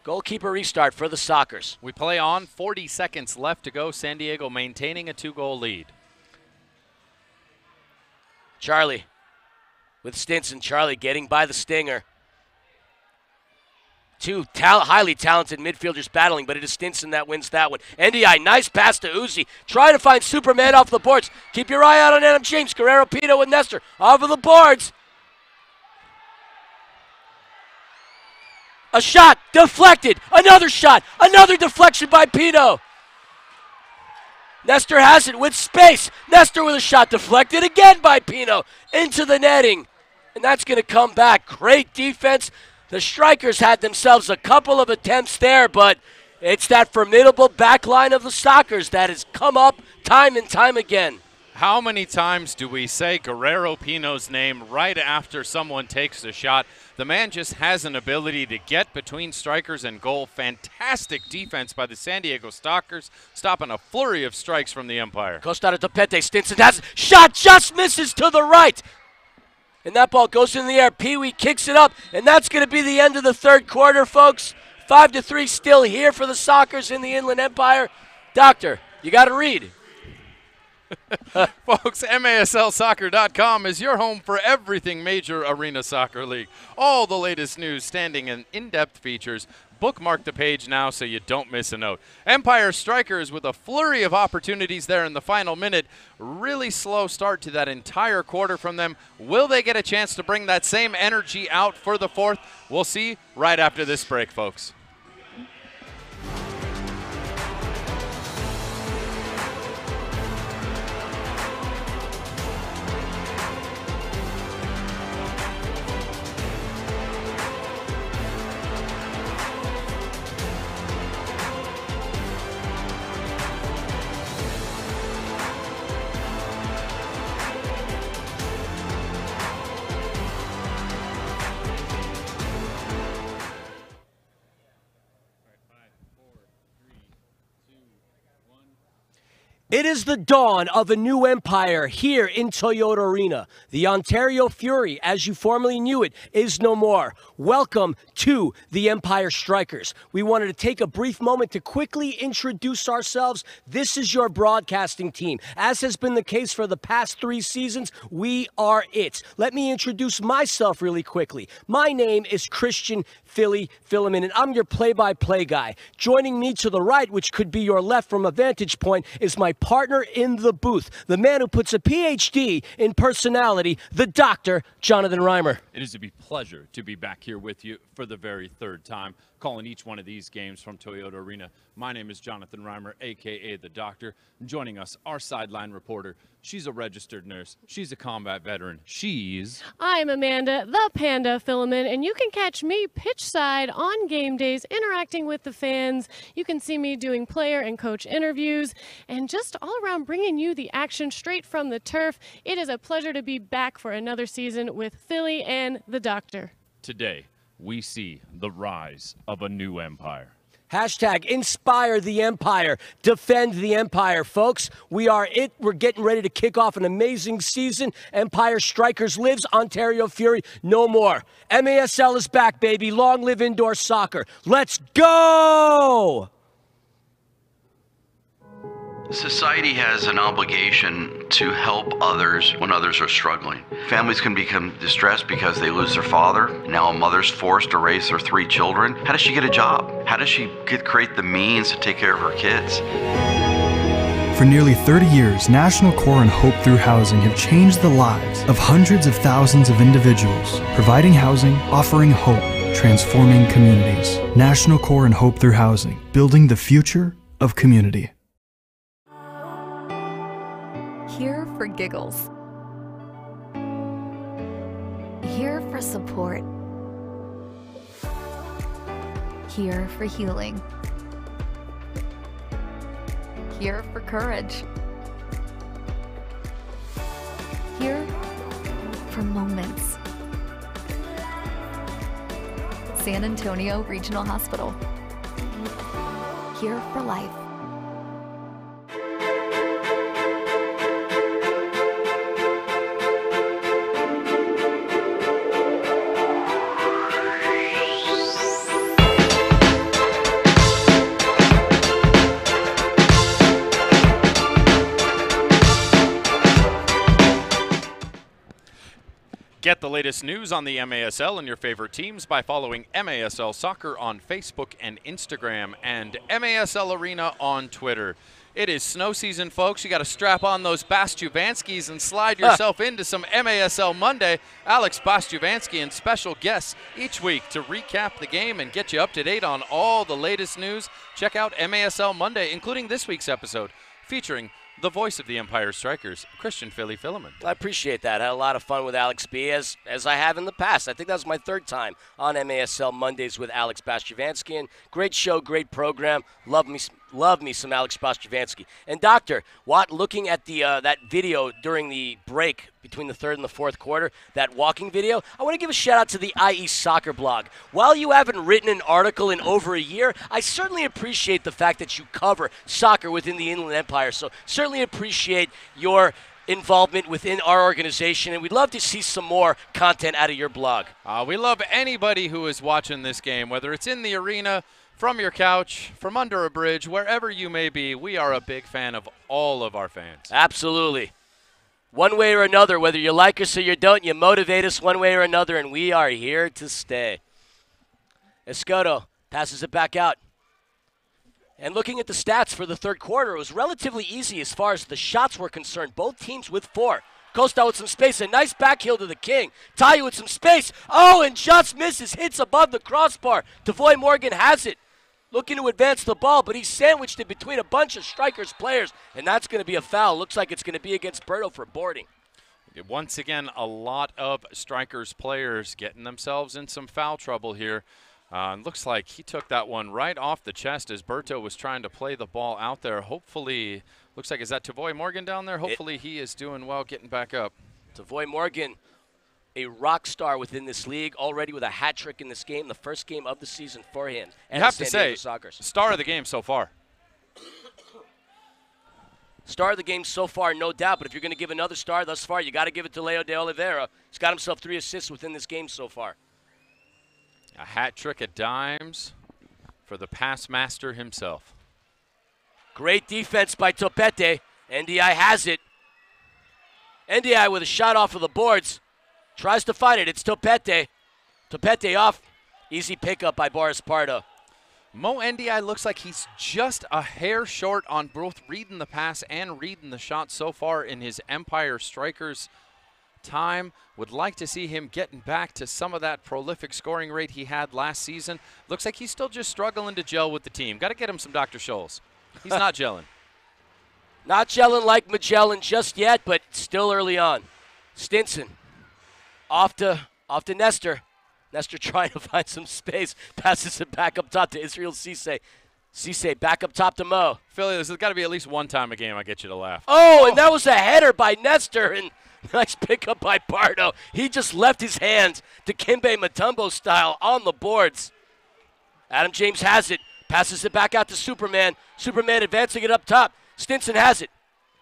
Goalkeeper restart for the Sockers. We play on. 40 seconds left to go. San Diego maintaining a 2-goal lead. Charlie with Stinson. Charlie getting by the Stinger. Two highly talented midfielders battling, but it is Stinson that wins that one. Ndiaye, nice pass to Uzi. Trying to find Superman off the boards. Keep your eye out on Adam James. Guerrero Pino with Nestor. Off of the boards. A shot, deflected. Another shot, another deflection by Pino. Nestor has it with space. Nestor with a shot deflected again by Pino into the netting. And that's going to come back. Great defense. The Strykers had themselves a couple of attempts there, but it's that formidable back line of the Sockers that has come up time and time again. How many times do we say Guerrero Pino's name right after someone takes the shot? The man just has an ability to get between strikers and goal. Fantastic defense by the San Diego Sockers, stopping a flurry of strikes from the Empire. Costa to Pete. Stinson has shot, just misses to the right. And that ball goes in the air. Pee-wee kicks it up, and that's going to be the end of the third quarter, folks. 5-3 still here for the Sockers in the Inland Empire. Doctor, you got to read. Folks, MASLsoccer.com is your home for everything Major Arena Soccer League. All the latest news, standing and in-depth features. Bookmark the page now so you don't miss a note. Empire Strykers with a flurry of opportunities there in the final minute. Really slow start to that entire quarter from them. Will they get a chance to bring that same energy out for the fourth? We'll see right after this break, folks. It is the dawn of a new empire here in Toyota Arena. The Ontario Fury, as you formerly knew it, is no more. Welcome to the Empire Strykers. We wanted to take a brief moment to quickly introduce ourselves. This is your broadcasting team. As has been the case for the past 3 seasons, we are it. Let me introduce myself really quickly. My name is Christian Philly Philemon, and I'm your play-by-play guy. Joining me to the right, which could be your left from a vantage point, is my partner in the booth, the man who puts a PhD in personality, the Dr. Jonathan Reimer. It is a pleasure to be back here with you for the very third time, calling each one of these games from Toyota Arena. My name is Jonathan Reimer, a.k.a. The Doctor. Joining us, our sideline reporter. She's a registered nurse. She's a combat veteran. I'm Amanda, the Panda Philemon, and you can catch me pitch side on game days, interacting with the fans. You can see me doing player and coach interviews, and just all around bringing you the action straight from the turf. It is a pleasure to be back for another season with Philly and the Doctor. Today, we see the rise of a new empire. Hashtag inspire the empire, defend the empire, folks. We're getting ready to kick off an amazing season. Empire Strykers lives, Ontario Fury no more. MASL is back, baby. Long live indoor soccer. Let's go! Society has an obligation to help others when others are struggling. Families can become distressed because they lose their father. Now a mother's forced to raise their 3 children. How does she get a job? How does she create the means to take care of her kids? For nearly 30 years, National Core and Hope Through Housing have changed the lives of hundreds of thousands of individuals, providing housing, offering hope, transforming communities. National Core and Hope Through Housing, building the future of community. Here for giggles. Here for support. Here for healing. Here for courage. Here for moments. San Antonio Regional Hospital. Here for life. Get the latest news on the MASL and your favorite teams by following MASL Soccer on Facebook and Instagram and MASL Arena on Twitter. It is snow season, folks. You got to strap on those Bastuvanskis and slide yourself into some MASL Monday. Alex Bastuvansky and special guests each week to recap the game and get you up to date on all the latest news. Check out MASL Monday, including this week's episode, featuring the voice of the Empire Strykers, Christian Philly Filament. I appreciate that. I had a lot of fun with Alex B, as I have in the past. I think that was my 3rd time on MASL Mondays with Alex Bastuvansky. And great show, great program. Love me some Alex Bastuvansky. And Doctor Watt, looking at the that video during the break between the 3rd and the 4th quarter, that walking video, I want to give a shout out to the IE Soccer blog. While you haven't written an article in over a year, I certainly appreciate the fact that you cover soccer within the Inland Empire. So certainly appreciate your involvement within our organization, and we'd love to see some more content out of your blog. We love anybody who is watching this game, whether it's in the arena, from your couch, from under a bridge, wherever you may be. We are a big fan of all of our fans. Absolutely. One way or another, whether you like us or you don't, you motivate us one way or another, and we are here to stay. Escoto passes it back out. And looking at the stats for the 3rd quarter, it was relatively easy as far as the shots were concerned. Both teams with 4. Costa with some space, a nice back heel to the King. Tayu with some space. Oh, and just misses, hits above the crossbar. Tavoy Morgan has it. Looking to advance the ball, but he's sandwiched it between a bunch of Strykers players, and that's going to be a foul. Looks like it's going to be against Berto for boarding. Once again, a lot of Strykers players getting themselves in some foul trouble here. Looks like he took that one right off the chest as Berto was trying to play the ball out there. Hopefully, looks like, is that Tavoy Morgan down there? Hopefully he is doing well getting back up. Tavoy Morgan, a rock star within this league, already with a hat trick in this game, the first game of the season for him. You have to say, star of the game so far. Star of the game so far, no doubt, but if you're going to give another star thus far, you got to give it to Leo de Oliveira. He's got himself 3 assists within this game so far. A hat trick at dimes for the pass master himself. Great defense by Topete. NDI has it. NDI with a shot off of the boards. Tries to find it. It's Topete. Topete off. Easy pickup by Boris Pardo. Mo NDI looks like he's just a hair short on both reading the pass and reading the shot so far in his Empire Strykers time. Would like to see him getting back to some of that prolific scoring rate he had last season. Looks like he's still just struggling to gel with the team. Got to get him some Dr. Scholes. He's not gelling. Not gelling like Magellan just yet, but still early on. Stinson off to Nestor. Nestor trying to find some space. Passes it back up top to Israel Cisse. Cisse back up top to Mo. Philly, there's got to be at least one time a game I get you to laugh. Oh, and that was a header by Nestor. And nice pickup by Pardo. He just left his hands to Kimbe Mutombo style on the boards. Adam James has it. Passes it back out to Superman. Superman advancing it up top. Stinson has it.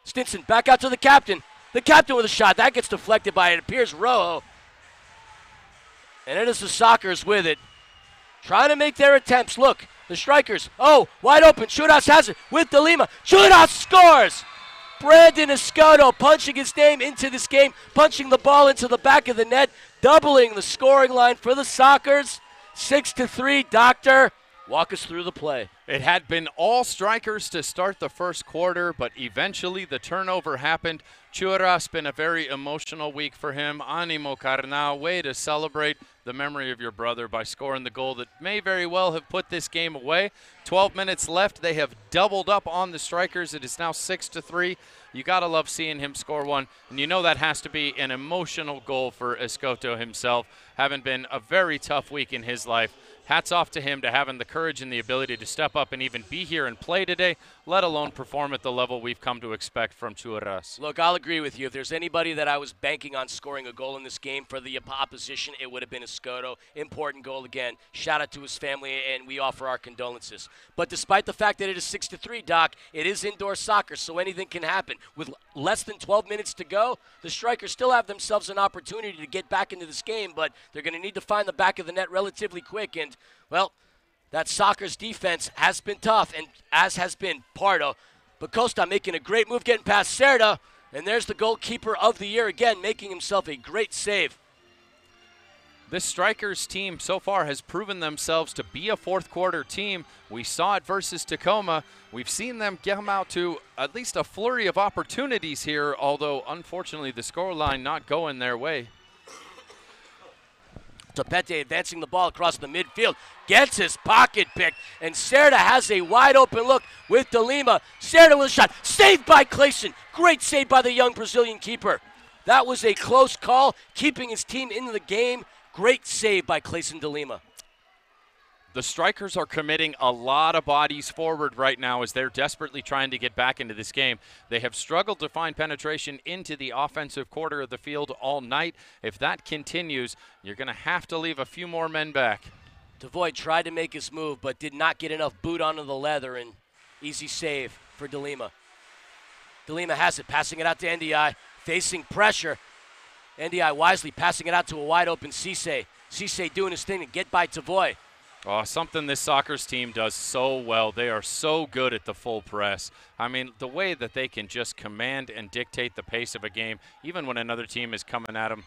Stinson back out to the captain. The captain with a shot. That gets deflected by, it appears, Rojo. And it is the Sockers with it. Trying to make their attempts. Look, the Strykers. Oh, wide open. Churras has it with De Lima. Churras scores! Brandon Escoto punching his name into this game, punching the ball into the back of the net, doubling the scoring line for the Sockers. 6-3. Doctor, walk us through the play. It had been all Strykers to start the first quarter, but eventually the turnover happened. Churras been a very emotional week for him. Animo carnal, way to celebrate the memory of your brother by scoring the goal that may very well have put this game away. 12 minutes left. They have doubled up on the Strykers. It is now 6-3. You got to love seeing him score one, and you know that has to be an emotional goal for Escoto himself, having been a very tough week in his life. Hats off to him to having the courage and the ability to step up and even be here and play today, let alone perform at the level we've come to expect from Churras. Look, I'll agree with you. If there's anybody that I was banking on scoring a goal in this game for the opposition, it would have been Escoto. Important goal again. Shout out to his family, and we offer our condolences. But despite the fact that it is 6-3, Doc, it is indoor soccer, so anything can happen. With less than 12 minutes to go, the Strykers still have themselves an opportunity to get back into this game, but they're going to need to find the back of the net relatively quick. And, well, that Sockers defense has been tough, and as has been Pardo. But Costa making a great move, getting past Cerda, and there's the goalkeeper of the year again, making himself a great save. This Strykers team so far has proven themselves to be a fourth quarter team. We saw it versus Tacoma. We've seen them come out to at least a flurry of opportunities here, although unfortunately the scoreline not going their way. Topete advancing the ball across the midfield, gets his pocket picked, and Cerda has a wide open look with De Lima. Cerda with a shot, saved by Clayson. Great save by the young Brazilian keeper. That was a close call, keeping his team in the game. Great save by Clayson De Lima. The Strykers are committing a lot of bodies forward right now as they're desperately trying to get back into this game. They have struggled to find penetration into the offensive quarter of the field all night. If that continues, you're going to have to leave a few more men back. Devoy tried to make his move, but did not get enough boot onto the leather, and easy save for De Lima. De Lima has it, passing it out to NDI, facing pressure. NDI wisely passing it out to a wide-open Cisse. Cisse doing his thing to get by Tavoy. Oh, something this Sockers team does so well. They are so good at the full press. I mean, the way that they can just command and dictate the pace of a game, even when another team is coming at them.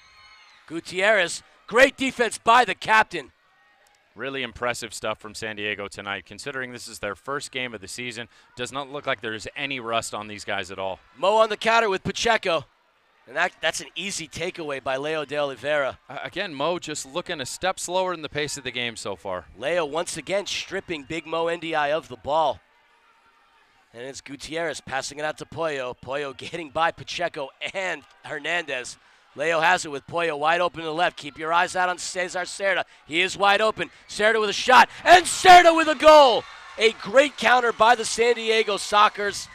Gutierrez, great defense by the captain. Really impressive stuff from San Diego tonight. Considering this is their first game of the season, does not look like there's any rust on these guys at all. Mo on the counter with Pacheco. And that's an easy takeaway by Leo de Oliveira. Again, Mo just looking a step slower in the pace of the game so far. Leo once again stripping Big Mo NDI of the ball. And it's Gutierrez passing it out to Pollo. Pollo getting by Pacheco and Hernandez. Leo has it with Pollo wide open to the left. Keep your eyes out on Cesar Cerda. He is wide open. Cerda with a shot, and Cerda with a goal. A great counter by the San Diego Sockers.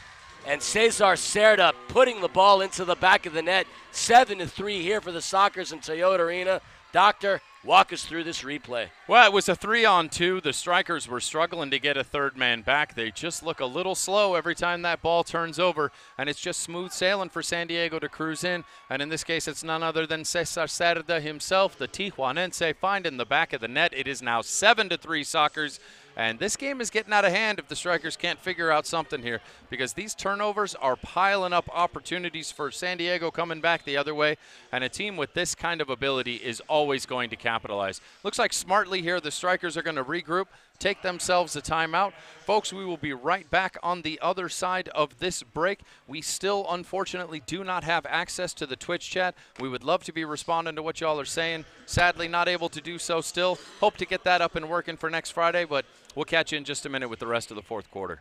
And Cesar Cerda putting the ball into the back of the net. 7-3 here for the Sockers in Toyota Arena. Doctor, walk us through this replay. Well, it was a 3-on-2. The Strykers were struggling to get a third man back. They just look a little slow every time that ball turns over, and it's just smooth sailing for San Diego to cruise in. And in this case, it's none other than Cesar Cerda himself, the Tijuanense, finding the back of the net. It is now 7-3 Sockers. And this game is getting out of hand if the Strykers can't figure out something here, because these turnovers are piling up opportunities for San Diego coming back the other way, and a team with this kind of ability is always going to capitalize. Looks like smartly here the Strykers are going to regroup, take themselves a timeout. Folks, we will be right back on the other side of this break. We still, unfortunately, do not have access to the Twitch chat. We would love to be responding to what y'all are saying. Sadly, not able to do so still. Hope to get that up and working for next Friday, but we'll catch you in just a minute with the rest of the fourth quarter.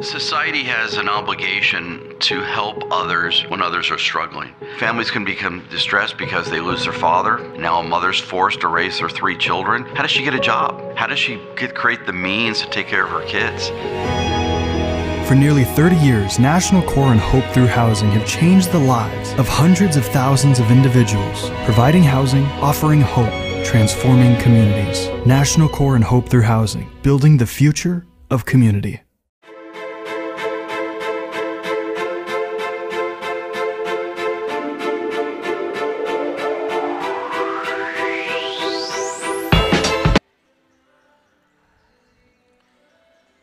Society has an obligation to help others when others are struggling. Families can become distressed because they lose their father. Now a mother's forced to raise their 3 children. How does she get a job? How does she create the means to take care of her kids? For nearly 30 years, National Core and Hope Through Housing have changed the lives of hundreds of thousands of individuals, providing housing, offering hope, transforming communities. National Core and Hope Through Housing, building the future of community.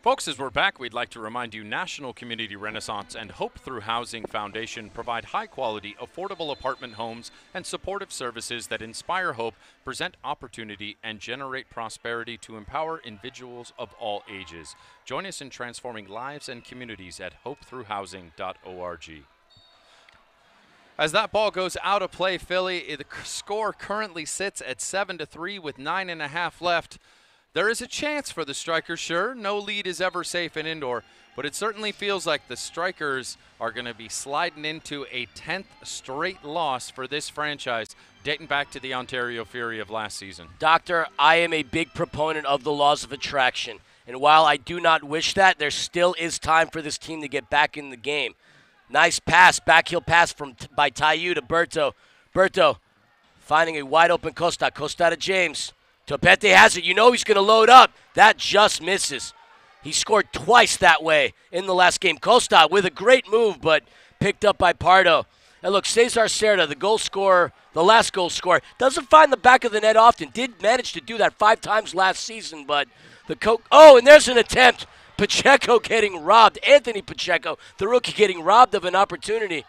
Folks, as we're back, we'd like to remind you National Community Renaissance and Hope Through Housing Foundation provide high-quality, affordable apartment homes and supportive services that inspire hope, present opportunity, and generate prosperity to empower individuals of all ages. Join us in transforming lives and communities at hopethroughhousing.org. As that ball goes out of play, Philly, the score currently sits at 7-3 with 9.5 left. There is a chance for the Strykers, sure. No lead is ever safe in indoor, but it certainly feels like the Strykers are going to be sliding into a 10th straight loss for this franchise, dating back to the Ontario Fury of last season. Doctor, I am a big proponent of the laws of attraction, and while I do not wish that, there still is time for this team to get back in the game. Nice pass, backheel pass by Taiyu to Berto. Berto finding a wide-open Costa. Costa to James. Topete has it. You know he's going to load up. That just misses. He scored twice that way in the last game. Costa with a great move, but picked up by Pardo. And look, Cesar Cerda, the goal scorer, the last goal scorer, doesn't find the back of the net often. Did manage to do that 5 times last season, but the oh, and there's an attempt. Pacheco getting robbed. Anthony Pacheco, the rookie, getting robbed of an opportunity.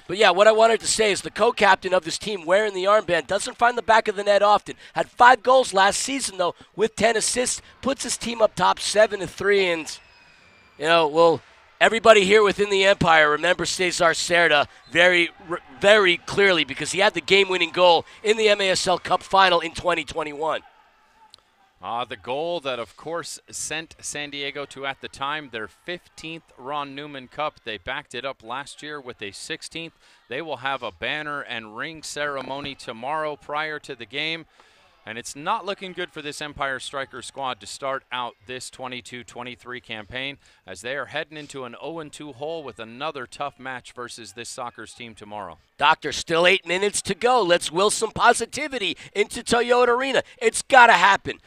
But yeah, what I wanted to say is the co-captain of this team wearing the armband doesn't find the back of the net often. Had 5 goals last season, though, with 10 assists. Puts his team up top 7-3. And, you know, well, everybody here within the Empire remembers Cesar Cerda very, very clearly because he had the game-winning goal in the MASL Cup final in 2021. The goal that, of course, sent San Diego to, at the time, their 15th Ron Newman Cup. They backed it up last year with a 16th. They will have a banner and ring ceremony tomorrow prior to the game. And it's not looking good for this Empire Strikers squad to start out this 22-23 campaign, as they are heading into an 0-2 hole with another tough match versus this Sockers team tomorrow. Doctor, still 8 minutes to go. Let's will some positivity into Toyota Arena. It's got to happen.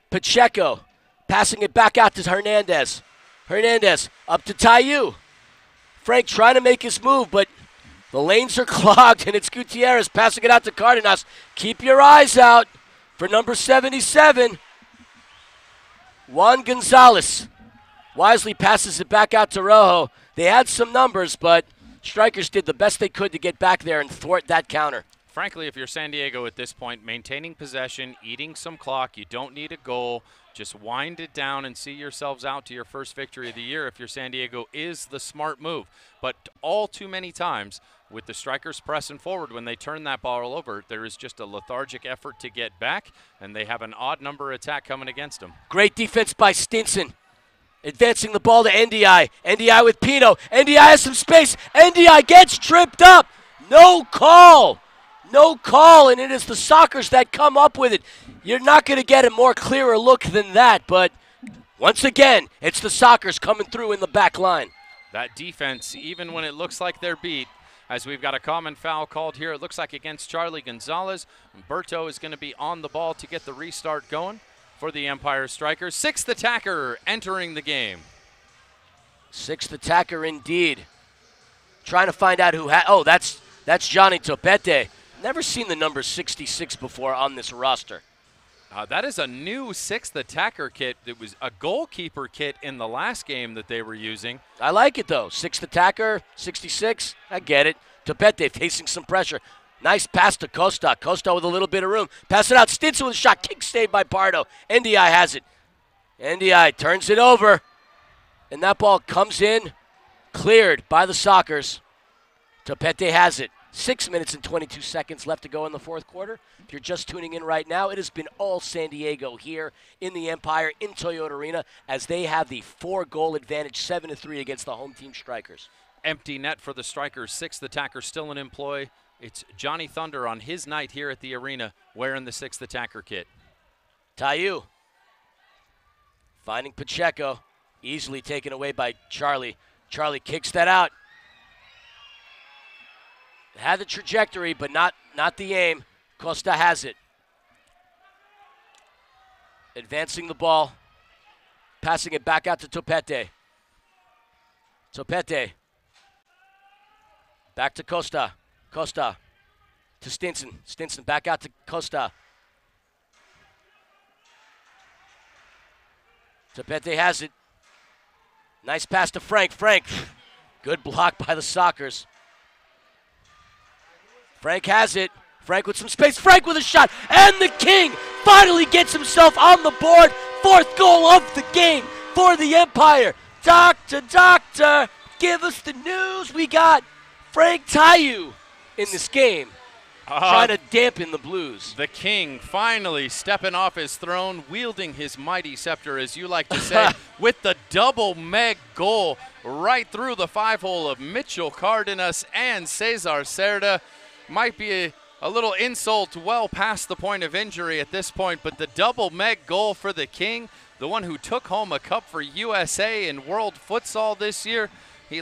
Pacheco passing it back out to Hernandez. Hernandez up to Taiyu. Frank trying to make his move, but the lanes are clogged, and it's Gutierrez passing it out to Cardenas. Keep your eyes out for number 77, Juan Gonzalez. Wisely passes it back out to Rojo. They had some numbers, but Strykers did the best they could to get back there and thwart that counter. Frankly, if you're San Diego at this point, maintaining possession, eating some clock, you don't need a goal. Just wind it down and see yourselves out to your first victory of the year if you're San Diego is the smart move. But all too many times with the Strykers pressing forward when they turn that ball over, there is just a lethargic effort to get back, and they have an odd number attack coming against them. Great defense by Stinson. Advancing the ball to NDI. NDI with Pino. NDI has some space. NDI gets tripped up. No call. No call, and it is the Sockers that come up with it. You're not going to get a more clearer look than that, but once again, it's the Sockers coming through in the back line. That defense, even when it looks like they're beat, as we've got a common foul called here, it looks like against Charlie Gonzalez. Berto is going to be on the ball to get the restart going for the Empire Strikers. 6th attacker entering the game. 6th attacker indeed. Trying to find out who oh, that's Johnny Topete. Never seen the number 66 before on this roster. That is a new 6th attacker kit. It was a goalkeeper kit in the last game that they were using. I like it, though. 6th attacker, 66. I get it. Topete facing some pressure. Nice pass to Costa. Costa with a little bit of room. Pass it out. Stinson with a shot. Kick saved by Pardo. NDI has it. NDI turns it over. And that ball comes in, cleared by the Sockers. Topete has it. 6 minutes and 22 seconds left to go in the fourth quarter. If you're just tuning in right now, it has been all San Diego here in the Empire in Toyota Arena as they have the 4-goal advantage, 7-3 against the home team Strykers. Empty net for the Strykers. 6th attacker still in employ. It's Johnny Thunder on his night here at the arena wearing the 6th attacker kit. Taiyu finding Pacheco, easily taken away by Charlie. Charlie kicks that out. Had the trajectory, but not the aim. Costa has it. Advancing the ball. Passing it back out to Topete. Topete. Back to Costa. Costa to Stinson. Stinson back out to Costa. Topete has it. Nice pass to Frank. Frank. Good block by the Sockers. Frank has it. Frank with some space. Frank with a shot. And the King finally gets himself on the board. 4th goal of the game for the Empire. Doctor, give us the news. We got Frank Taiyu in this game. Trying to dampen the blues. The King finally stepping off his throne, wielding his mighty scepter, as you like to say, with the double Meg goal right through the 5-hole of Mitchell Cardenas and Cesar Cerda. Might be a little insult well past the point of injury at this point, but the double Meg goal for the King, the one who took home a cup for USA in World Futsal this year, he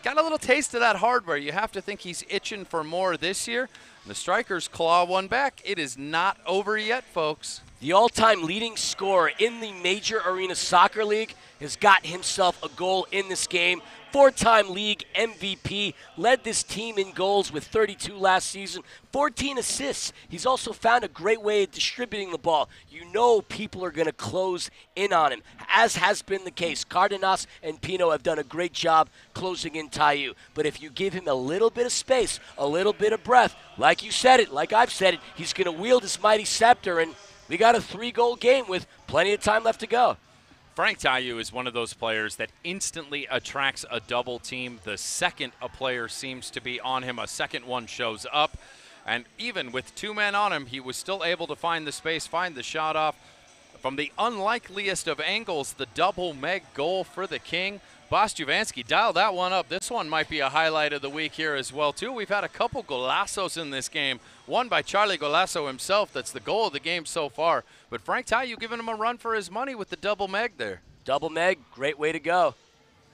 got a little taste of that hardware. You have to think he's itching for more this year. The Strykers claw one back. It is not over yet, folks. The all-time leading scorer in the Major Arena Soccer League has got himself a goal in this game. 4-time league MVP, led this team in goals with 32 last season, 14 assists. He's also found a great way of distributing the ball. You know people are going to close in on him, as has been the case. Cardenas and Pino have done a great job closing in Taiyu. But if you give him a little bit of space, a little bit of breath, like you said it, like I've said it, he's going to wield his mighty scepter, and we got a 3-goal game with plenty of time left to go. Frank Taiyu is one of those players that instantly attracts a double team. The second a player seems to be on him, a second one shows up. And even with 2 men on him, he was still able to find the space, find the shot off. From the unlikeliest of angles, the double Meg goal for the King. Bostjuvanski dialed that one up. This one might be a highlight of the week here as well, too. We've had a couple golazos in this game. One by Charlie Golazo himself. That's the goal of the game so far. But Frank Taiyu giving him a run for his money with the double Meg there. Double Meg, great way to go.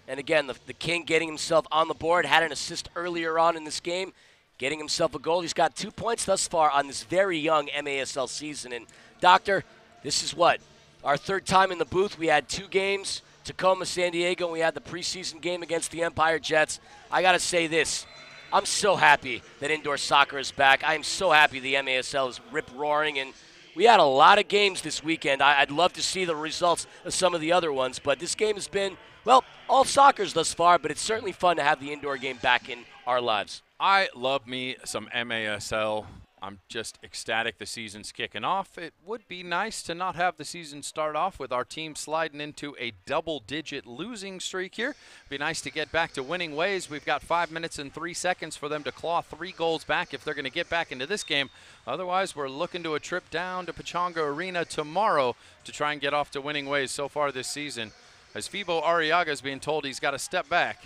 And again, the King getting himself on the board, had an assist earlier on in this game, getting himself a goal. He's got 2 points thus far on this very young MASL season. And, Doctor, this is what? Our 3rd time in the booth. We had 2 games, Tacoma, San Diego, and we had the preseason game against the Empire Jets. I got to say this. I'm so happy that indoor soccer is back. I am so happy the MASL is rip-roaring, and we had a lot of games this weekend. I'd love to see the results of some of the other ones, but this game has been, well, all soccer's thus far, but it's certainly fun to have the indoor game back in our lives. I love me some MASL. I'm just ecstatic the season's kicking off. It would be nice to not have the season start off with our team sliding into a double-digit losing streak here. Be nice to get back to winning ways. We've got 5 minutes and 3 seconds for them to claw 3 goals back if they're going to get back into this game. Otherwise, we're looking to a trip down to Pechanga Arena tomorrow to try and get off to winning ways so far this season. As Fibo Arriaga is being told he's got to step back.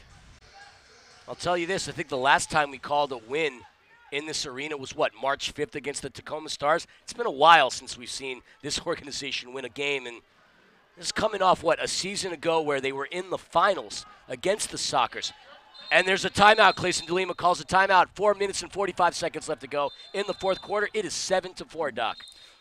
I'll tell you this. I think the last time we called a win in this arena was, what, March 5th against the Tacoma Stars? It's been a while since we've seen this organization win a game, and this is coming off, what, a season ago where they were in the finals against the Sockers. And there's a timeout. Clayson DeLima calls a timeout. 4 minutes and 45 seconds left to go in the fourth quarter. It is 7-4, Doc.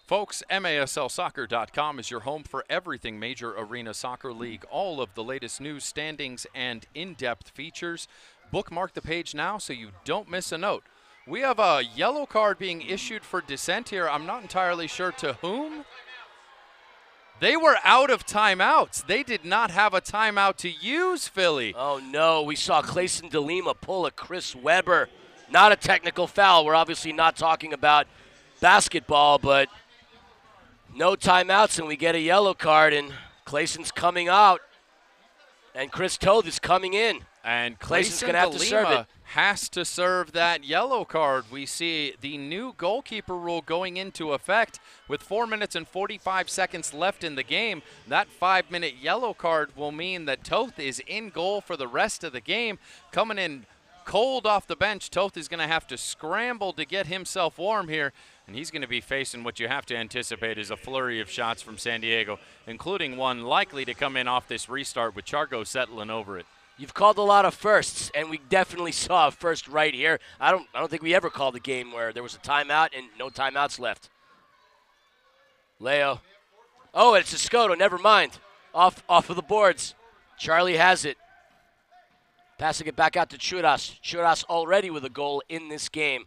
Folks, MASLsoccer.com is your home for everything Major Arena Soccer League. All of the latest news, standings, and in-depth features. Bookmark the page now so you don't miss a note. We have a yellow card being issued for dissent here. I'm not entirely sure to whom. They were out of timeouts. They did not have a timeout to use, Philly. Oh, no. We saw Clayson DeLima pull a Chris Webber. Not a technical foul. We're obviously not talking about basketball, but no timeouts, and we get a yellow card, and Clayson's coming out, and Chris Toth is coming in. And Clayson's Clayson going to have to serve it. has to serve that yellow card. We see the new goalkeeper rule going into effect with 4 minutes and 45 seconds left in the game. That 5-minute yellow card will mean that Toth is in goal for the rest of the game. Coming in cold off the bench, Toth is going to have to scramble to get himself warm here, and he's going to be facing what you have to anticipate is a flurry of shots from San Diego, including one likely to come in off this restart with Chargo settling over it. You've called a lot of firsts, and we definitely saw a first right here. I don't think we ever called a game where there was a timeout and no timeouts left. Leo. Oh, it's a Escoto. Never mind. Off of the boards. Charlie has it. Passing it back out to Churas. Churas already with a goal in this game.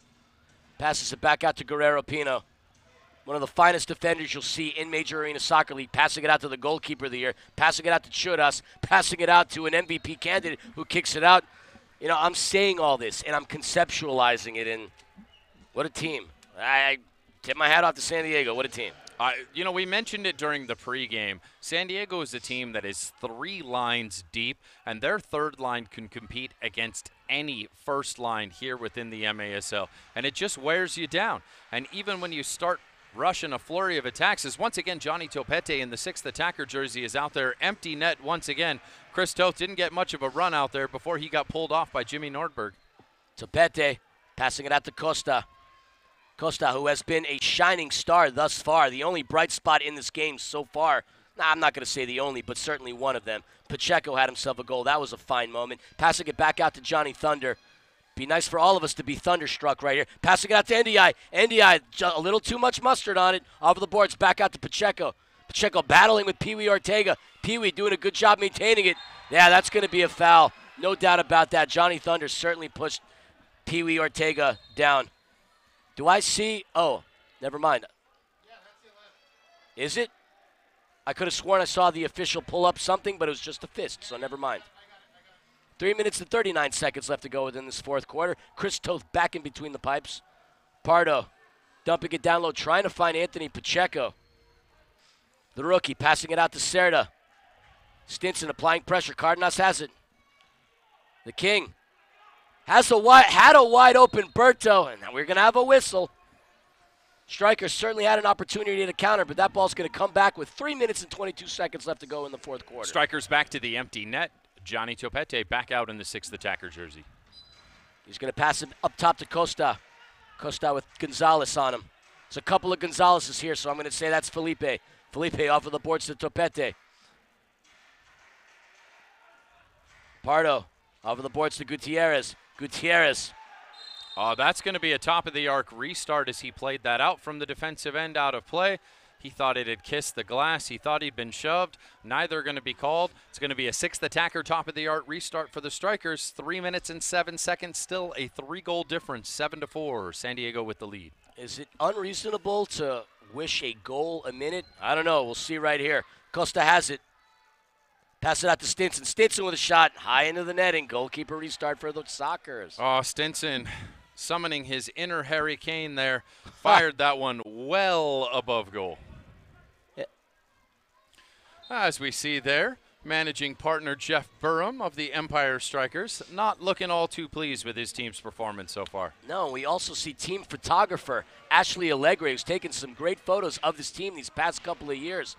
Passes it back out to Guerrero Pino. One of the finest defenders you'll see in Major Arena Soccer League, passing it out to the goalkeeper of the year, passing it out to Churas, passing it out to an MVP candidate who kicks it out. You know, I'm saying all this, and I'm conceptualizing it, and what a team. I tip my hat off to San Diego. What a team. You know, we mentioned it during the pregame. San Diego is a team that is 3 lines deep, and their third line can compete against any first line here within the MASL, and it just wears you down. And even when you start rushing a flurry of attacks, as once again Johnny Topete in the 6th attacker jersey is out there, empty net once again. Chris Toth didn't get much of a run out there before he got pulled off by Jimmy Nordberg. Topete passing it out to Costa. Costa, who has been a shining star thus far, the only bright spot in this game so far. Nah, I'm not going to say the only, but certainly one of them. Pacheco had himself a goal. That was a fine moment. Passing it back out to Johnny Thunder. Be nice for all of us to be thunderstruck right here. Passing it out to NDI. NDI, a little too much mustard on it. Off of the boards, back out to Pacheco. Pacheco battling with Pee Wee Ortega. Pee Wee doing a good job maintaining it. Yeah, that's going to be a foul. No doubt about that. Johnny Thunder certainly pushed Pee Wee Ortega down. Do I see? Oh, never mind. Is it? I could have sworn I saw the official pull up something, but it was just a fist, so never mind. 3 minutes and 39 seconds left to go within this fourth quarter. Chris Toth back in between the pipes. Pardo dumping it down low, trying to find Anthony Pacheco. The rookie passing it out to Cerda. Stinson applying pressure. Cardenas has it. The King had a wide open Berto, and now we're going to have a whistle. Strykers certainly had an opportunity to counter, but that ball's going to come back with 3 minutes and 22 seconds left to go in the fourth quarter. Strykers back to the empty net. Johnny Topete back out in the 6th attacker jersey. He's going to pass it up top to Costa. Costa with Gonzalez on him. There's a couple of Gonzalez's here, so I'm going to say that's Felipe. Felipe off of the boards to Topete. Pardo off of the boards to Gutierrez. Gutierrez. Oh, that's going to be a top-of-the-arc restart as he played that out from the defensive end out of play. He thought it had kissed the glass. He thought he'd been shoved. Neither are going to be called. It's going to be a 6th attacker, top-of-the-arc restart for the Strykers. 3 minutes and 7 seconds, still a 3-goal difference, 7-4. San Diego with the lead. Is it unreasonable to wish a goal a minute? I don't know. We'll see right here. Costa has it. Pass it out to Stinson. Stinson with a shot high into the netting. Goalkeeper restart for the Sockers. Oh, Stinson summoning his inner Harry Kane there. Fired that one well above goal. As we see there, managing partner Jeff Burham of the Empire Strikers not looking all too pleased with his team's performance so far. No, we also see team photographer Ashley Allegre, who's taken some great photos of this team these past couple of years.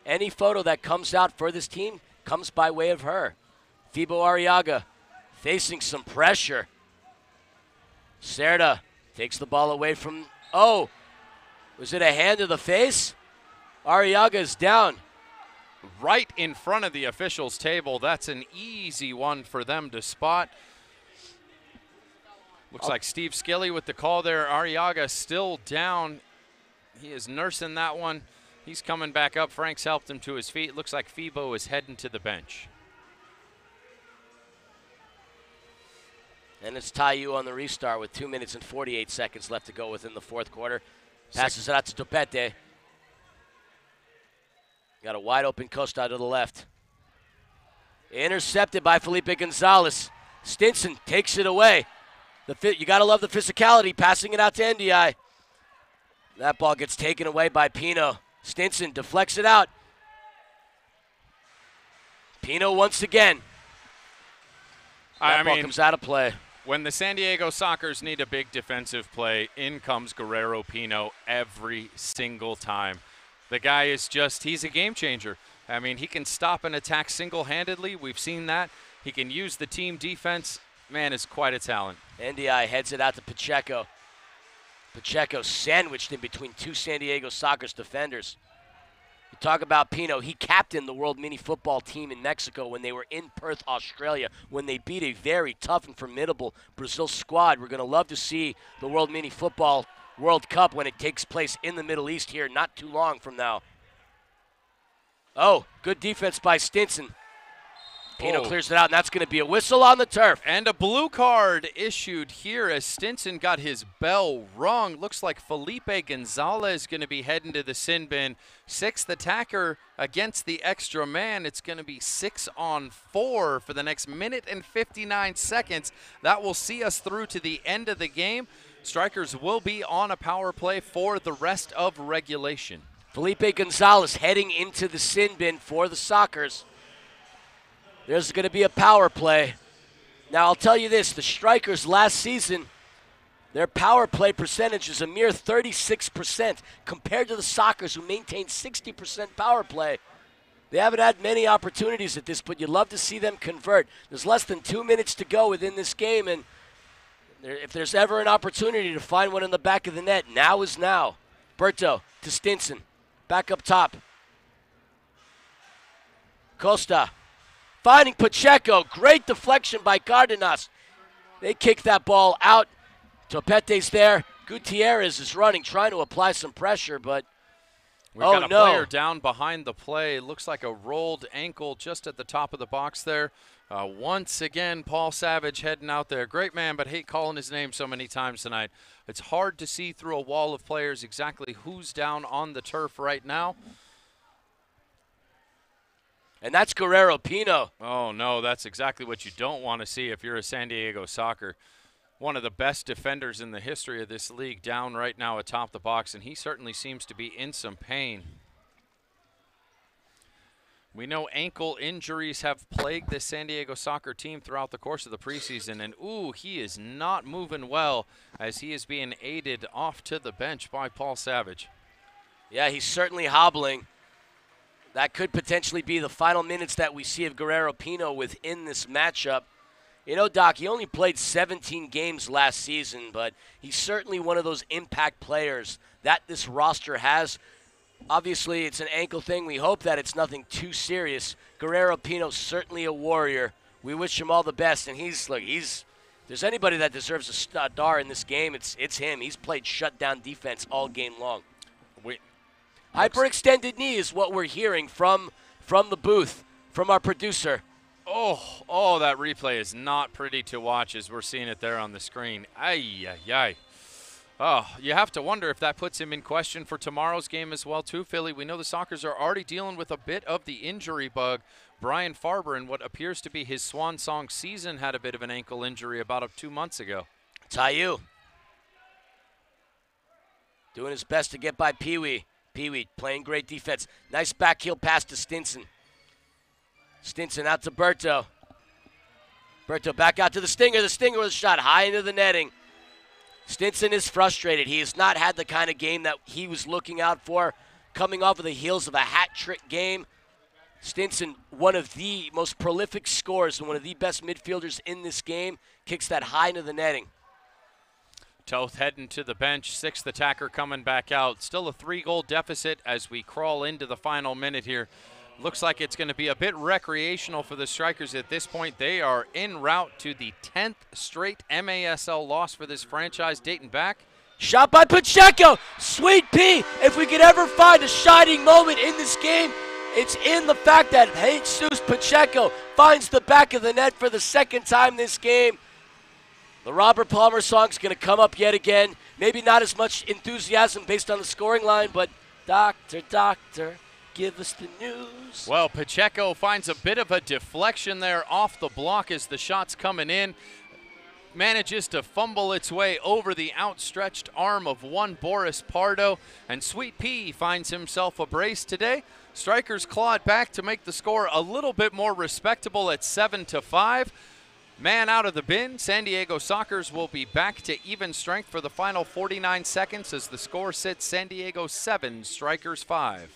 Any photo that comes out for this team comes by way of her. Thibaut Arriaga facing some pressure. Cerda takes the ball away from, oh, was it a hand to the face? Arriaga is down. Right in front of the officials' table. That's an easy one for them to spot. Looks like Steve Skilly with the call there. Arriaga still down. He is nursing that one. He's coming back up. Frank's helped him to his feet. Looks like Fibo is heading to the bench. And it's Tayu on the restart with 2 minutes and 48 seconds left to go within the fourth quarter. Passes it out to Topete. Got a wide open Costa to the left. Intercepted by Felipe Gonzalez. Stinson takes it away. You got to love the physicality, passing it out to NDI. That ball gets taken away by Pino. Stinson deflects it out. Pino once again. That ball comes out of play. When the San Diego Sockers need a big defensive play, in comes Guerrero Pino every single time. The guy is he's a game changer. I mean, he can stop an attack single-handedly. We've seen that. He can use the team defense. Man, is quite a talent. NDI heads it out to Pacheco. Pacheco sandwiched in between two San Diego Sockers defenders. You talk about Pino. He captained the World Mini Football team in Mexico when they were in Perth, Australia, when they beat a very tough and formidable Brazil squad. We're going to love to see the World Mini Football World Cup when it takes place in the Middle East here not too long from now. Oh, good defense by Stinson. Pino clears it out, and that's going to be a whistle on the turf. And a blue card issued here as Stinson got his bell rung. Looks like Felipe Gonzalez going to be heading to the sin bin. Sixth attacker against the extra man. It's going to be 6-on-4 for the next minute and 59 seconds. That will see us through to the end of the game. Strykers will be on a power play for the rest of regulation. Felipe Gonzalez heading into the sin bin for the Sockers. There's going to be a power play. Now, I'll tell you this. The Strykers last season, their power play percentage is a mere 36% compared to the Sockers, who maintain 60% power play. They haven't had many opportunities at this, but you'd love to see them convert. There's less than 2 minutes to go within this game, and if there's ever an opportunity to find one in the back of the net, now is now. Berto to Stinson. Back up top. Costa. Finding Pacheco. Great deflection by Cardenas. They kick that ball out. Topete's there. Gutierrez is running, trying to apply some pressure, but we've got a player down behind the play. Looks like a rolled ankle just at the top of the box there. Once again, Paul Savage heading out there. Great man, but hate calling his name so many times tonight. It's hard to see through a wall of players exactly who's down on the turf right now. And that's Guerrero Pino. Oh, no, that's exactly what you don't want to see if you're a San Diego Socker. One of the best defenders in the history of this league down right now atop the box, and he certainly seems to be in some pain. We know ankle injuries have plagued the San Diego Socker team throughout the course of the preseason, and he is not moving well as he is being aided off to the bench by Paul Savage. Yeah, he's certainly hobbling. That could potentially be the final minutes that we see of Guerrero Pino within this matchup. You know, Doc, he only played 17 games last season, but he's certainly one of those impact players that this roster has. Obviously, it's an ankle thing. We hope that it's nothing too serious. Guerrero Pino's certainly a warrior. We wish him all the best. And if there's anybody that deserves a star in this game, it's him. He's played shutdown defense all game long. Hyperextended knee is what we're hearing from the booth, from our producer. Oh, that replay is not pretty to watch as we're seeing it there on the screen. Ay. Oh, you have to wonder if that puts him in question for tomorrow's game as well, too, Philly. We know the Sockers are already dealing with a bit of the injury bug. Brian Farber, in what appears to be his swan song season, had a bit of an ankle injury about 2 months ago. Tayu doing his best to get by Pee-wee. Pee-wee playing great defense. Nice backheel pass to Stinson. Stinson out to Berto. Berto back out to the Stinger. The Stinger with a shot high into the netting. Stinson is frustrated. He has not had the kind of game that he was looking out for, coming off of the heels of a hat trick game. Stinson, one of the most prolific scorers and one of the best midfielders in this game, kicks that high into the netting. Toth heading to the bench, sixth attacker coming back out. Still a 3-goal deficit as we crawl into the final minute here. Looks like it's going to be a bit recreational for the Strykers at this point. They are en route to the 10th straight MASL loss for this franchise dating back. Shot by Pacheco. Sweet Pea. If we could ever find a shining moment in this game, it's in the fact that Jesus Pacheco finds the back of the net for the second time this game. The Robert Palmer song's going to come up yet again. Maybe not as much enthusiasm based on the scoring line, but Doctor, Doctor, give us the news. Well, Pacheco finds a bit of a deflection there off the block as the shot's coming in. Manages to fumble its way over the outstretched arm of one Boris Pardo, and Sweet Pea finds himself a brace today. Strykers clawed back to make the score a little bit more respectable at 7-5. Man out of the bin. San Diego Sockers will be back to even strength for the final 49 seconds as the score sits San Diego 7, Strykers 5.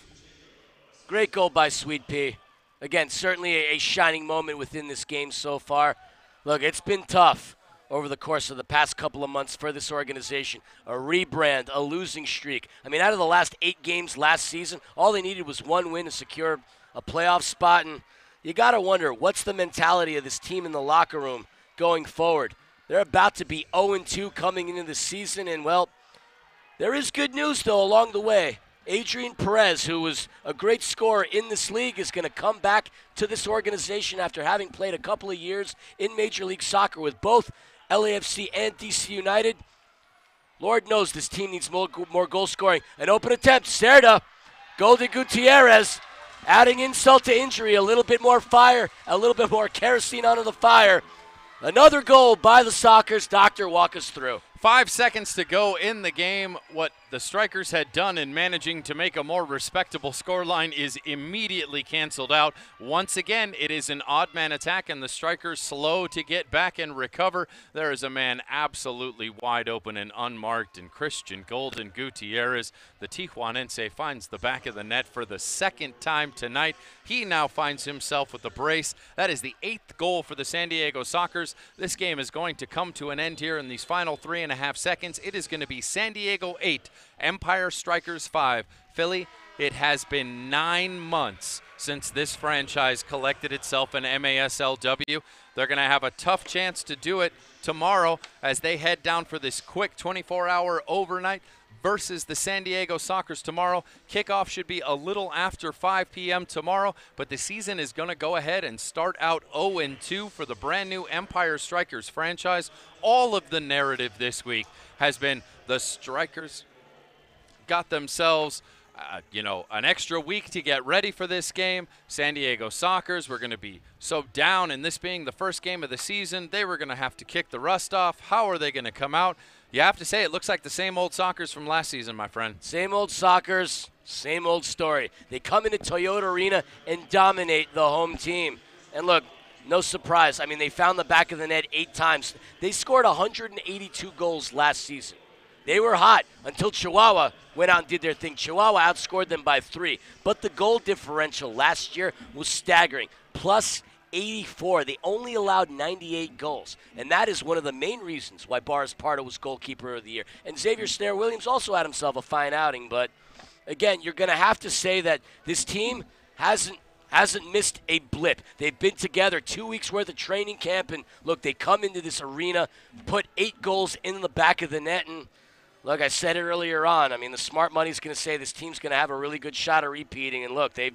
Great goal by Sweet Pea. Again, certainly a shining moment within this game so far. Look, it's been tough over the course of the past couple of months for this organization. A rebrand, a losing streak. I mean, out of the last 8 games last season, all they needed was 1 win to secure a playoff spot, and you got to wonder, what's the mentality of this team in the locker room going forward? They're about to be 0-2 coming into the season, and, well, there is good news, though, along the way. Adrian Perez, who was a great scorer in this league, is going to come back to this organization after having played a couple of years in Major League Soccer with both LAFC and DC United. Lord knows this team needs more goal scoring. An open attempt, Cerda, goal to Gutierrez. Adding insult to injury, a little bit more fire, a little bit more kerosene onto the fire. Another goal by the Sockers. Doctor, walk us through. 5 seconds to go in the game. What the Strykers had done in managing to make a more respectable scoreline is immediately canceled out. Once again, it is an odd man attack, and the Strykers slow to get back and recover. There is a man absolutely wide open and unmarked, and Christian Golden Gutierrez, the Tijuanense, finds the back of the net for the 2nd time tonight. He now finds himself with the brace. That is the 8th goal for the San Diego Sockers. This game is going to come to an end here in these final 3.5 seconds. It is going to be San Diego 8, Empire Strykers 5. Philly, it has been 9 months since this franchise collected itself an MASLW. They're going to have a tough chance to do it tomorrow as they head down for this quick 24-hour overnight versus the San Diego Sockers tomorrow. Kickoff should be a little after 5 p.m. tomorrow, but the season is going to go ahead and start out 0-2 for the brand new Empire Strykers franchise. All of the narrative this week has been the Strykers got themselves an extra week to get ready for this game. San Diego Sockers were going to be so down, and this being the first game of the season, they were going to have to kick the rust off. How are they going to come out? You have to say it looks like the same old Sockers from last season, my friend. Same old Sockers, same old story. They come into Toyota Arena and dominate the home team. And look, no surprise. I mean, they found the back of the net 8 times. They scored 182 goals last season. They were hot until Chihuahua went out and did their thing. Chihuahua outscored them by 3. But the goal differential last year was staggering, plus 84. They only allowed 98 goals. And that is one of the main reasons why Boris Pardo was goalkeeper of the year. And Xavier Snare-Williams also had himself a fine outing. But, again, you're going to have to say that this team hasn't missed a blip. They've been together 2 weeks worth of training camp. And, look, they come into this arena, put 8 goals in the back of the net. And, look, I said it earlier on. I mean, the smart money's going to say this team's going to have a really good shot of repeating. And, look, they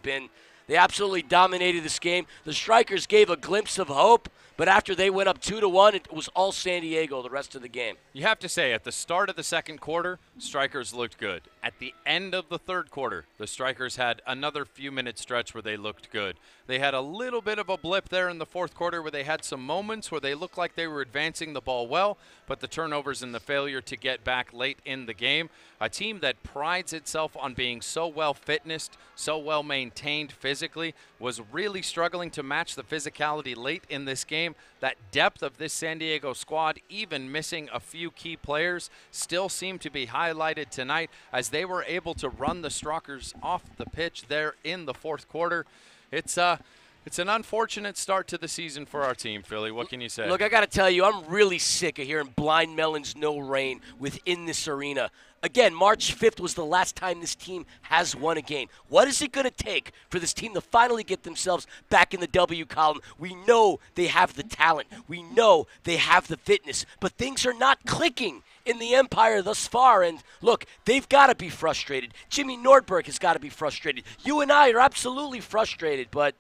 absolutely dominated this game. The Strykers gave a glimpse of hope, but after they went up 2-1, it was all San Diego the rest of the game. You have to say, at the start of the second quarter, Strykers looked good. At the end of the third quarter, the Strykers had another few-minute stretch where they looked good. They had a little bit of a blip there in the fourth quarter where they had some moments where they looked like they were advancing the ball well, but the turnovers and the failure to get back late in the game. A team that prides itself on being so well fitnessed, so well maintained physically, was really struggling to match the physicality late in this game. That depth of this San Diego squad, even missing a few key players, still seemed to be highlighted tonight as they were able to run the Strykers off the pitch there in the fourth quarter. It's an unfortunate start to the season for our team, Philly. What can you say? Look, I got to tell you, I'm really sick of hearing Blind Melon's no rain within this arena. Again, March 5th was the last time this team has won a game. What is it going to take for this team to finally get themselves back in the W column? We know they have the talent. We know they have the fitness. But things are not clicking in the Empire thus far. And look, they've got to be frustrated. Jimmy Nordberg has got to be frustrated. You and I are absolutely frustrated, but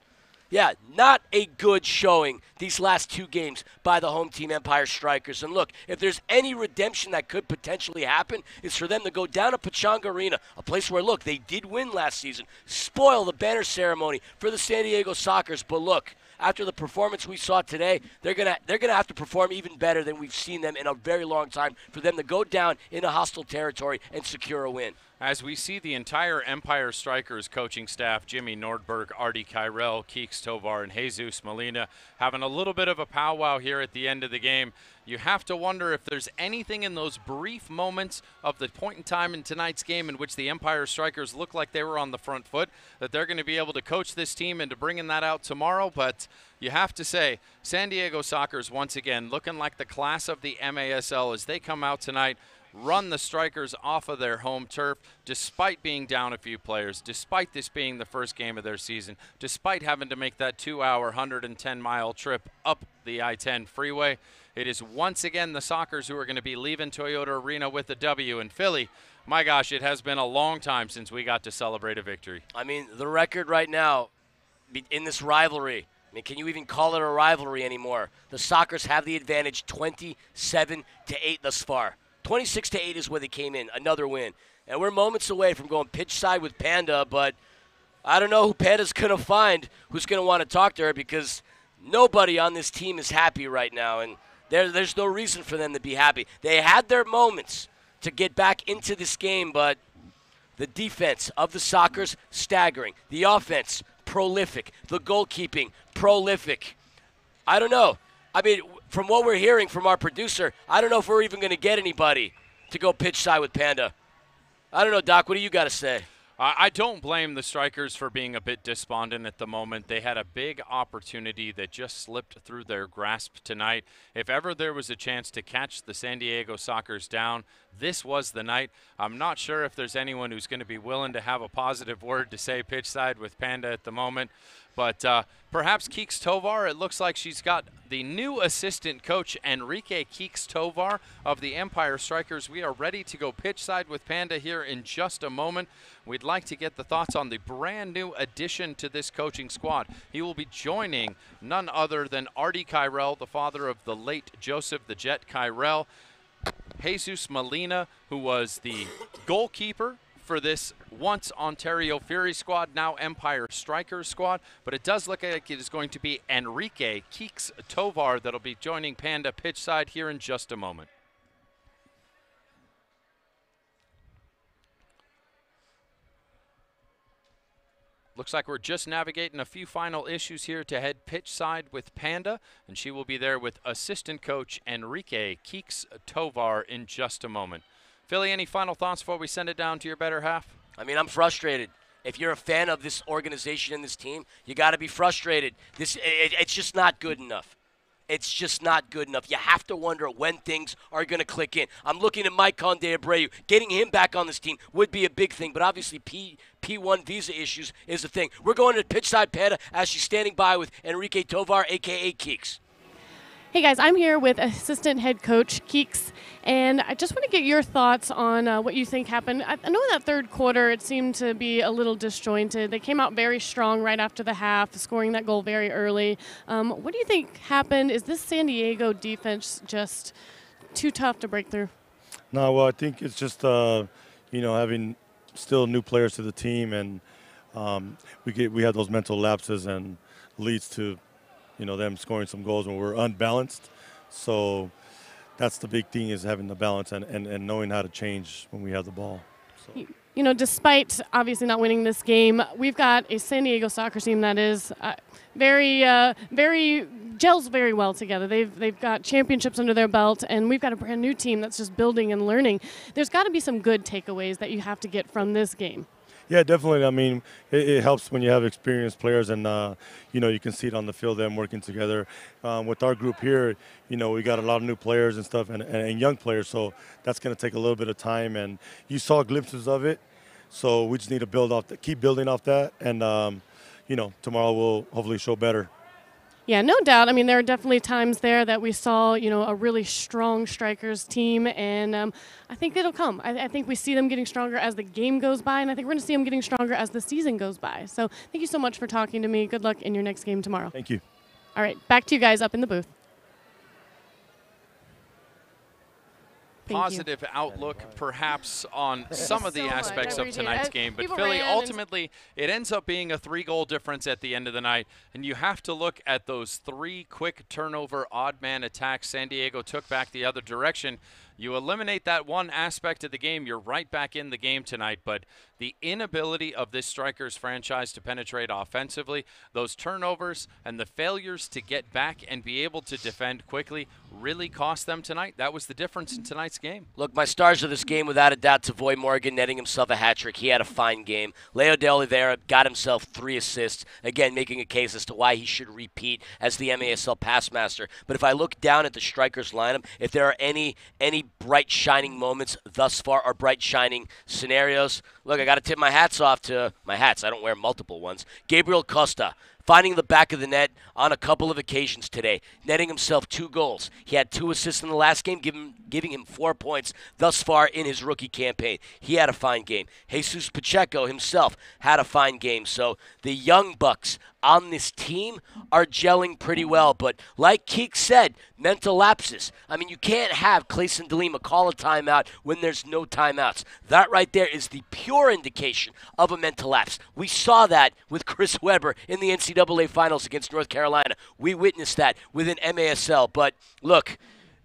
yeah, not a good showing these last 2 games by the home team Empire Strykers. And look, if there's any redemption that could potentially happen, it's for them to go down to Pechanga Arena, a place where, look, they did win last season, spoil the banner ceremony for the San Diego Sockers. But look, after the performance we saw today, they're gonna have to perform even better than we've seen them in a very long time for them to go down into hostile territory and secure a win. As we see the entire Empire Strykers coaching staff, Jimmy Nordberg, Artie Kyrell, Keeks Tovar, and Jesus Molina, having a little bit of a powwow here at the end of the game, you have to wonder if there's anything in those brief moments of the point in time in tonight's game in which the Empire Strykers look like they were on the front foot, that they're going to be able to coach this team into bringing that out tomorrow. But you have to say, San Diego Sockers once again looking like the class of the MASL as they come out tonight, run the Strykers off of their home turf, despite being down a few players, despite this being the first game of their season, despite having to make that 2-hour, 110-mile trip up the I-10 freeway. It is once again the Sockers who are going to be leaving Toyota Arena with a W. In Philly, my gosh, it has been a long time since we got to celebrate a victory. I mean, the record right now in this rivalry, I mean, can you even call it a rivalry anymore? The Sockers have the advantage 27-8 thus far. 26-8 is where they came in, another win. And we're moments away from going pitch side with Panda, but I don't know who Panda's going to find who's going to want to talk to her, because nobody on this team is happy right now, and there's no reason for them to be happy. They had their moments to get back into this game, but the defense of the Sockers, staggering. The offense, prolific. The goalkeeping, prolific. I don't know. I mean, from what we're hearing from our producer, I don't know if we're even going to get anybody to go pitch side with Panda. I don't know, Doc. What do you got to say? I don't blame the Strykers for being a bit despondent at the moment. They had a big opportunity that just slipped through their grasp tonight. If ever there was a chance to catch the San Diego Sockers down, this was the night. I'm not sure if there's anyone who's going to be willing to have a positive word to say pitch side with Panda at the moment. But perhaps Keeks Tovar, it looks like she's got the new assistant coach, Enrique Keeks Tovar of the Empire Strykers. We are ready to go pitch side with Panda here in just a moment. We'd like to get the thoughts on the brand new addition to this coaching squad. He will be joining none other than Artie Kyrell, the father of the late Joseph the Jet Kyrell. Jesus Molina, who was the goalkeeper for this once Ontario Fury squad, now Empire Strykers squad, but it does look like it is going to be Enrique Keeks Tovar that'll be joining Panda pitch side here in just a moment. Looks like we're just navigating a few final issues here to head pitch side with Panda, and she will be there with assistant coach Enrique Keeks Tovar in just a moment. Philly, any final thoughts before we send it down to your better half? I mean, I'm frustrated. If you're a fan of this organization and this team, you got to be frustrated. It's just not good enough. It's just not good enough. You have to wonder when things are going to click in. I'm looking at Mike Conde Abreu. Getting him back on this team would be a big thing, but obviously P1 visa issues is a thing. We're going to pitch side Panda as she's standing by with Enrique Tovar, a.k.a. Keeks. Hey guys, I'm here with assistant head coach Keeks, and I just want to get your thoughts on what you think happened. I know in that third quarter it seemed to be a little disjointed. They came out very strong right after the half, scoring that goal very early. What do you think happened? Is this San Diego defense just too tough to break through? No, well, I think it's just having still new players to the team, and we have those mental lapses and leads to them scoring some goals when we're unbalanced. So that's the big thing, is having the balance and knowing how to change when we have the ball. So. Despite obviously not winning this game, we've got a San Diego soccer team that is very gels very well together. They've got championships under their belt, and we've got a brand new team that's just building and learning. There's got to be some good takeaways that you have to get from this game. Yeah, definitely. I mean, it helps when you have experienced players, and you can see it on the field, them working together. With our group here, we got a lot of new players and stuff, and young players, so that's going to take a little bit of time. And you saw glimpses of it, so we just need to keep building off that, and tomorrow we'll hopefully show better. Yeah, no doubt. I mean, there are definitely times there that we saw, a really strong Strykers team, and I think it'll come. I think we see them getting stronger as the game goes by, and I think we're going to see them getting stronger as the season goes by. So thank you so much for talking to me. Good luck in your next game tomorrow. Thank you. All right, back to you guys up in the booth. Positive outlook perhaps on some of the aspects of tonight's game. But Philly, ultimately, it ends up being a 3-goal difference at the end of the night. And you have to look at those 3 quick turnover odd man attacks San Diego took back the other direction. You eliminate that one aspect of the game, you're right back in the game tonight. But the inability of this Strykers franchise to penetrate offensively, those turnovers and the failures to get back and be able to defend quickly really cost them tonight. That was the difference in tonight's game. Look, my stars of this game, without a doubt, Tavoy Morgan netting himself a hat trick. He had a fine game. Leo De Oliveira got himself 3 assists, again, making a case as to why he should repeat as the MASL pass master. But if I look down at the Strykers lineup, if there are any bright shining moments thus far or bright shining scenarios, look, I got to tip my hats off to my hats. I don't wear multiple ones. Gabriel Costa, finding the back of the net on a couple of occasions today, netting himself 2 goals. He had 2 assists in the last game, giving him 4 points thus far in his rookie campaign. He had a fine game. Jesus Pacheco himself had a fine game. So the young bucks on this team are gelling pretty well. But like Keek said, mental lapses. I mean, you can't have Clayson DeLima call a timeout when there's no timeouts. That right there is the pure indication of a mental lapse. We saw that with Chris Webber in the NCAA Finals against North Carolina. We witnessed that within MASL. But look,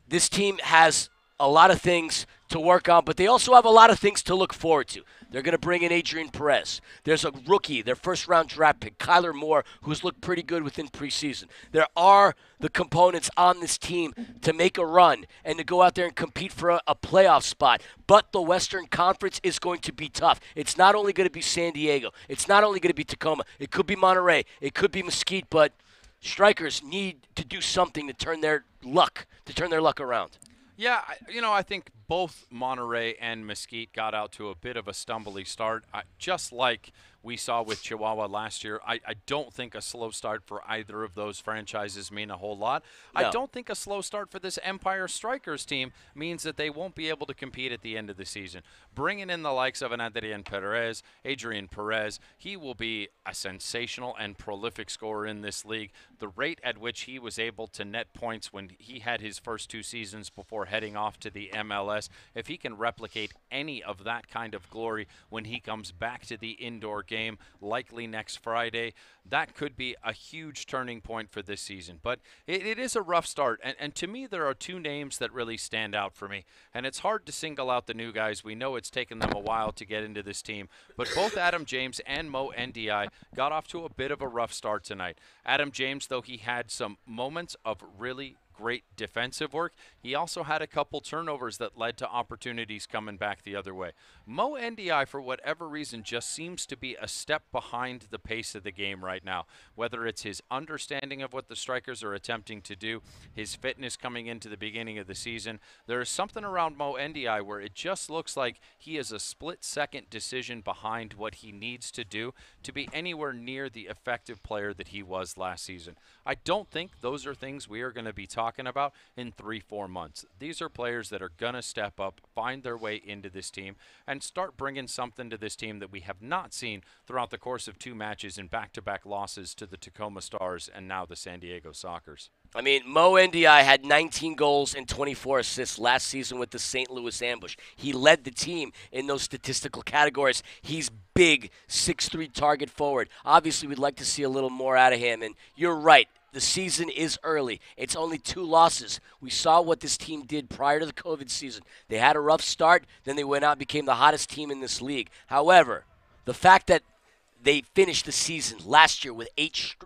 this team has a lot of things to work on, but they also have a lot of things to look forward to. They're going to bring in Adrian Perez. There's a rookie, their first-round draft pick, Kyler Moore, who's looked pretty good within preseason. There are the components on this team to make a run and to go out there and compete for a playoff spot. But the Western Conference is going to be tough. It's not only going to be San Diego. It's not only going to be Tacoma. It could be Monterey. It could be Mesquite. But Strykers need to do something to turn their luck around. Yeah, I think both Monterey and Mesquite got out to a bit of a stumbly start, just like we saw with Chihuahua last year. I don't think a slow start for either of those franchises mean a whole lot. No. I don't think a slow start for this Empire Strykers team means that they won't be able to compete at the end of the season. Bringing in the likes of an Adrian Perez, he will be a sensational and prolific scorer in this league. The rate at which he was able to net points when he had his first 2 seasons before heading off to the MLS, if he can replicate any of that kind of glory when he comes back to the indoor game, likely next Friday, that could be a huge turning point for this season. But it is a rough start, and to me there are 2 names that really stand out for me, and it's hard to single out the new guys. We know it's taken them a while to get into this team, but both Adam James and Mo NDI got off to a bit of a rough start tonight. Adam James, though he had some moments of really great defensive work, he also had a couple turnovers that led to opportunities coming back the other way. Mo NDI, for whatever reason, just seems to be a step behind the pace of the game right now. Whether it's his understanding of what the Strykers are attempting to do, his fitness coming into the beginning of the season, there is something around Mo NDI where it just looks like he is a split-second decision behind what he needs to do to be anywhere near the effective player that he was last season. I don't think those are things we are going to be talking about in 3-4 months. These are players that are going to step up, find their way into this team, and start bringing something to this team that we have not seen throughout the course of 2 matches and back-to-back losses to the Tacoma Stars and now the San Diego Sockers. I mean, Mo NDI had 19 goals and 24 assists last season with the St. Louis Ambush. He led the team in those statistical categories. He's big, 6'3" target forward. Obviously, we'd like to see a little more out of him, and you're right. The season is early. It's only 2 losses. We saw what this team did prior to the COVID season. They had a rough start, then they went out and became the hottest team in this league. However, the fact that they finished the season last year with 8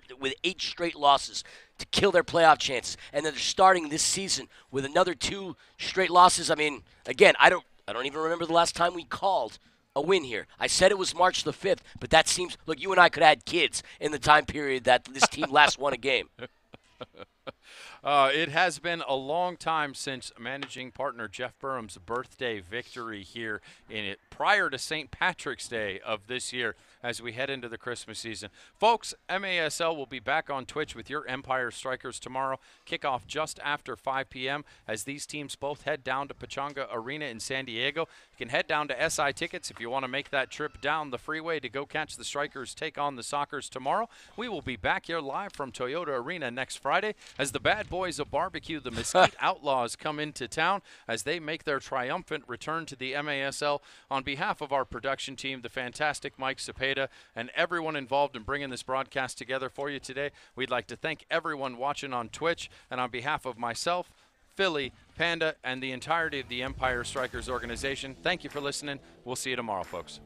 straight losses to kill their playoff chances, and then they're starting this season with another 2 straight losses. I mean, again, I don't even remember the last time we called a win here. I said it was March the 5th, but that seems, look, you and I could have had kids in the time period that this team last won a game. It has been a long time since managing partner Jeff Burham's birthday victory here in it prior to St. Patrick's Day of this year as we head into the Christmas season. Folks, MASL will be back on Twitch with your Empire Strykers tomorrow. Kickoff just after 5 p.m. as these teams both head down to Pechanga Arena in San Diego. You can head down to SI Tickets if you want to make that trip down the freeway to go catch the Strykers take on the Sockers tomorrow. We will be back here live from Toyota Arena next Friday as the bad boys of barbecue, the Mesquite Outlaws, come into town as they make their triumphant return to the MASL. On behalf of our production team, the fantastic Mike Cepeda, and everyone involved in bringing this broadcast together for you today, we'd like to thank everyone watching on Twitch. And on behalf of myself, Philly, Panda, and the entirety of the Empire Strikers organization, thank you for listening. We'll see you tomorrow, folks.